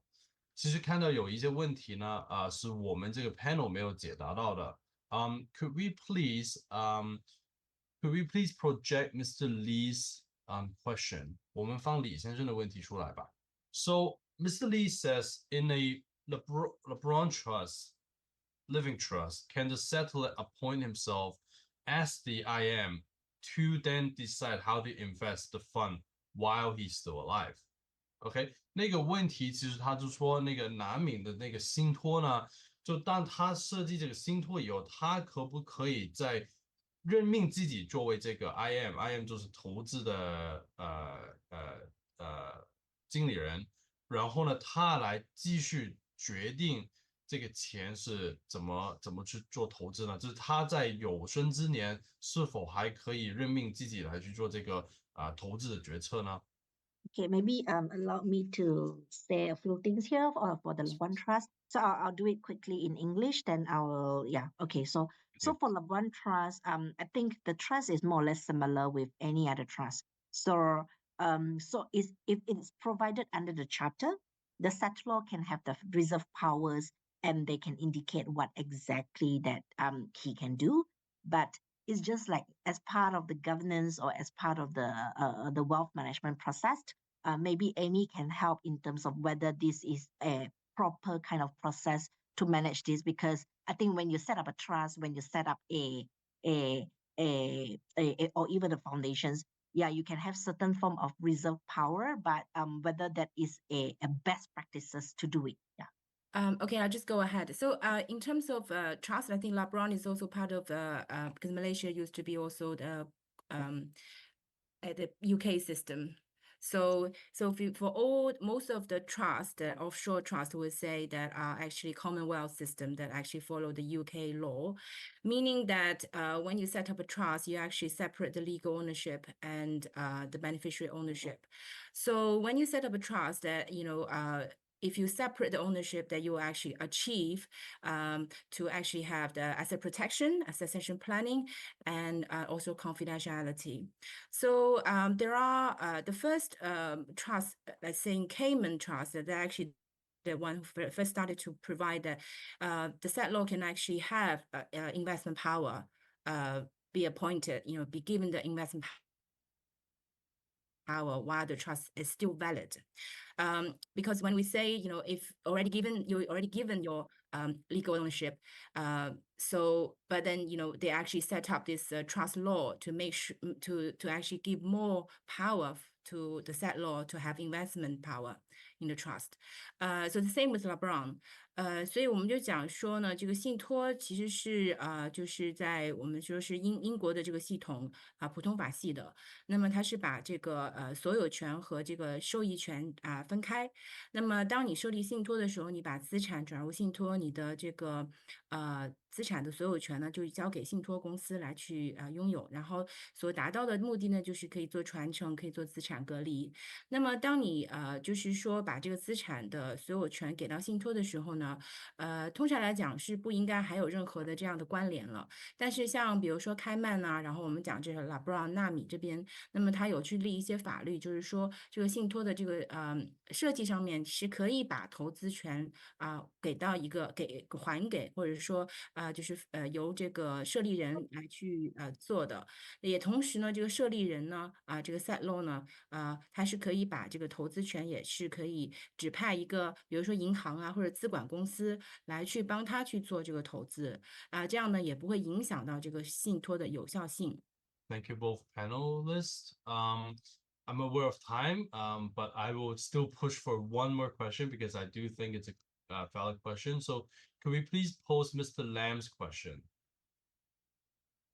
其实看到有一些问题呢，是我们这个 panel 没有解答到的。Could we please Could we please project Mr. Lee's question? 我们放李先生的问题出来吧。So Mr. Lee says, in a LeBron trust, living trust, can the settler appoint himself as the IM to then decide how to invest the fund while he's still alive? OK， 那个问题其实他就说那个南闽的那个信托呢，就当他设计这个信托以后，他可不可以在任命自己作为这个 IM 就是投资的经理人，然后呢，他来继续决定这个钱是怎么去做投资呢？就是他在有生之年是否还可以任命自己来去做这个投资的决策呢？ Okay, maybe allow me to say a few things here for the Labuan Trust. So I'll do it quickly in English, then I will, yeah. Okay, so for Labuan Trust, I think the trust is more or less similar with any other trust. So if it's provided under the charter, the settlor can have the reserve powers and they can indicate what exactly that he can do. But it's just like as part of the governance or as part of the wealth management process, maybe Amy can help in terms of whether this is a proper kind of process to manage this. Because I think when you set up a trust, when you set up a or even the foundations, yeah, you can have certain form of reserve power, but whether that is a best practices to do it, yeah. Okay, I'll just go ahead. So in terms of trust, I think Labuan is also part of because Malaysia used to be also the UK system. So for most of the trust, the offshore trust would say that are actually Commonwealth system that actually follow the UK law, meaning that when you set up a trust, you actually separate the legal ownership and the beneficiary ownership. So when you set up a trust, that if you separate the ownership, that you will actually achieve to actually have the asset protection, succession planning, and also confidentiality. So there are the first trust, let's say in Cayman Trust, that actually the one who first started to provide that the settlor can actually have investment power, be appointed, be given the investment power while the trust is still valid. Because when we say, if you already given your legal ownership, but then, they actually set up this trust law to make sure to actually give more power to the settlor to have investment power in the trust. So the same with Labuan. 所以我们就讲说呢，这个信托其实是就是在我们说是英国的这个系统普通法系的，那么它是把这个所有权和这个受益权分开。那么当你设立信托的时候，你把资产转入信托，你的这个资产的所有权呢，就交给信托公司来去拥有，然后所达到的目的呢，就是可以做传承，可以做资产隔离。那么当你就是说把这个资产的所有权给到信托的时候呢，通常来讲是不应该还有任何的这样的关联了。但是像比如说开曼啊，然后我们讲这个拉布朗纳米这边，那么它有去立一些法律，就是说这个信托的这个设计上面是可以把投资权给到一个还给，或者说就是由这个设立人来去做的。也同时呢，这个设立人呢这个 settlor 呢它是可以把这个投资权也是可以指派一个，比如说银行啊或者资管公司来去帮他去做这个投资这样呢也不会影响到这个信托的有效性。Thank you both panelists. I'm aware of time, but I will still push for one more question because I do think it's a valid question. So can we please pose Mr. Lam's question?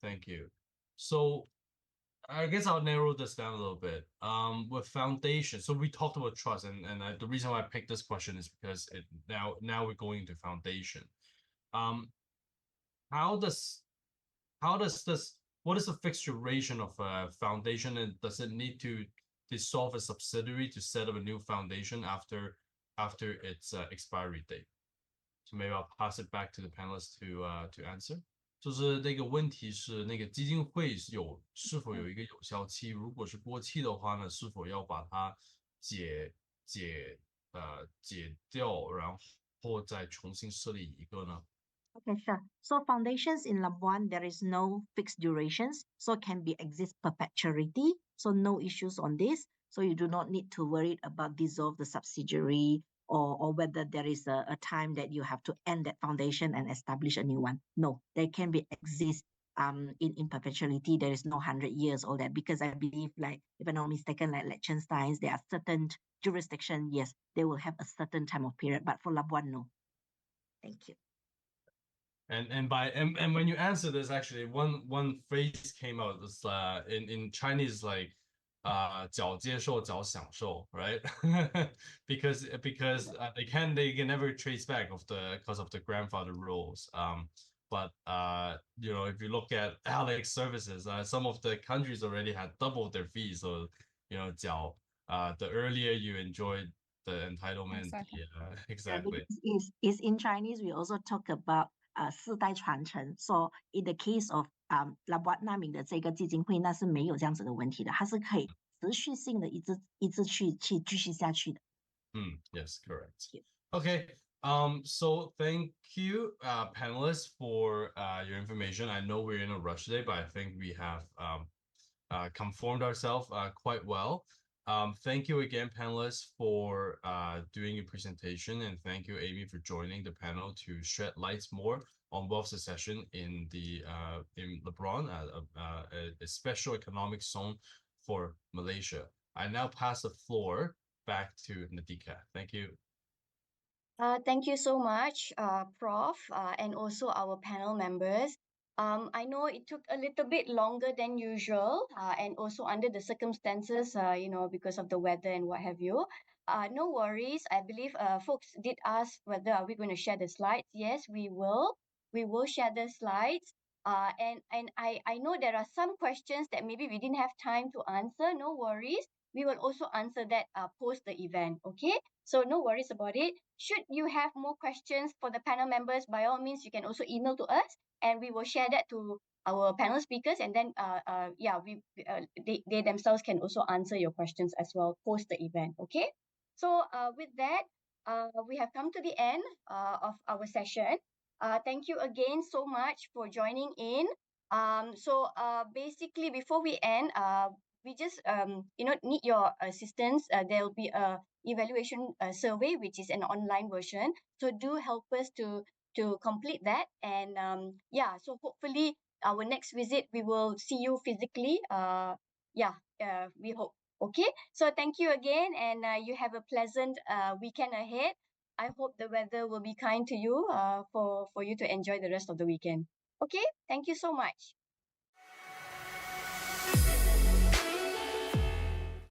Thank you. So I guess I'll narrow this down a little bit. With foundation, so we talked about trust, and the reason why I picked this question is because now we're going into foundation. What is the fixed duration of a foundation, and does it need to dissolve a subsidiary to set up a new foundation after its expiry date? So maybe I'll pass it back to the panelists to answer. 就是那个问题是那个基金会是否有一个有效期？如果是过期的话呢，是否要把它解掉，然后再重新设立一个呢？ Okay, sure. So foundations in Labuan, there is no fixed durations, so can be exist perpetuity. So no issues on this. So you do not need to worry about dissolve the subsidiary or whether there is a time that you have to end that foundation and establish a new one. No, they can be exist in perpetuity. There is no 100 years all that, because I believe, like, if I'm not mistaken, like Liechtenstein, there are certain jurisdiction, yes, they will have a certain time of period, but for Labuan, no. Thank you. And when you answer this, actually one phrase came out. It's in Chinese, like 脚接受脚享受, right? because they can never trace back because of the grandfather rules. But you know, if you look at Alex services, some of the countries already had doubled their fees. So you know, 脚 the earlier you enjoyed the entitlement, Exactly. exactly. Is in Chinese, we also talk about 世代传承. So in the case of Labuan 难民的这个基金会，那是没有这样子的问题的，它是可以持续性的一直去继续下去的。Yes, correct. Okay. So thank you, panelists, for your information. I know we're in a rush today, but I think we have conformed ourselves quite well. Thank you again, panelists, for doing your presentation, and thank you, Amy, for joining the panel to shed lights more on wealth succession in Labuan, a special economic zone for Malaysia. I now pass the floor back to Nadika. Thank you. Thank you so much, Prof, and also our panel members. I know it took a little bit longer than usual, and also under the circumstances, because of the weather and what have you. No worries. I believe folks did ask whether are we going to share the slides. Yes, we will. We will share the slides. And I know there are some questions that maybe we didn't have time to answer. No worries. We will also answer that post the event. Okay. So no worries about it. Should you have more questions for the panel members, by all means, you can also email to us, and we will share that to our panel speakers. And then, they themselves can also answer your questions as well post the event. Okay. So with that, we have come to the end of our session. Thank you again so much for joining in. Basically, before we end, we just need your assistance. There will be a evaluation survey, which is an online version. So do help us to complete that. And so hopefully our next visit we will see you physically. We hope. Okay. So thank you again, and you have a pleasant weekend ahead. I hope the weather will be kind to you for you to enjoy the rest of the weekend. Okay. Thank you so much.